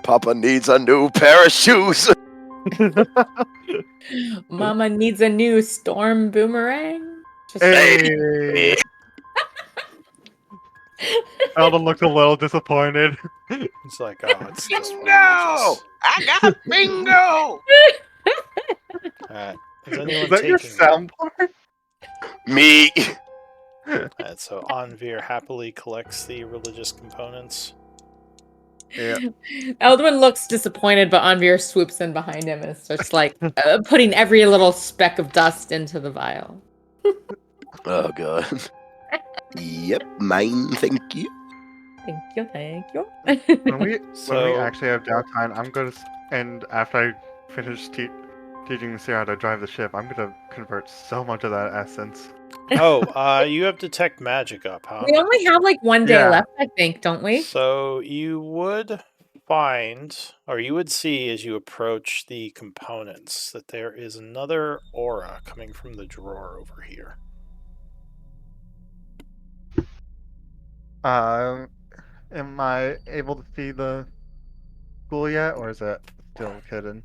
Papa needs a new pair of shoes. Mama needs a new storm boomerang. Just Hey! Eldon looks a little disappointed. It's like, oh, it's just Bingo! religious. I got bingo. Alright. Is anyone Is that your taking soundboard? Me. Alright, so Anvir happily collects the religious components. Yeah. Eldwin looks disappointed, but Anvir swoops in behind him and starts like putting every little speck of dust into the vial. Oh god. Yep, mine. Thank you. Thank you, thank you. When we So- actually have downtime, I'm gonna and after I finish teaching Sarah how to drive the ship, I'm gonna convert so much of that essence. Oh, you have detect magic up, huh? We only have like 1 day Yeah. left, I think, don't we? So you would find, or you would see as you approach the components, that there is another aura coming from the drawer over here. Am I able to see the school yet, or is it still hidden?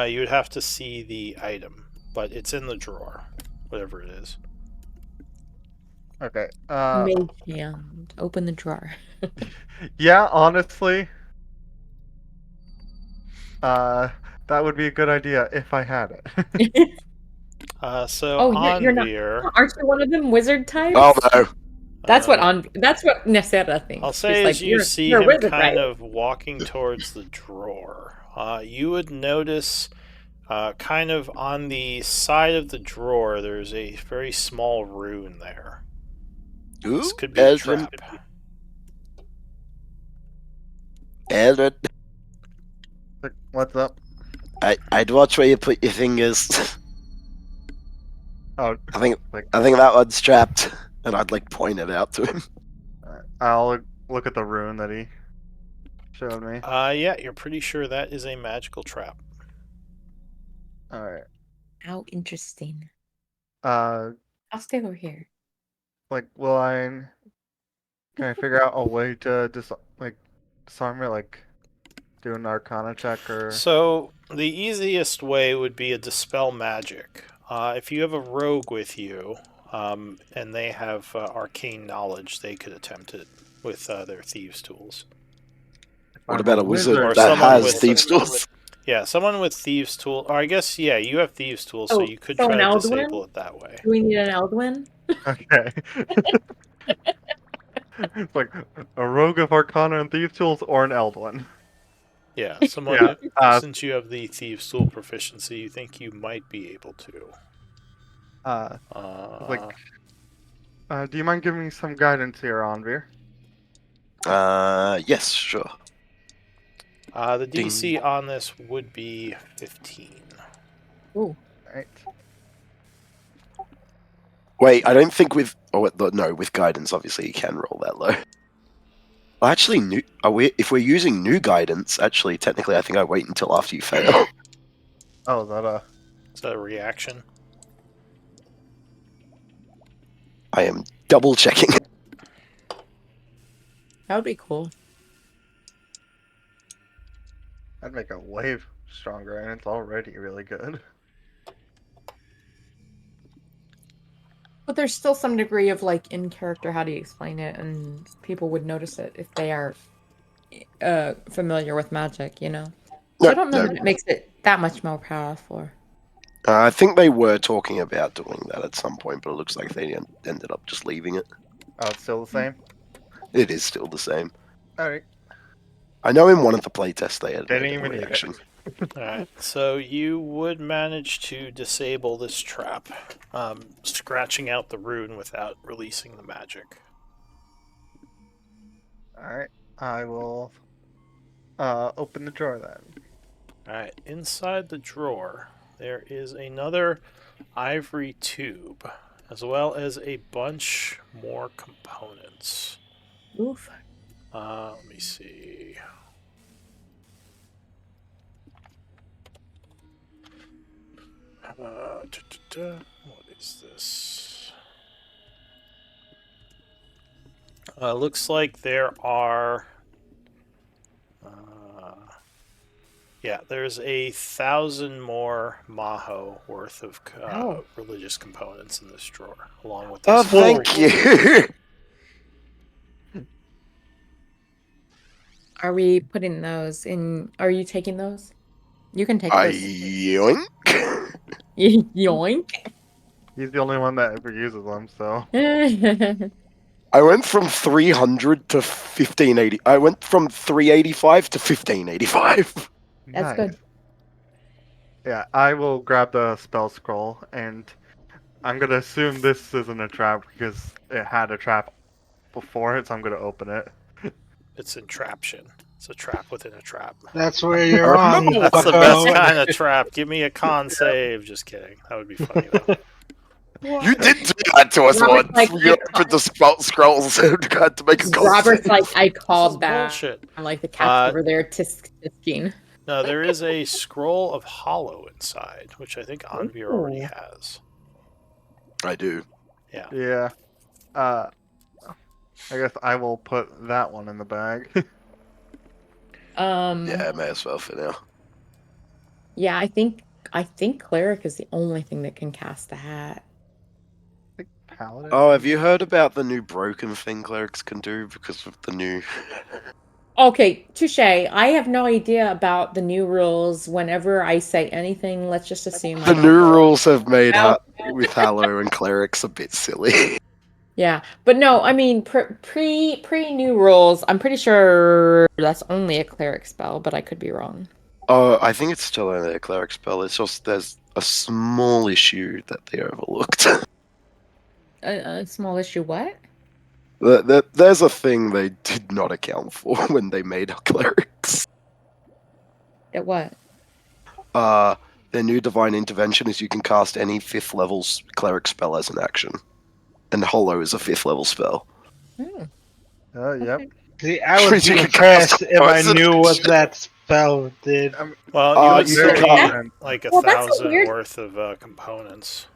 You would have to see the item, but it's in the drawer, whatever it is. Okay. Mage hand. Open the drawer. Yeah, honestly, that would be a good idea if I had it. So Oh, you're not- Anvir, Aren't you one of them wizard types? Oh no. That's what um, that's what Nesera thinks. I'll She's say like, as you see you're a him wizard, kind right? of walking towards the drawer, you would notice kind of on the side of the drawer there's a very small rune there. Ooh, This could be a Ezra. trap. Ezra. Like, what's up? I'd watch where you put your fingers. Oh, I think like that one's trapped, and I'd like point it out to him. I'll look at the rune that he showed me. Yeah, you're pretty sure that is a magical trap. All right. How interesting. Like, I'll stay over here. will I? Can I figure out a way to disarm it? Like, do an Arcana check or? So the easiest way would be a dispel magic. If you have a rogue with you, and they have arcane knowledge, they could attempt it with their thieves' tools. What about a wizard Or that someone has with- thieves' tools? Yeah, someone with thieves' tool, or I guess you have thieves' tools, so Oh, you could so try an to Eldwin? disable it that way. Do we need an Eldwin? Okay. It's like a rogue of Arcana and Thieves' Tools or an Eldwin. Yeah, someone Yeah, since you have the thieves' tool proficiency, you think you might be able to. Do you mind giving me some guidance here, Anvir? Yes, sure. The DC on this would be 15. Ooh. Right. Wait, I don't think with no, with guidance, obviously you can roll that low. Well, actually, if we're using new guidance, actually, technically, I think I wait until after you fail. Oh, is that a? Is that a reaction? I am double checking. That would be cool. That'd make it way stronger, and it's already really good. But there's still some degree of like in character, how do you explain it? And people would notice it if they are familiar with magic, you know? So I don't know that it makes it that much more powerful. I think they were talking about doing that at some point, but it looks like they ended up just leaving it. Oh, it's still the same? It is still the same. Alright. I know in one of the playtests they had Didn't made a even need it. reaction. Alright, so you would manage to disable this trap, scratching out the rune without releasing the magic. Alright, I will open the drawer then. Alright, inside the drawer, there is another ivory tube, as well as a bunch more components. Oof. Let me see. What is this? Looks like there are. Yeah, there's 1,000 more Maho worth of Oh. religious components in this drawer, along with Oh, this. thank you. Are we putting those in? Are you taking those? You can take those. Yoink. Yoink. He's the only one that ever uses them, so. I went from 300 to 1580. I went from 385 to 1585. That's Nice. good. Yeah, I will grab the spell scroll, and I'm gonna assume this isn't a trap because it had a trap before it, so I'm gonna open it. It's entraption. It's a trap within a trap. That's where you're wrong, That's the best bucko. kind of trap. Give me a con save. Just kidding. That would be funny though. You did do that to us Robert's once. like, We opened the scrolls and had to make a call. Robert's like, I This is called that. bullshit. I'm like the cat's over there tisking. No, there is a scroll of hollow inside, which I think Anvir already Ooh. has. I do. Yeah. I guess I will put that one in the bag. Yeah, may as well for now. Yeah, I think cleric is the only thing that can cast the hat. Paladin. Oh, have you heard about the new broken thing clerics can do because of the new... Okay, touche. I have no idea about the new rules. Whenever I say anything, let's just assume I The don't new know. rules have made Well- with Hallow and clerics a bit silly. Yeah, but no, I mean pre new rules. I'm pretty sure that's only a cleric spell, but I could be wrong. Oh, I think it's still only a cleric spell. It's just there's a small issue that they overlooked. A small issue. What? There's a thing they did not account for when they made clerics. At what? Their new divine intervention is you can cast any 5th level cleric spell as an action, and Hollow is a 5th level spell. Hmm. Yep. See, I would You be can impressed cast if I poison. knew what that spell did. Well, you would you still can need like Well, that's a 1,000 weird- worth of components.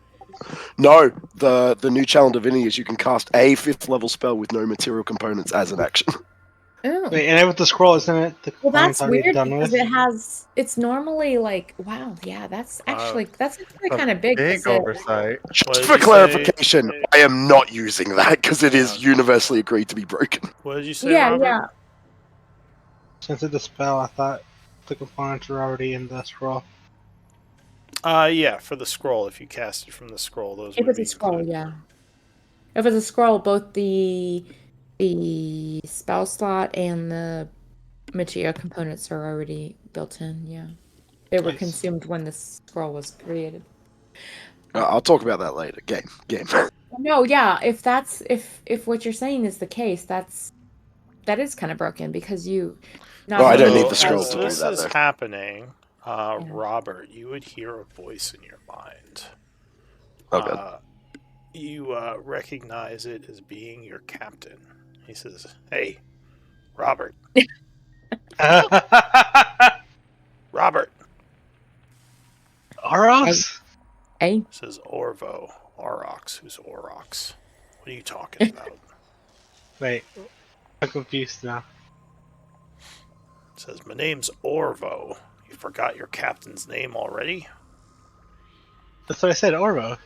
No, the new Challenge Divinity is you can cast a 5th level spell with no material components as an action. Oh. Wait, and with the scroll, isn't it? The Well, that's component's already weird done because with? it's normally like, wow, yeah, that's actually kind of big. Big 'cause it- oversight. What Just did for you say? clarification, I am not using that because it is universally agreed to be broken. What did you say, Yeah, Robert? yeah. Since it's a spell, I thought the components were already in the scroll. Yeah, for the scroll. If you cast it from the scroll, those If would it's be a scroll, included. yeah. If it's a scroll, both the spell slot and the material components are already built in. Yeah, they were Nice. consumed when the scroll was created. I'll talk about that later. Game. No, yeah. If that's if what you're saying is the case, that is kind of broken because you. Well, I don't So, need the scroll as to do this that, is though. happening, Robert, you would hear a voice in your mind. Oh, God. You recognize it as being your captain. He says, "Hey, Robert, Robert." Oros? Hey, He says, "Orvo, Aurox. Who's Aurox? What are you talking about?" Wait, I'm confused now. He says, "My name's Orvo. You forgot your captain's name already?" That's what I said, Orvo.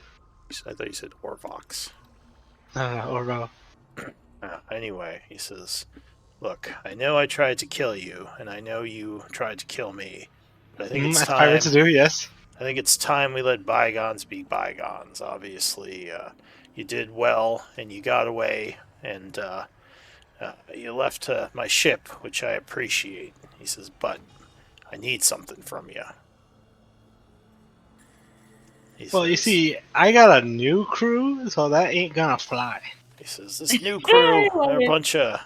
I thought you said Orvox. Orvo. Anyway, he says, "Look, I know I tried to kill you, and I know you tried to kill me, but I think it's As time. pirates do, yes. I think it's time we let bygones be bygones. Obviously, you did well, and you got away, and you left my ship, which I appreciate." He says, "But I need something from you. Well, you see, I got a new crew, so that ain't gonna fly. He says, this new crew, I love they're it.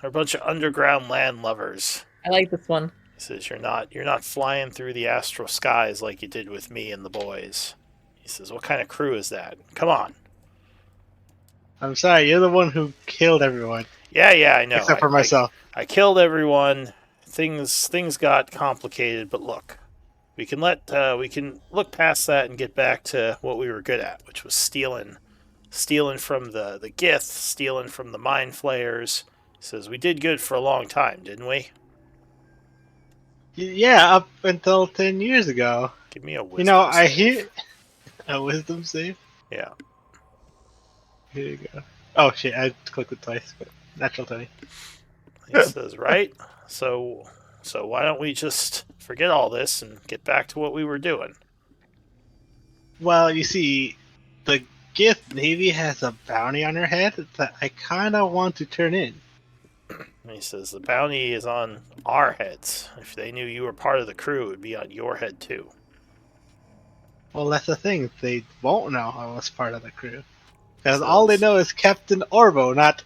a bunch of underground land lovers. I like this one. He says, you're not flying through the astral skies like you did with me and the boys. He says, what kind of crew is that? Come on. I'm sorry, you're the one who killed everyone. Yeah, I know. Except for myself. I killed everyone. Things got complicated, but look, we can look past that and get back to what we were good at, which was stealing from the Gith, stealing from the Mind Flayers. He says we did good for a long time, didn't we? Yeah, up until 10 years ago. Give me a wisdom. You know, I save. hear a wisdom save. Yeah. Here you go. Oh shit, I clicked it twice, but natural 20. He says, right? So why don't we just forget all this and get back to what we were doing? Well, you see, the Gith Navy has a bounty on her head that I kind of want to turn in. And he says, the bounty is on our heads. If they knew you were part of the crew, it would be on your head too. Well, that's the thing. They won't know I was part of the crew. Because all they know is Captain Orbo, not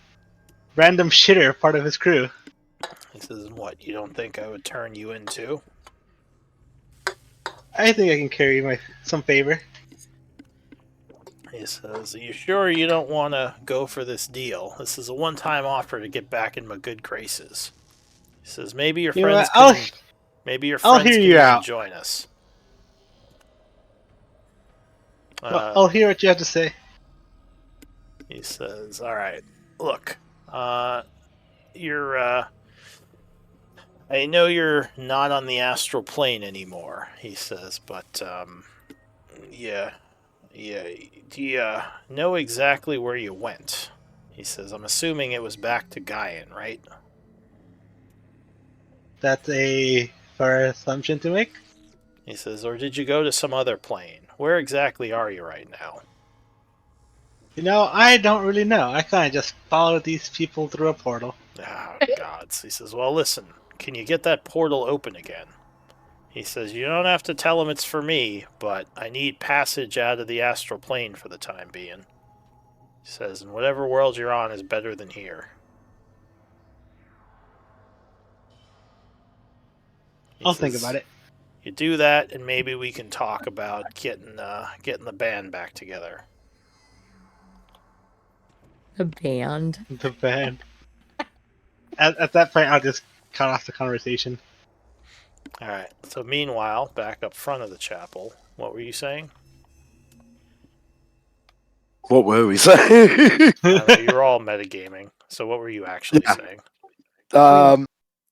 random shitter part of his crew. He says, what, you don't think I would turn you in too? I think I can carry some favor. He says, are you sure you don't want to go for this deal? This is a one-time offer to get back in my good graces. He says, maybe your You know friends what, can hear you even out. join us. I'll hear what you have to say. He says, all right, look, you're, I know you're not on the astral plane anymore, he says, but, yeah, do you know exactly where you went? He says, I'm assuming it was back to Gaian, right? That's a fair assumption to make. He says, or did you go to some other plane? Where exactly are you right now? You know, I don't really know. I kind of just followed these people through a portal. Oh, gods. He says, well, listen, can you get that portal open again? He says, you don't have to tell him it's for me, but I need passage out of the astral plane for the time being. He says, and whatever world you're on is better than here. I'll think about it. You do that, and maybe we can talk about getting the band back together. The band. The band. At that point, I'll just cut off the conversation. All right. So meanwhile, back up front of the chapel, what were you saying? What were we saying? You were all metagaming. So what were you actually saying?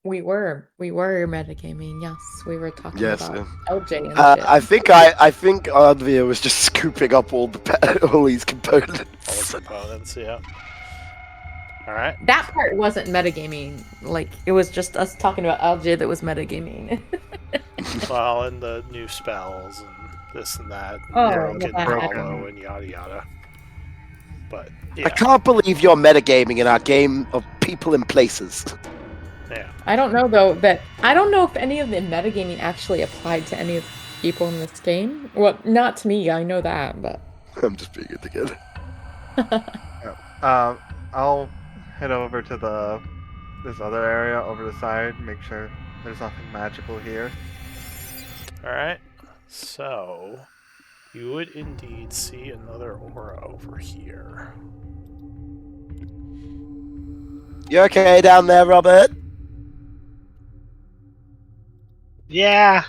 We were metagaming. Yes, we were talking Yes, about LJ and shit. I think Ardvir was just scooping up all these components. All the components, yeah. All right. That part wasn't metagaming. Like, it was just us talking about LJ that was metagaming. Well, and the new spells and this and that, Oh, broken yeah. hollow and yada yada. But yeah, I can't believe you're metagaming in our game of people and places. yeah. I don't know though I don't know if any of the metagaming actually applied to any of the people in this game. Well, not to me, I know that, but I'm just being it together. I'll head over to this other area over the side, make sure there's nothing magical here. All right. So you would indeed see another aura over here. You okay down there, Robert? Yeah.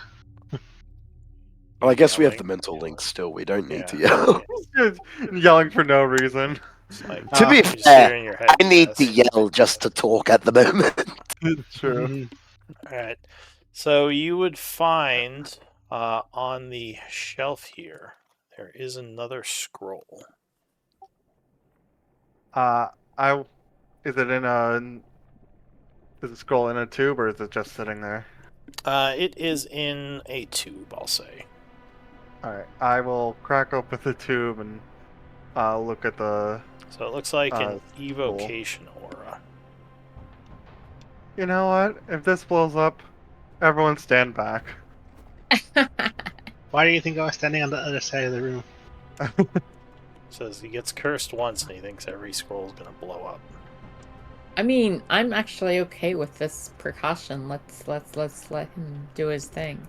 Well, I guess we have Yelling. the mental link still. We don't need to Yeah. yell. Just yelling for no reason. It's like, To be you just fair, hear in your head, I need to yes. yell just to talk at the moment. It's true. Mhm. All right. So you would find on the shelf here, there is another scroll. Is it scroll in a tube or is it just sitting there? It is in a tube, I'll say. Alright, I will crack open the tube and look at the... So it looks like an evocation aura. You know what? If this blows up, everyone stand back. Why do you think I was standing on the other side of the room? Says he gets cursed once and he thinks every scroll's gonna blow up. I mean, I'm actually okay with this precaution. Let's let him do his thing.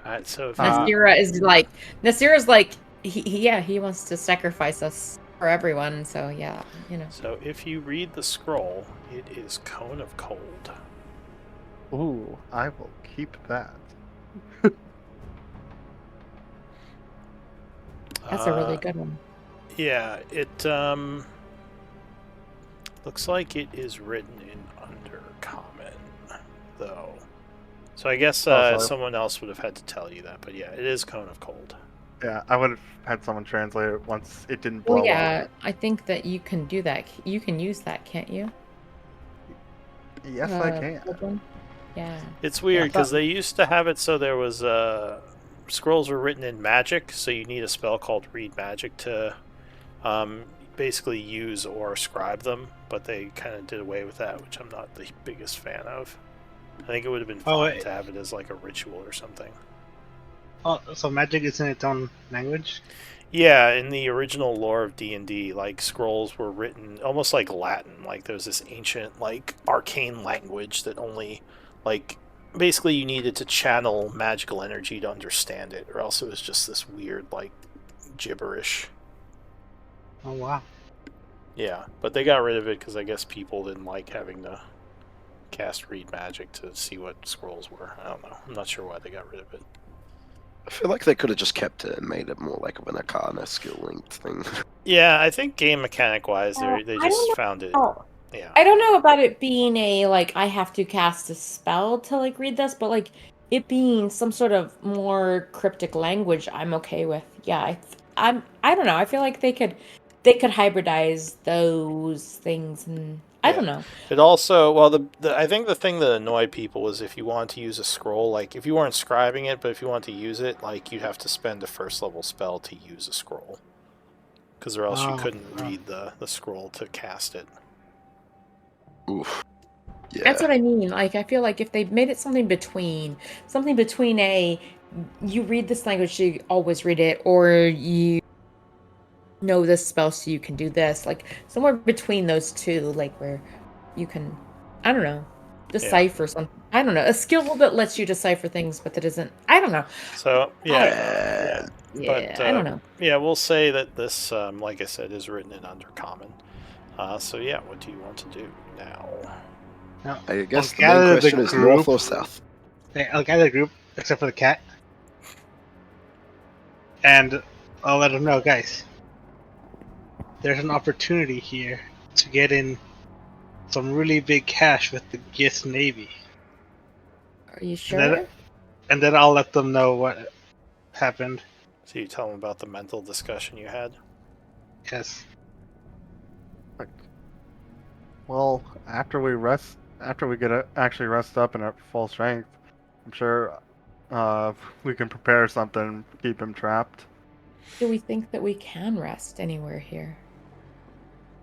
Alright, so if Nasira's like he wants to sacrifice us for everyone, so yeah, you know. So if you read the scroll, it is Cone of Cold. Ooh, I will keep that. That's a really good one. Yeah, it looks like it is written in Undercommon, though. So I guess sorry. someone else would have had to tell you that, but yeah, it is Cone of Cold. Yeah, I would have had someone translate it once it didn't blow Well, yeah, up. I think that you can do that. You can use that, can't you? Yes, I can. Pilgrim? Yeah. It's weird I because thought- they used to have it so there was scrolls were written in magic, so you need a spell called Read Magic to basically use or scribe them, but they kind of did away with that, which I'm not the biggest fan of. I think it would have been fine wait. to have it as like a ritual or something. Oh, so magic is in its own language? Yeah, in the original lore of D&D, like scrolls were written almost like Latin. Like there's this ancient, like arcane language that only, like, basically you needed to channel magical energy to understand it, or else it was just this weird, like, gibberish. Oh, wow. Yeah, but they got rid of it because I guess people didn't like having to cast Read Magic to see what scrolls were. I don't know. I'm not sure why they got rid of it. I feel like they could have just kept it and made it more like of an Arcana skill linked thing. Yeah, I think game mechanic wise, they I just don't found it. know. Yeah. I don't know about it being a like I have to cast a spell to like read this, but like it being some sort of more cryptic language, I'm okay with. Yeah, I don't know. I feel like they could hybridize those things, and I Yeah. don't know. It also, well, I think the thing that annoyed people was if you wanted to use a scroll, like if you weren't scribing it, but if you want to use it, like you'd have to spend a first level spell to use a scroll, because or else you couldn't read the scroll to cast it. Oof. Yeah. That's what I mean. Like, I feel like if they made it something between a, you read this language, you always read it, or you know this spell so you can do this, like somewhere between those two, like where you can, I don't know, decipher something. I don't know. A skill that lets you decipher things, but that isn't. I don't know. So yeah, Yeah, but, I don't know. Yeah, we'll say that this, like I said, is written in Undercommon. So yeah, what do you want to do now? I guess the gather main the question is group. north or south? I'll gather the group, except for the cat. And I'll let them know, guys. There's an opportunity here to get in some really big cash with the Gith Navy. Are you sure? And then I'll let them know what happened. So you tell them about the mental discussion you had. Yes. Well, after we actually rest up and at full strength, I'm sure we can prepare something to keep him trapped. Do we think that we can rest anywhere here?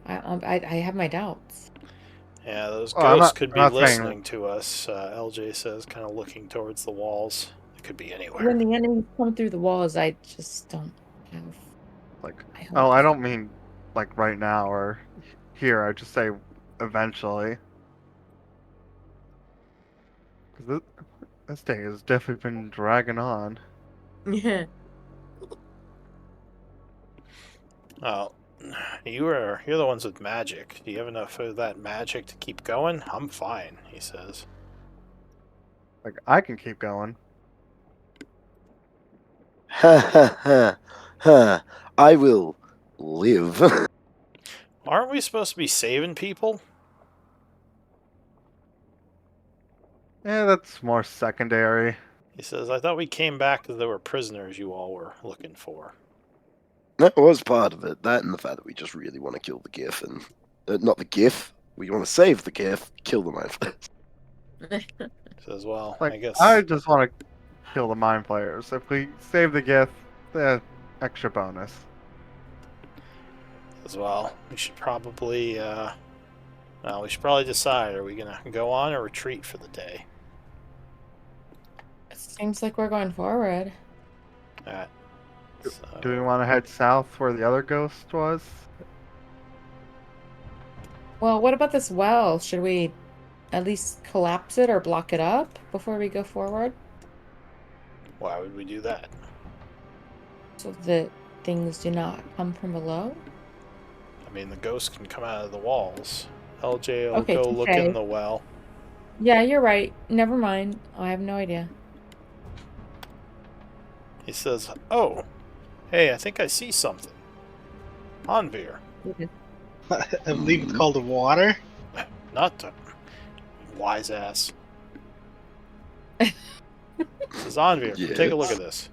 I have my doubts. Yeah, those Oh, I'm ghosts not- could I'm be not saying- listening to us. LJ says, kind of looking towards the walls. It could be anywhere. When the enemies come through the walls, I just don't have. Like, I hope. oh, I don't mean like right now or here. I just say eventually. 'Cause this day has definitely been dragging on. Yeah. Oh, you're the ones with magic. Do you have enough of that magic to keep going? I'm fine, he says. Like, I can keep going. Ha ha ha ha. I will live. Aren't we supposed to be saving people? Yeah, that's more secondary. He says, I thought we came back because there were prisoners you all were looking for. That was part of it. That and the fact that we just really want to kill the Gith and not the Gith. We want to save the Gith, kill the Mind Flayers. He says, well, Like, I guess. I just want to kill the mind players. If we save the gift, extra bonus. As well, we should probably decide, are we gonna go on or retreat for the day? Seems like we're going forward. Alright. Do we want to head south where the other ghost was? Well, what about this well? Should we at least collapse it or block it up before we go forward? Why would we do that? So that things do not come from below? I mean, the ghost can come out of the walls. LJ will Okay, go look touche. in the well. Yeah, you're right. Never mind. I have no idea. He says, "Oh, hey, I think I see something. Anvir, I believe it's called water. not to wise ass." He says, "Anvir, take a look at this."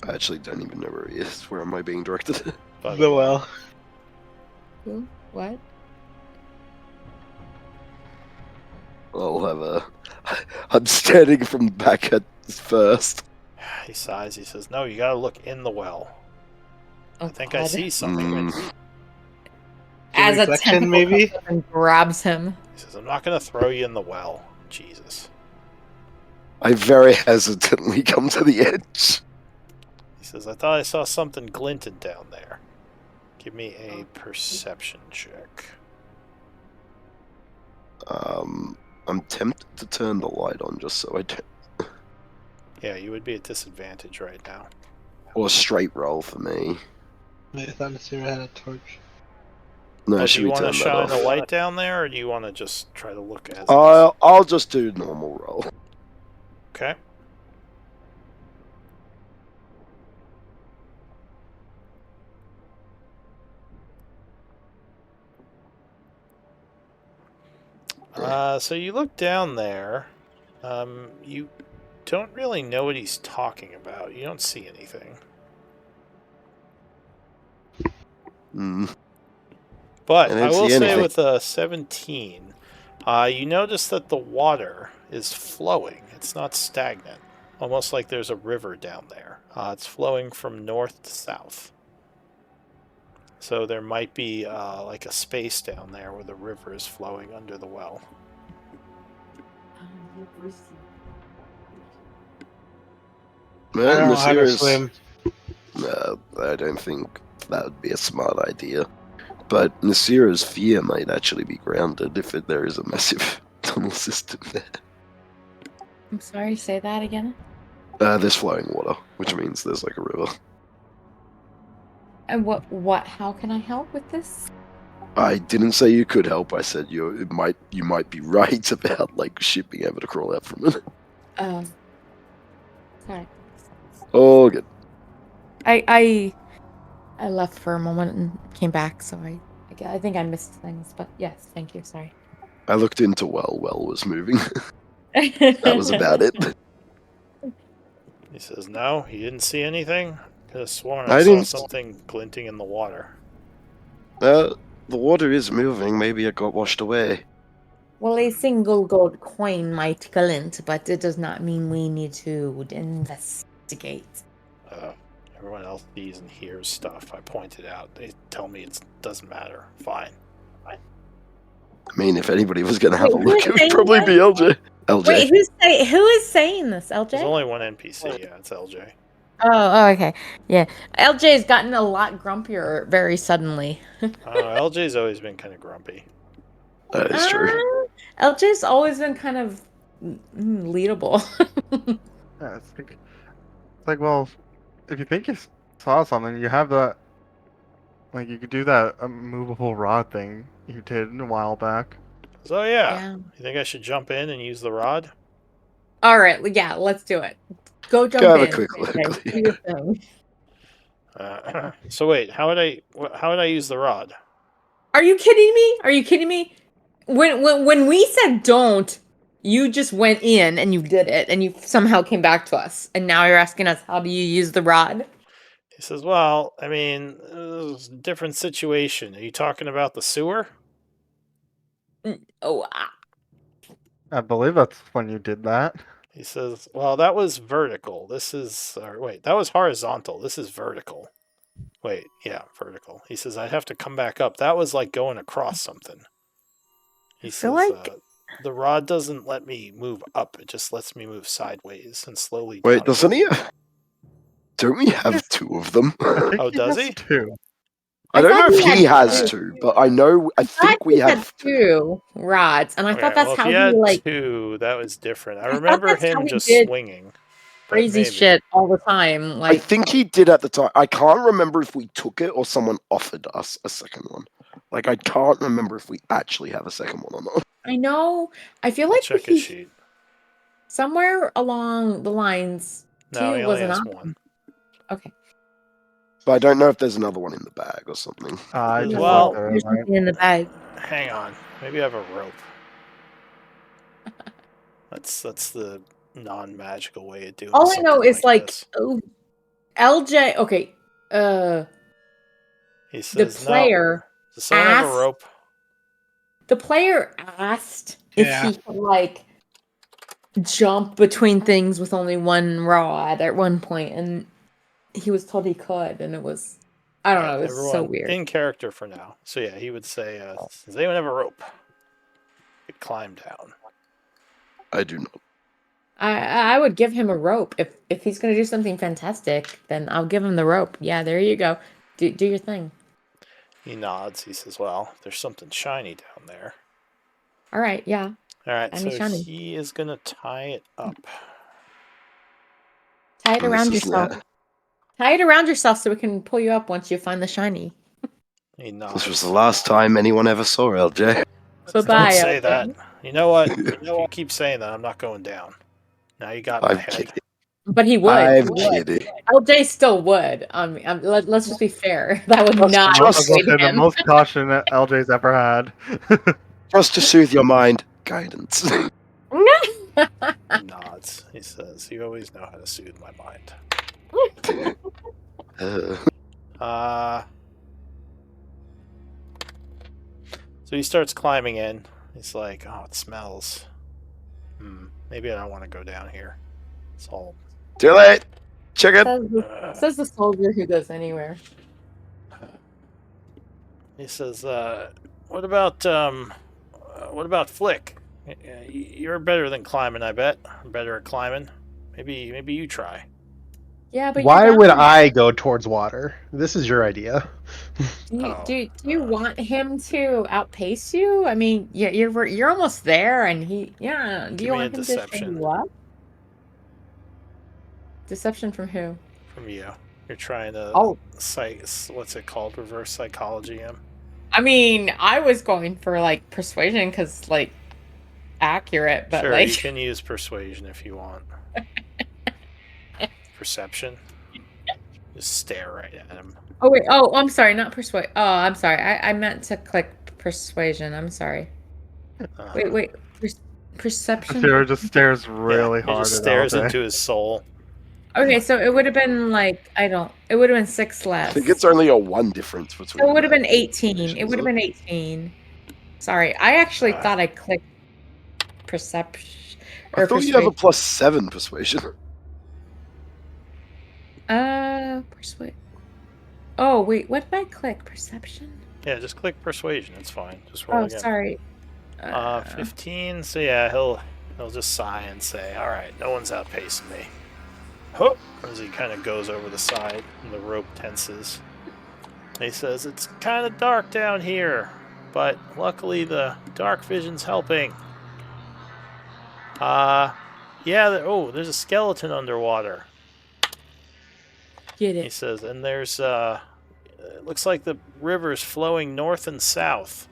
I actually don't even know where he is. Where am I being directed? By The well. Who? What? I'll have a. I'm standing from back at first. He sighs. He says, "No, you gotta look in the well. Oh, I think I God. see something." Mm, As a reflection, tentacle maybe? comes up and grabs him. He says, "I'm not gonna throw you in the well." Jesus. I very hesitantly come to the edge. He says, "I thought I saw something glinted down there. Give me a perception check." I'm tempted to turn the light on just so I don't. Yeah, you would be at disadvantage right now. Or straight roll for me. I thought Nasira had a torch. No, Oh, do should you we want to turn that shine off? a light down there, or do you want to just try to look as it is? I'll just do normal roll. Okay. So you look down there. You don't really know what he's talking about. You don't see anything. Mm. But I I didn't will see say anything. with a 17, you notice that the water is flowing. It's not stagnant. Almost like there's a river down there. It's flowing from north to south. So there might be like a space down there where the river is flowing under the well. I don't know how to Nasira's- swim. No, I don't think that would be a smart idea. But Nasira's fear might actually be grounded if there is a massive tunnel system there. I'm sorry, say that again. There's flowing water, which means there's like a river. And what, how can I help with this? I didn't say you could help. I said you might be right about like shit being able to crawl out from it. Sorry. Oh, good. I left for a moment and came back, so I think I missed things, but yes, thank you, sorry. I looked into well was moving. That was about it. He says, "No, he didn't see anything. Could have sworn I I saw didn't- something glinting in the water." The water is moving. Maybe it got washed away. Well, a single gold coin might glint, but it does not mean we need to investigate. Everyone else sees and hears stuff. I pointed out. They tell me it doesn't matter. Fine. I mean, if anybody was going to have a Wait, look, who's it would saying probably that? be LJ. LJ. Wait, who is saying this? There's LJ? only one NPC. Yeah, it's LJ. Oh, okay. Yeah. LJ's gotten a lot grumpier very suddenly. LJ's always been kind of grumpy. That is true. LJ's always been kind of leadable. Yeah, it's like, well, if you think you saw something, you have that. Like, you could do that movable rod thing you did a while back. So yeah, you think I should jump in and use the rod? All right. Yeah, let's do it. Go jump Go have a in. quick look. Okay, do your thing. So wait, how would I use the rod? Are you kidding me? Are you kidding me? When we said don't, you just went in and you did it, and you somehow came back to us, and now you're asking us how do you use the rod? He says, "Well, I mean, it's a different situation. Are you talking about the sewer?" Oh, I believe that's when you did that. He says, "Well, that was vertical. This is, or wait, that was horizontal. This is vertical. Wait, yeah, vertical." He says, "I'd have to come back up. That was like going across something." He feel says, like The rod doesn't let me move up. It just lets me move sideways and slowly. Wait, down. doesn't he? Don't we have Yes. two of them? I think Oh, does has he? two. I don't know thought if he had has two. two, but I know. I think we had have. two rods, and I Okay, thought that's well, if how he he had like two, that was different. I thought remember that's how him he just did swinging. But crazy maybe. shit all the time. I Like think he did at the time. I can't remember if we took it or someone offered us a second one. Like I can't remember if we actually have a second one or not. I know. I feel I'll like check his he sheet. somewhere along the lines No, two he was only an has option. one. Okay. But I don't know if there's another one in the bag or something. I just Well, looked at there's it, right? something in the bag. Hang on. Maybe I have a rope. That's the non-magical way of doing All I something know is like this. oh, LJ. Okay. He The says, player no. Does someone have a asked- rope? The player asked Yeah. if he could like jump between things with only one rod at one point, and he was told he could, and it was I don't know, it was so Everyone weird. in character for now. So yeah, he would say, does anyone have a rope? Could climb down. I do not. I would give him a rope if he's gonna do something fantastic. Then I'll give him the rope. Yeah, there you go. Do your thing. He nods. He says, well, there's something shiny down there. All right. Yeah. All right, Shiny, so shiny. he is going to tie it up. Tie it And around this is yourself. that. Tie it around yourself so we can pull you up once you find the shiny. He nods. This was the last time anyone ever saw LJ. So Don't bye. say LJ. that. You know what? If you keep saying that, I'm not going down. Now you got my I'm head. kidding. But he would. I'm He would. kidding. LJ still would. Let's just be fair. That would Just- not just- persuade The him. most caution that LJ's ever had. Just to soothe your mind, guidance. He nods. He says, you always know how to soothe my mind. So he starts climbing in. He's like, oh, it smells. Maybe I don't want to go down here. It's all. Too late. Chicken. Says the soldier who goes anywhere. He says, what about Flick? You're better than climbing, I bet. Better at climbing. Maybe you try. Yeah, but Why you're would down. I go towards water? This is your idea. Do you want him to outpace you? I mean, you're almost there, and he do Give you me want a him to show deception. you up? Deception from who? From you. You're trying to Oh, what's it called? Reverse psychology him. I mean, I was going for like persuasion because like accurate, but Sure, like you can use persuasion if you want. Perception. Just stare right at him. oh wait, oh I'm sorry, not persuade. Oh, I'm sorry, I meant to click persuasion. I'm sorry. Wait, perception. Sarah just stares really He hard just at stares LJ. into his soul. Okay, so it would have been like it would have been 6 less. I think it's only a 1 difference between. So it would have the been 18. situations, It would have isn't been 18. Sorry, I actually thought I clicked perception. I thought you have a +7 persuasion. Persuade. Oh wait, what did I click? Perception. Yeah, just click persuasion. It's fine. Just roll Oh, again. sorry. 15. So yeah, he'll just sigh and say, "All right, no one's outpacing me." Hoop! As he kind of goes over the side, and the rope tenses. He says, "It's kind of dark down here, but luckily the dark vision's helping." There's a skeleton underwater. Get He it. says, and there's it looks like the river's flowing north and south.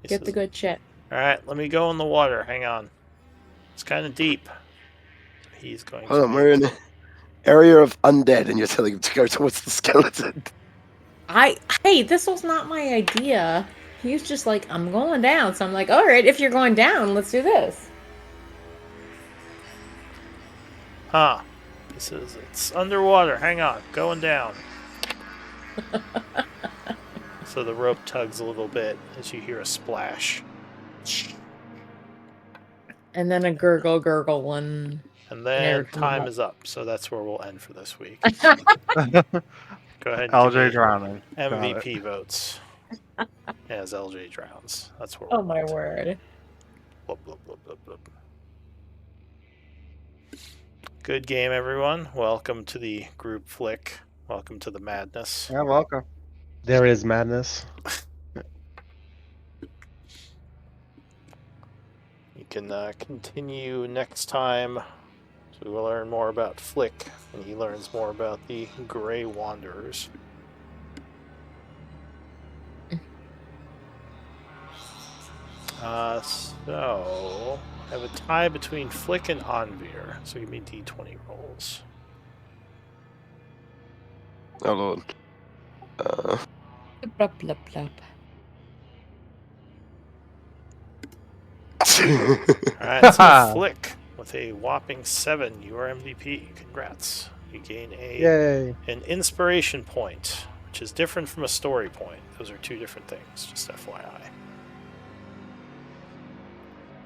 He Get the says, good shit. all right, let me go in the water. Hang on. It's kind of deep. He's going Hold to. on, we're in an area of undead, and you're telling him to go towards the skeleton. Hey, this was not my idea. He was just like, I'm going down. So I'm like, all right, if you're going down, let's do this. Huh. He says, it's underwater. Hang on. Going down. So the rope tugs a little bit as you hear a splash. And then a gurgle one. And then Never come time up. is up. So that's where we'll end for this week. Go ahead and give LJ me drowning. Got it. MVP votes. as LJ drowns. That's where. Oh we're my at. word. Blub, blub, blub, blub, blub. Good game, everyone. Welcome to the group flick. Welcome to the madness. Yeah, welcome. There is madness. You can continue next time to learn more about Flick, and he learns more about the Grey Wanderers. So I have a tie between Flick and Anvir. So give me d20 rolls. Oh lord. Blup, blup, blup. Alright, so Flick with a whopping 7, you are MVP. Congrats. You gain Yay. an inspiration point, which is different from a story point. Those are two different things, just FYI.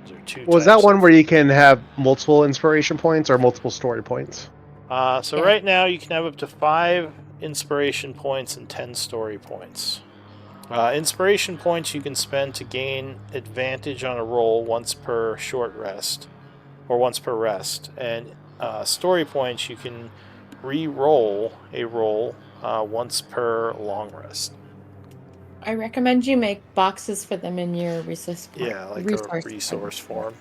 Those are two Was that types one of- where you can have multiple inspiration points or multiple story points? So Yeah. right now you can have up to 5 inspiration points and 10 story points. Inspiration points you can spend to gain advantage on a roll once per short rest, or once per rest. And story points you can re-roll a roll once per long rest. I recommend you make boxes for them in your resource. Yeah, like resource a resource form.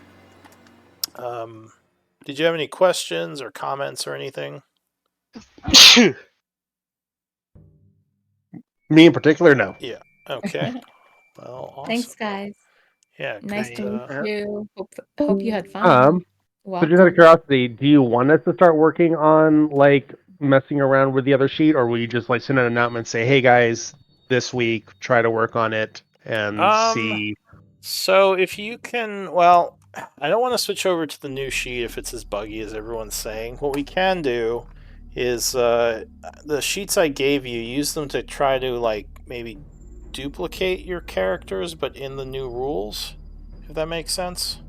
Did you have any questions or comments or anything? Me in particular, no. Okay. Well, awesome. Thanks, guys. Yeah, Nice good, to meet you. Hope you had fun. So just out of curiosity, do you want us to start working on like messing around with the other sheet, or will you just like send an announcement and say, "Hey guys, this week try to work on it and see"? So if you can, well, I don't want to switch over to the new sheet if it's as buggy as everyone's saying. What we can do is the sheets I gave you, use them to try to like maybe duplicate your characters, but in the new rules, if that makes sense.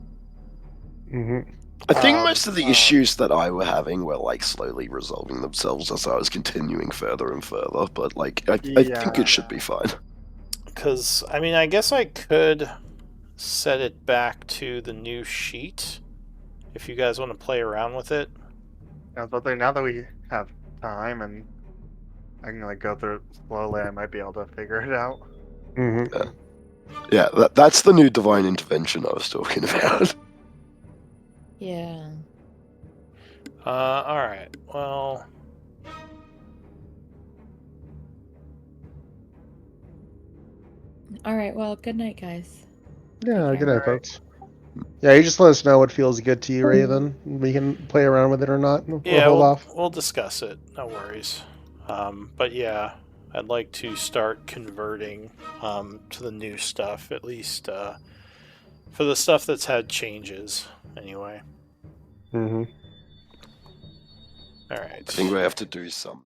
Mm-hmm. I think most of the issues that I were having were like slowly resolving themselves as I was continuing further and further, but like I think it should be fine. Because, I mean, I guess I could set it back to the new sheet if you guys want to play around with it. Yeah, but now that we have time and I can like go through it slowly, I might be able to figure it out. Mm-hmm. Yeah, that's the new divine intervention I was talking about. Yeah. Alright, well... All right. Well, good night, guys. Yeah, Take good care. night, folks. Yeah, you just let us know what feels good to you, Raven. We can play around with it or not. We'll Yeah, hold off. we'll discuss it. No worries. But yeah, I'd like to start converting to the new stuff, at least for the stuff that's had changes, anyway. Mm-hmm. Alright. I think we have to do some